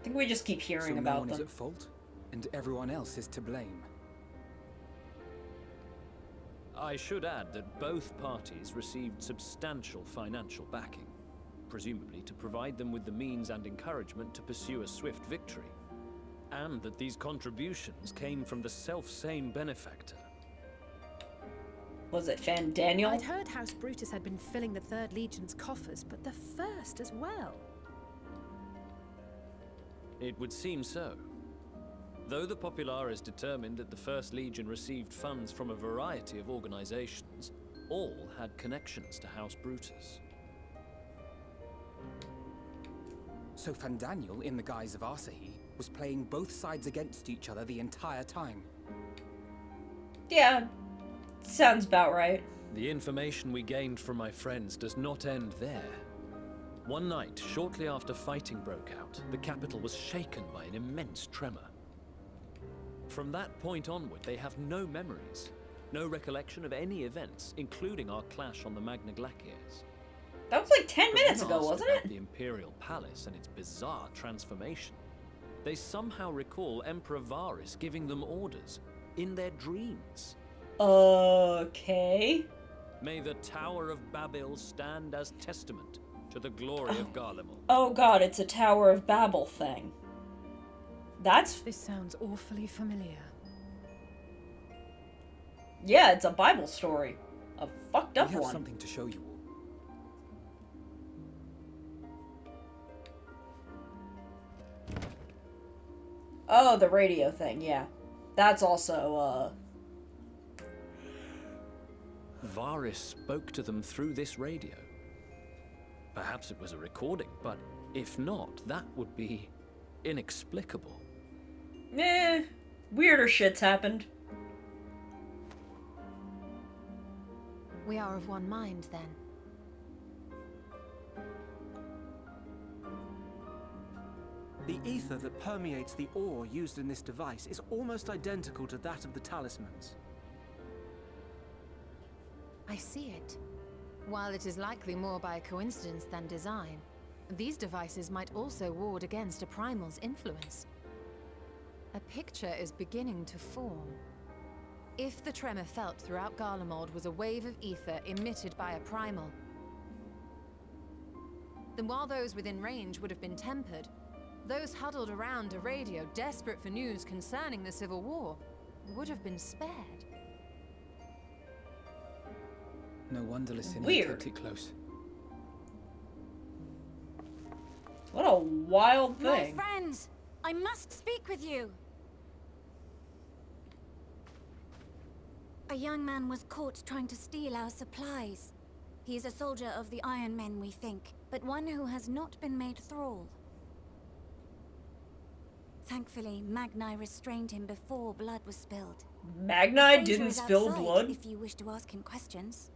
S1: I think we just keep hearing
S4: so
S1: about
S4: no one
S1: them.
S4: is at fault, and everyone else is to blame.
S6: I should add that both parties received substantial financial backing, presumably to provide them with the means and encouragement to pursue a swift victory, and that these contributions came from the self-same benefactor.
S1: Was it Fandaniel?
S13: I'd heard House Brutus had been filling the Third Legion's coffers, but the First as well.
S6: It would seem so. Though the Populares determined that the First Legion received funds from a variety of organizations, all had connections to House Brutus.
S4: So Fandaniel, in the guise of Asahi, was playing both sides against each other the entire time.
S1: Yeah, sounds about right.
S6: The information we gained from my friends does not end there. One night, shortly after fighting broke out, the capital was shaken by an immense tremor. From that point onward, they have no memories, no recollection of any events, including our clash on the Magna Glaciers.
S1: That was like 10 minutes
S6: But
S1: ago,
S6: when asked
S1: wasn't
S6: about
S1: it?
S6: the Imperial Palace and its bizarre transformation, they somehow recall Emperor Varys giving them orders in their dreams.
S1: Okay.
S6: May the Tower of Babel stand as testament to the glory of Garlemald.
S1: Oh god, it's a Tower of Babel thing.
S13: This sounds awfully familiar.
S1: Yeah, it's a Bible story. A fucked up
S4: We have
S1: one.
S4: something to show you all.
S1: Oh, the radio thing, yeah. That's also,
S6: Varys spoke to them through this radio. Perhaps it was a recording, but if not, that would be inexplicable.
S1: weirder shit's happened.
S8: We are of one mind, then.
S14: The ether that permeates the ore used in this device is almost identical to that of the talismans.
S8: I see it. While it is likely more by coincidence than design, these devices might also ward against a primal's influence. A picture is beginning to form. If the tremor felt throughout Garlemald was a wave of ether emitted by a primal, then while those within range would have been tempered, those huddled around a radio desperate for news concerning the Civil War would have been spared.
S4: No wonder Lysina
S1: Weird.
S4: kept it close.
S1: What a wild thing.
S10: My friends, I must speak with you. A young man was caught trying to steal our supplies. He is a soldier of the Iron Men, we think, but one who has not been made thrall. Thankfully, Magni restrained him before blood was spilled.
S1: Magni
S10: His danger
S1: didn't
S10: is
S1: spill
S10: outside,
S1: blood?
S10: if you wish to ask him questions.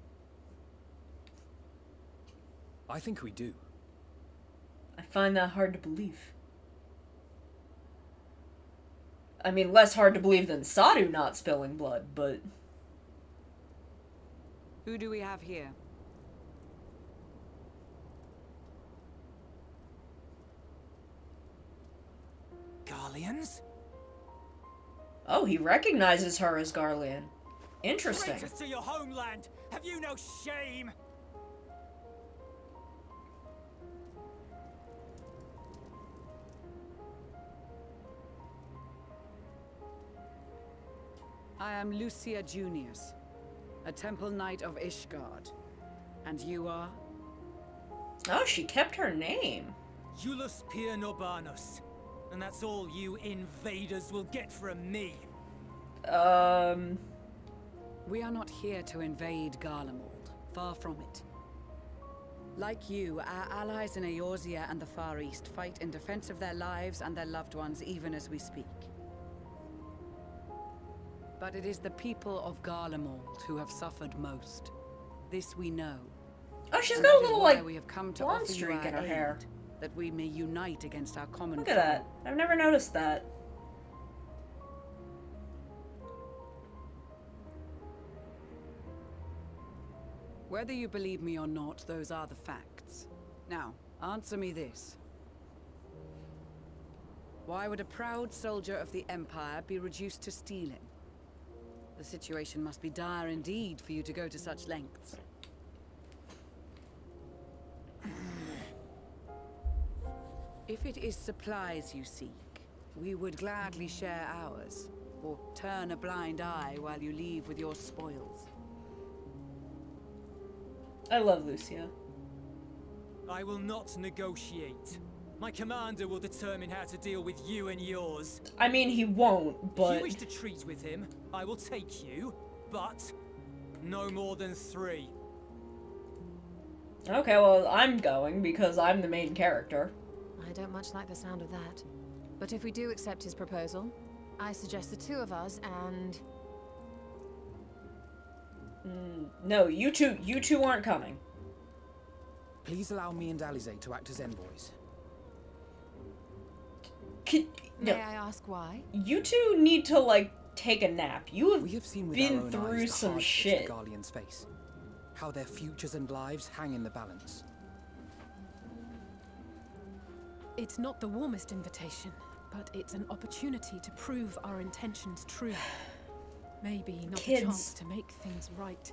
S4: I think we do.
S1: I find that hard to believe. I mean, less hard to believe than Sadu not spilling blood, but...
S3: Who do we have here?
S14: Garleans?
S1: Oh, he recognizes her as Garlean. Interesting.
S5: Traitors to your homeland! Have you no shame?
S3: I am Lucia Junius, a Temple Knight of Ishgard. And you are?
S1: Oh, she kept her name.
S5: Julius Pier Norbanus. And that's all you invaders will get from me.
S3: We are not here to invade Garlemald. Far from it. Like you, our allies in Eorzea and the Far East fight in defense of their lives and their loved ones even as we speak. But it is the people of Garlemald who have suffered most. This we know.
S1: Oh, she's
S3: And
S1: got a
S3: that is
S1: little,
S3: why
S1: like,
S3: we have come to
S1: blonde
S3: offer you
S1: streak
S3: our
S1: in her
S3: aid,
S1: hair.
S3: that we may unite against our common
S1: Look at
S3: foe.
S1: that. I've never noticed that.
S3: Whether you believe me or not, those are the facts. Now, answer me this. Why would a proud soldier of the Empire be reduced to stealing? The situation must be dire indeed for you to go to such lengths. If it is supplies you seek, we would gladly share ours, or turn a blind eye while you leave with your spoils.
S1: I love Lucia.
S15: I will not negotiate. My commander will determine how to deal with you and yours.
S1: I mean, he won't, but...
S15: If you wish to treat with him, I will take you, but no more than 3.
S1: Okay, well, I'm going because I'm the main character.
S8: I don't much like the sound of that. But if we do accept his proposal, I suggest the 2 of us and...
S1: No, you two aren't coming.
S4: Please allow me and Alize to act as envoys.
S8: May I ask why?
S1: You two need to, like, take a nap. You have,
S4: We have seen with
S1: been
S4: our own
S1: through
S4: eyes the
S1: some
S4: hardships
S1: shit.
S4: the Garleans face. How their futures and lives hang in the balance.
S13: It's not the warmest invitation, but it's an opportunity to prove our intentions true. Maybe not
S1: Kids.
S13: a chance to make things right.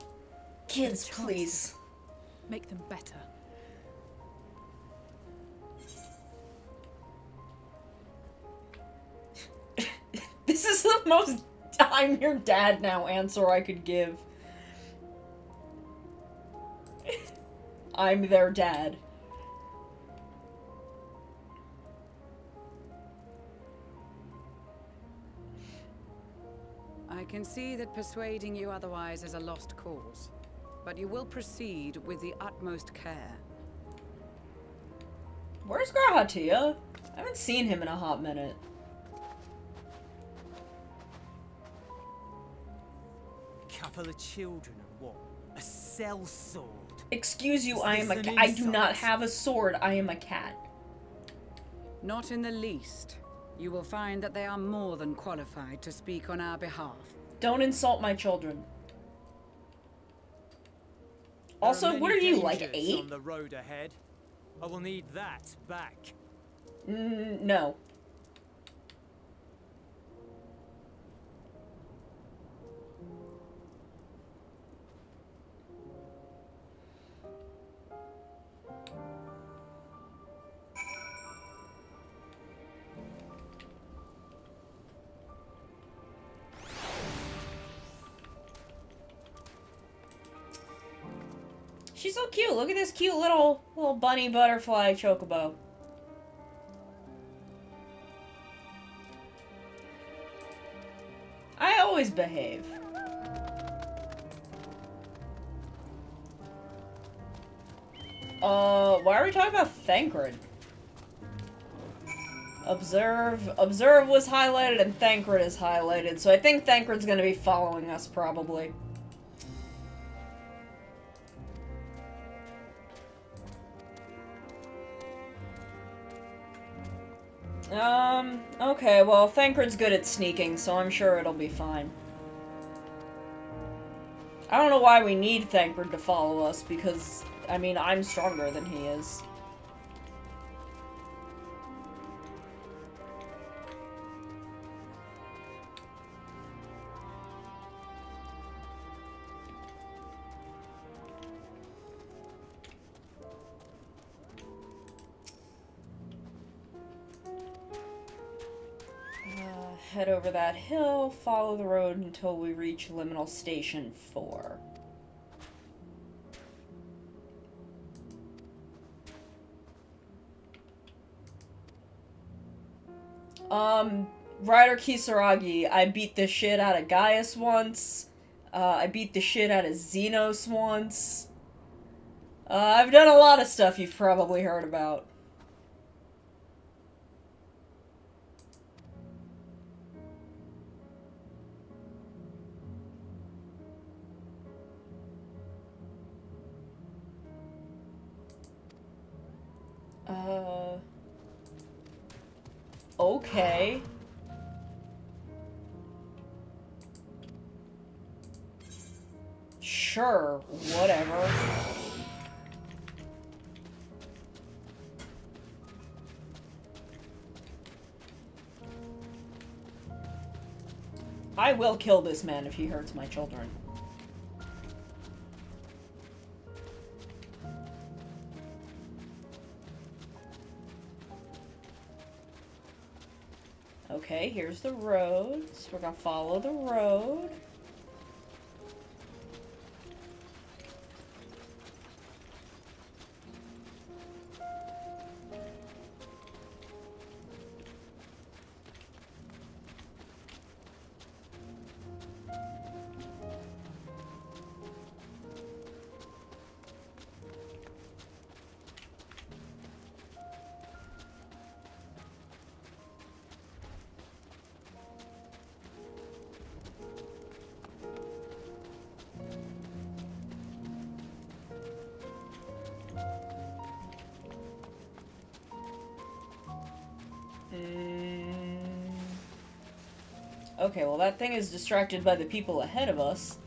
S1: Kids,
S13: but a chance
S1: please.
S13: to make them better.
S1: This is the most I'm your dad now answer I could give. I'm their dad.
S3: I can see that persuading you otherwise is a lost cause, but you will proceed with the utmost care.
S1: Where's Grahatia? I haven't seen him in a hot minute.
S15: Couple of children and what? A sellsword?
S1: Excuse you,
S15: Is
S1: I am
S15: this
S1: a
S15: an
S1: I do not
S15: insult?
S1: have a sword, I am a cat.
S3: Not in the least. You will find that they are more than qualified to speak on our behalf.
S1: Don't insult my children.
S15: There
S1: Also,
S15: are
S1: what are
S15: many
S1: you, like
S15: dangers
S1: 8?
S15: on the road ahead. I will need that back.
S1: No. She's so cute. Look at this cute little bunny butterfly chocobo. I always behave. Why are we talking about Thancred? Observe was highlighted and Thancred is highlighted, so I think Thancred's gonna be following us probably. Okay, well, Thancred's good at sneaking, so I'm sure it'll be fine. I don't know why we need Thancred to follow us, because, I mean, I'm stronger than he is. Head over that hill, follow the road until we reach Liminal Station 4. Ryder Kisaragi, I beat the shit out of Gaius once. I beat the shit out of Xenos once. I've done a lot of stuff you've probably heard about. Okay. Sure, whatever. I will kill this man if he hurts my children. Okay, here's the road. So we're gonna follow the road. Okay, well that thing is distracted by the people ahead of us,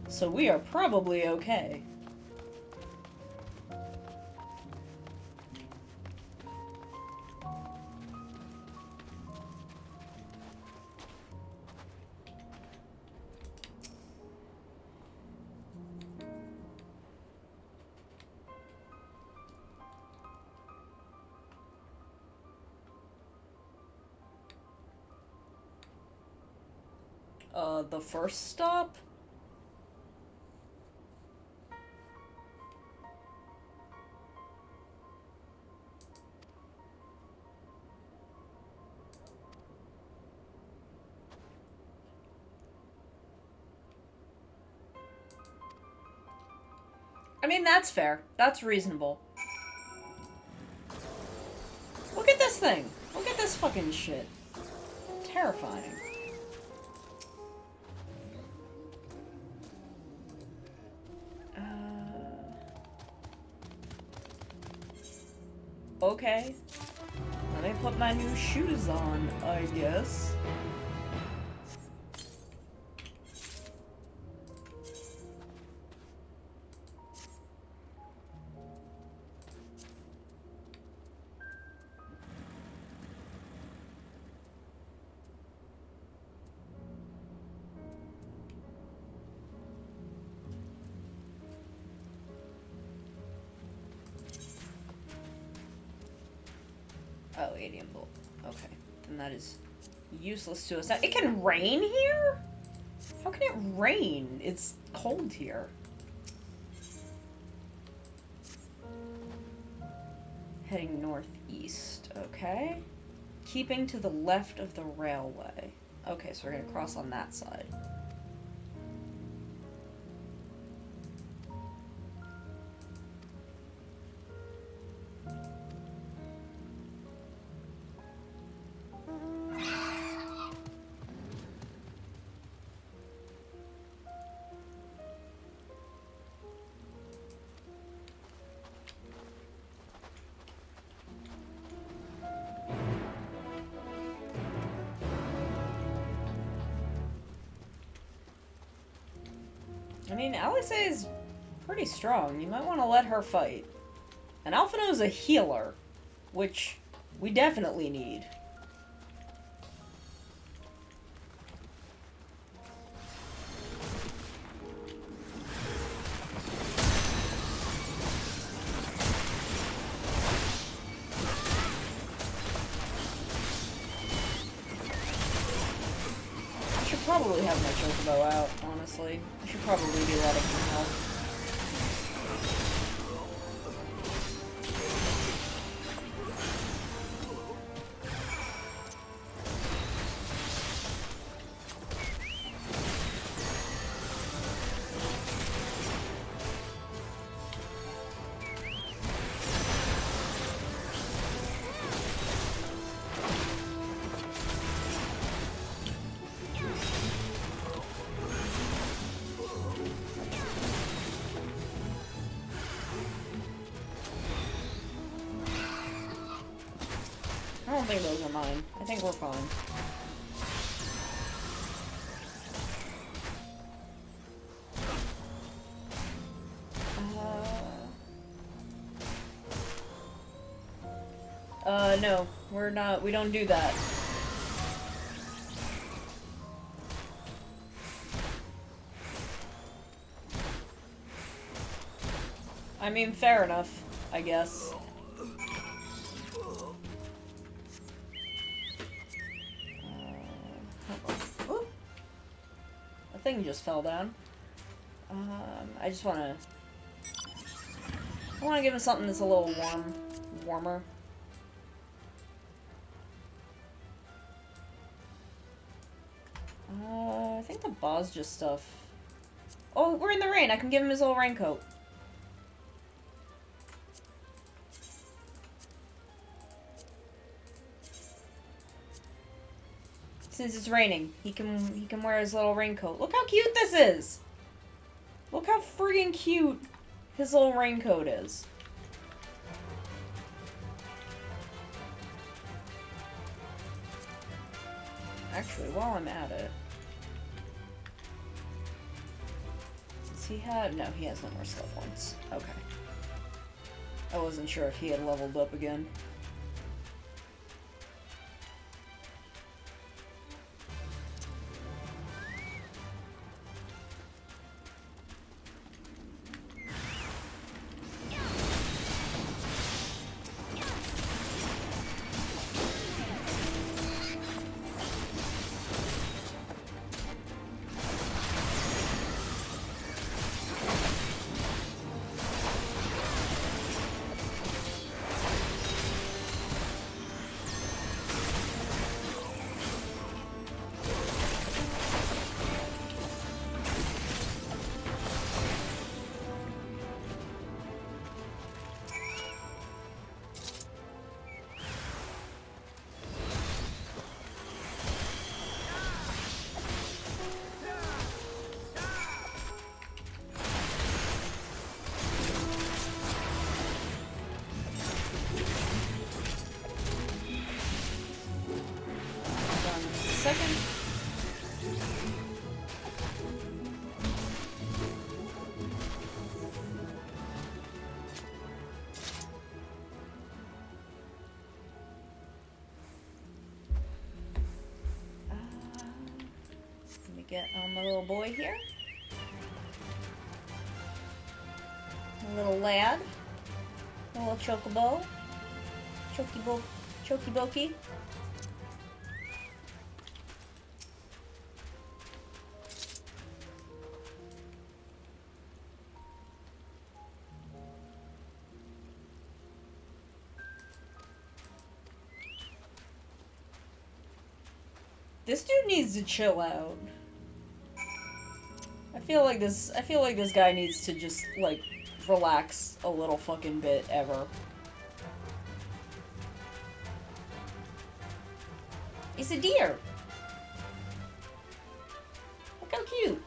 S1: so we are probably okay. The first stop? I mean, that's fair. That's reasonable. Look at this thing. Look at this fucking shit. Terrifying. Okay. Let me put my new shoes on, I guess. Oh, 80 bolt. Okay. Then that is useless to us. It can rain here? How can it rain? It's cold here. Heading northeast. Okay. Keeping to the left of the railway. Okay, so we're gonna cross on that side. I mean, Alice is pretty strong. You might want to let her fight. And Alphino's a healer, which we definitely need. Probably have my chocobo out, honestly. I should probably be letting him help. I don't think those are mine. I think we're fine. No, we're not. We don't do that. I mean, fair enough, I guess. The thing just fell down. I just wanna... I wanna give him something that's a little warmer. I think the boss just stuff. Oh, we're in the rain. I can give him his little raincoat. Since it's raining, he can wear his little raincoat. Look how cute this is. Look how friggin' cute his little raincoat is. Actually, while I'm at it... Does he have... No, he has no more skill points. Okay. I wasn't sure if he had leveled up again. Second. Let me get on my little boy here. A little lad. A little chocobo. Chokiboki. This dude needs to chill out. I feel like this guy needs to just, like, relax a little fucking bit ever. It's a deer! Look how cute!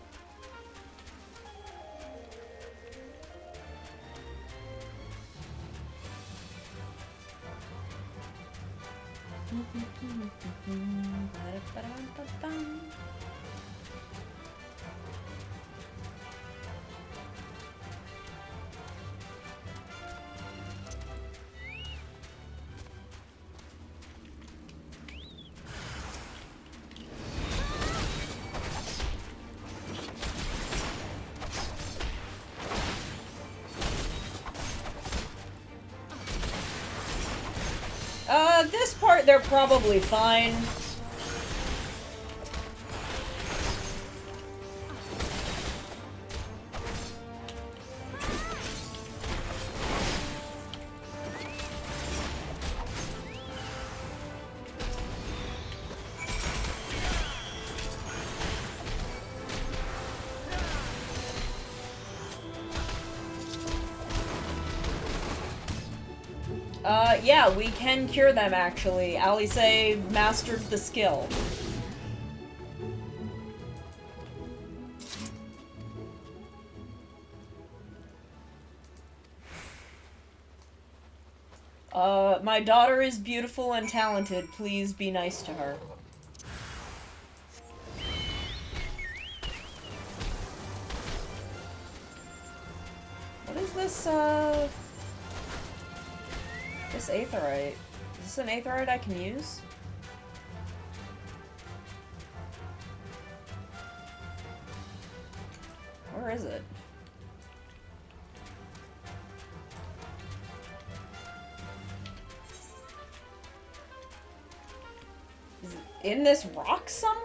S1: This part, they're probably fine. Yeah, we can cure them, actually. Alice mastered the skill. My daughter is beautiful and talented. Please be nice to her. What is this, this aetheryte? Is this an aetheryte I can use? Where is it? Is it in this rock somewhere?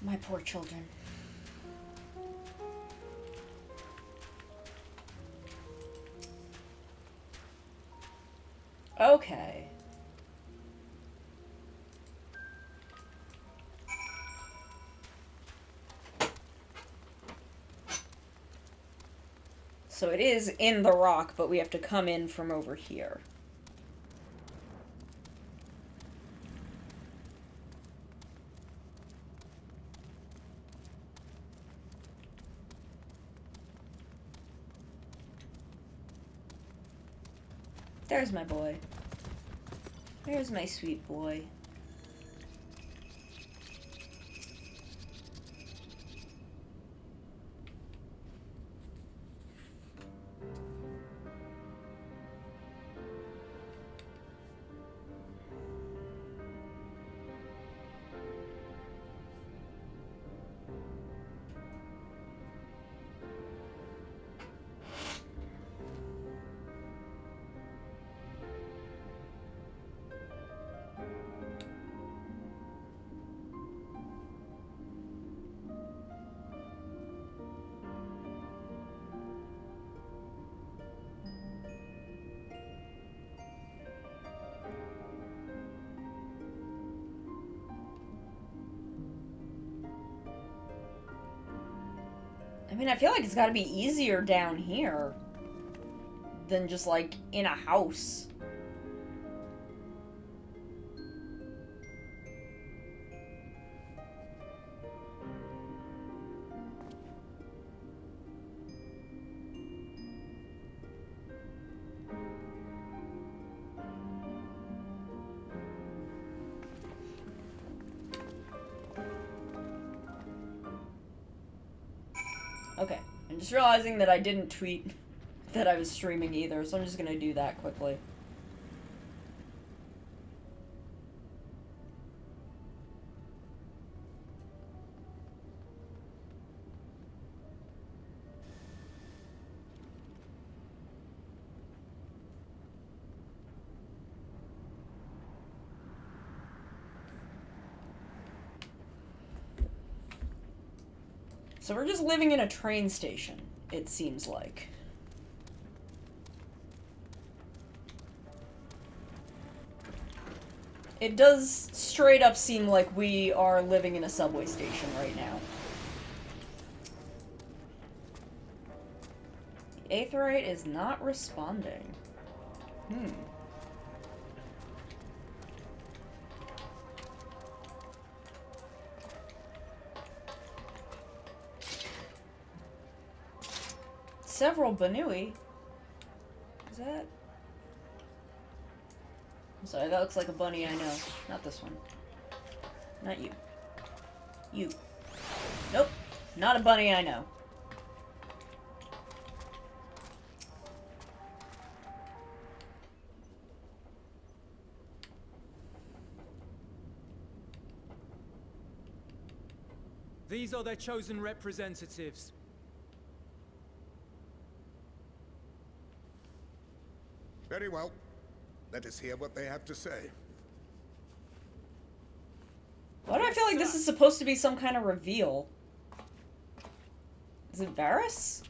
S1: My poor children. Okay. So it is in the rock, but we have to come in from over here. There's my boy. There's my sweet boy. I mean, I feel like it's gotta be easier down here than just, like, in a house. Okay, I'm just realizing that I didn't tweet that I was streaming either, so I'm just gonna do that quickly. So we're just living in a train station, it seems like. It does straight up seem like we are living in a subway station right now. The Aetheryte is not responding. Several Banui. Is that? I'm sorry, that looks like a bunny I know. Not this one. Not you. You. Nope. Not a bunny I know.
S15: These are their chosen representatives.
S16: Very well. Let us hear what they have to say.
S1: Why do I feel like this is supposed to be some kind of reveal? Is it Varys?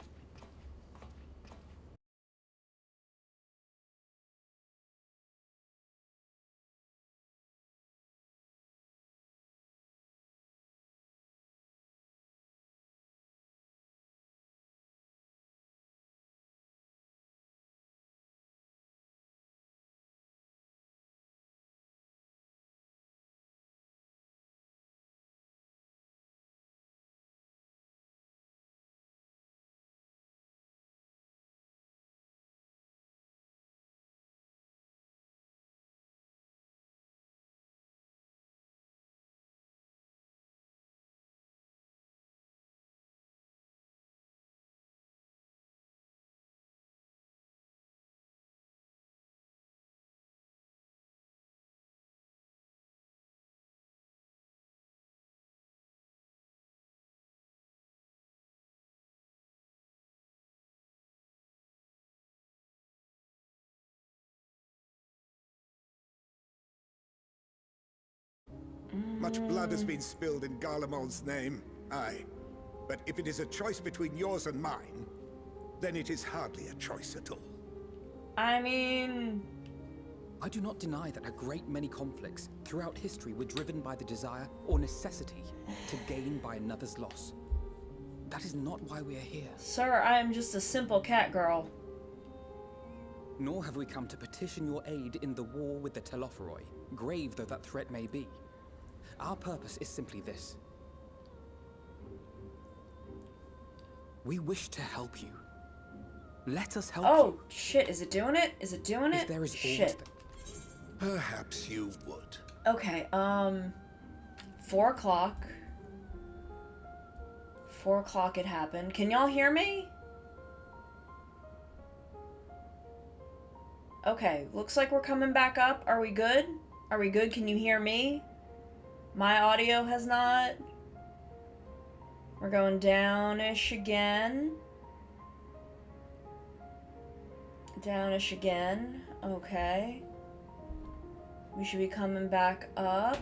S16: Much blood has been spilled in Garlemald's name, aye. But if it is a choice between yours and mine, then it is hardly a choice at all.
S1: I mean...
S4: I do not deny that a great many conflicts throughout history were driven by the desire or necessity to gain by another's loss. That is not why we are here.
S1: Sir, I am just a simple cat girl.
S4: Nor have we come to petition your aid in the war with the Telophoroi, grave though that threat may be. Our purpose is simply this. We wish to help you. Let us help you.
S1: Oh, shit. Is it doing it? Is it doing it?
S4: If there is
S1: shit.
S16: Perhaps you would.
S1: Okay, 4 o'clock. 4 o'clock it happened. Can y'all hear me? Okay, looks like we're coming back up. Are we good? Are we good? Can you hear me? My audio has not. We're going down-ish again. Down-ish again. Okay. We should be coming back up.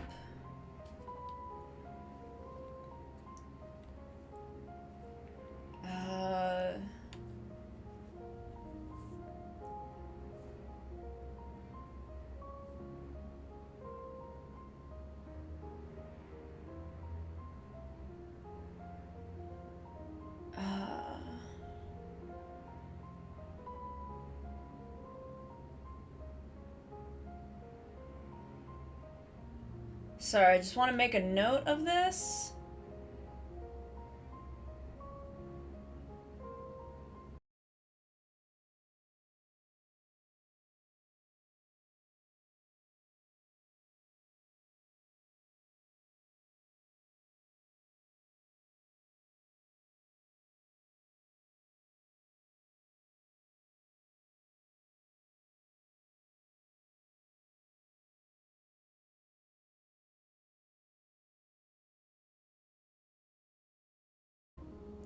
S1: Sorry, I just want to make a note of this.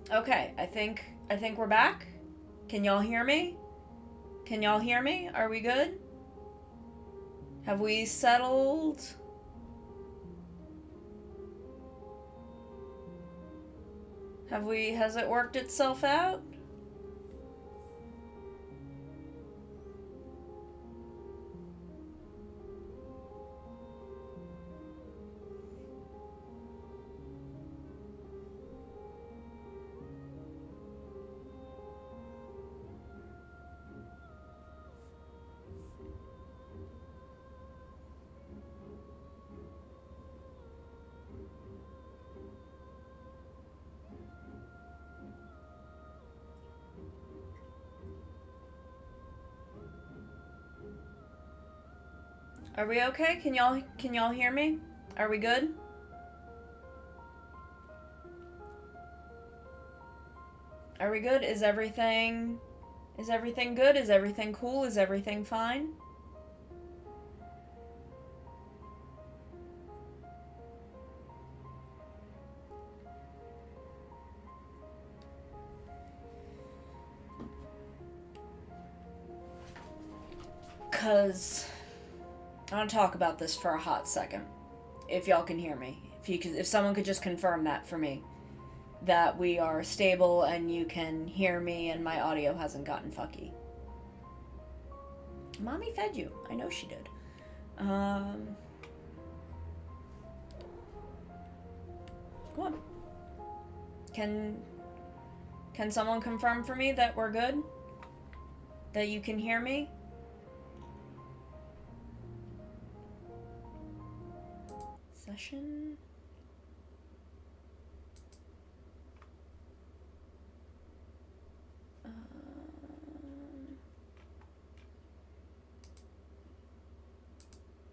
S1: Okay, I think we're back. Can y'all hear me? Can y'all hear me? Are we good? Have we settled? Has it worked itself out? Are we okay? Can y'all hear me? Are we good? Are we good? Is everything good? Is everything cool? Is everything fine? Cause I want to talk about this for a hot second. If y'all can hear me. If someone could just confirm that for me. That we are stable and you can hear me and my audio hasn't gotten fucky. Mommy fed you. I know she did. Go on. Can someone confirm for me that we're good? That you can hear me? Session.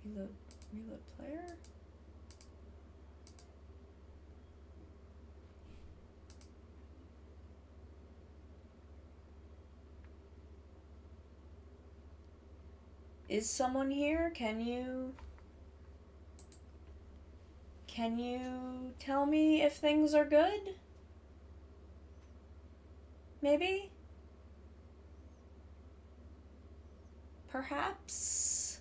S1: Reload player. Is someone here? Can you tell me if things are good? Maybe? Perhaps?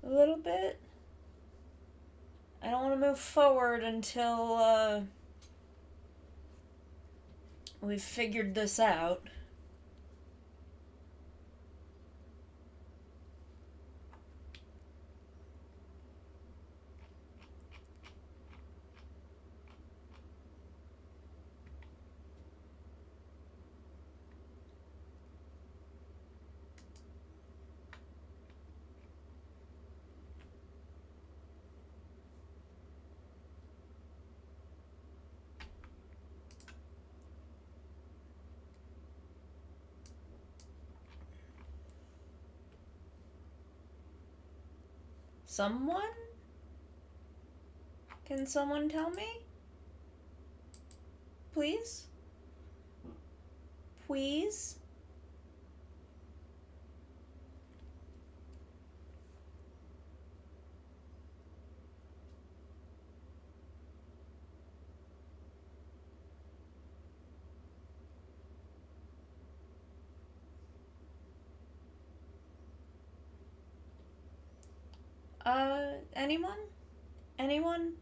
S1: A little bit? I don't want to move forward until, we've figured this out. Someone? Can someone tell me? Please? Please? Anyone? Anyone?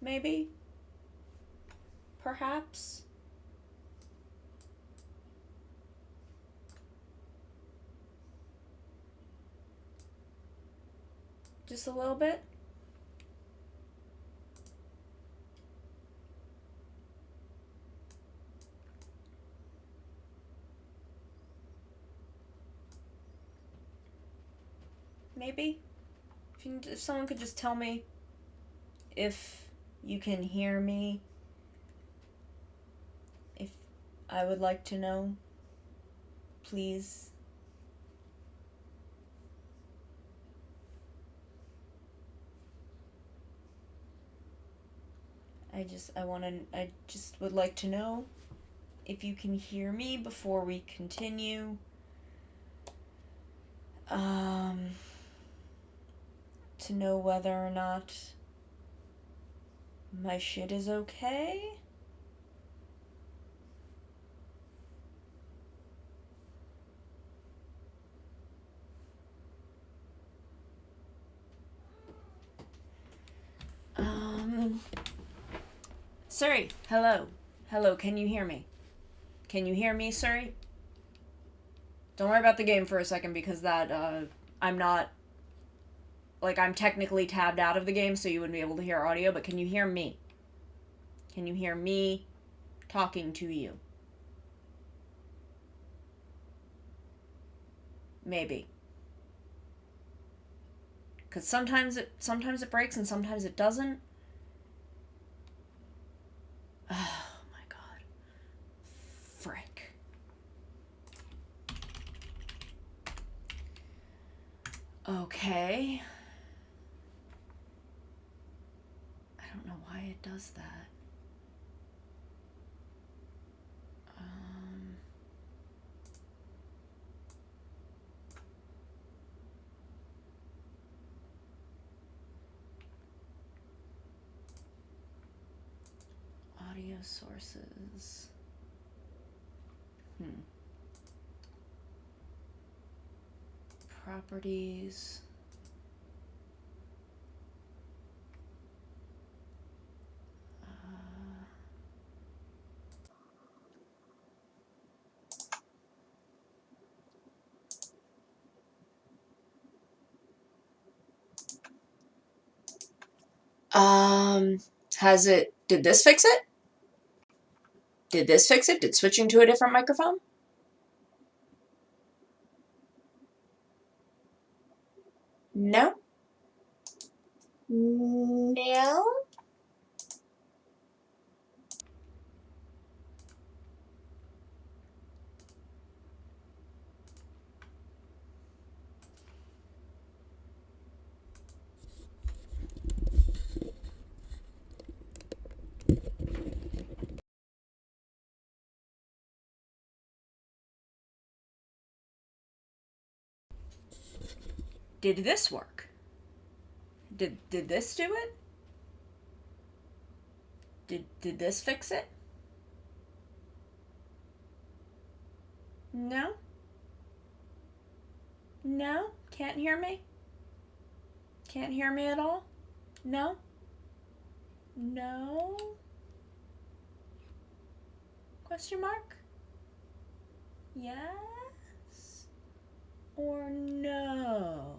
S1: Maybe? Perhaps? Just a little bit? Maybe? If someone could just tell me if you can hear me, if I would like to know, please. I just would like to know if you can hear me before we continue. To know whether or not my shit is okay. Suri, hello. Hello, can you hear me? Can you hear me, Suri? Don't worry about the game for a second because that, I'm not... Like, I'm technically tabbed out of the game, so you wouldn't be able to hear audio, but can you hear me? Can you hear me talking to you? Maybe. Because sometimes it breaks and sometimes it doesn't. Oh my god. Frick. Okay. I don't know why it does that. Audio sources. Properties. Did this fix it? Did this fix it? Did switching to a different microphone? No? No? Did this work? Did this do it? Did this fix it? No? No? Can't hear me? Can't hear me at all? No? No? Question mark? Yes? Or no?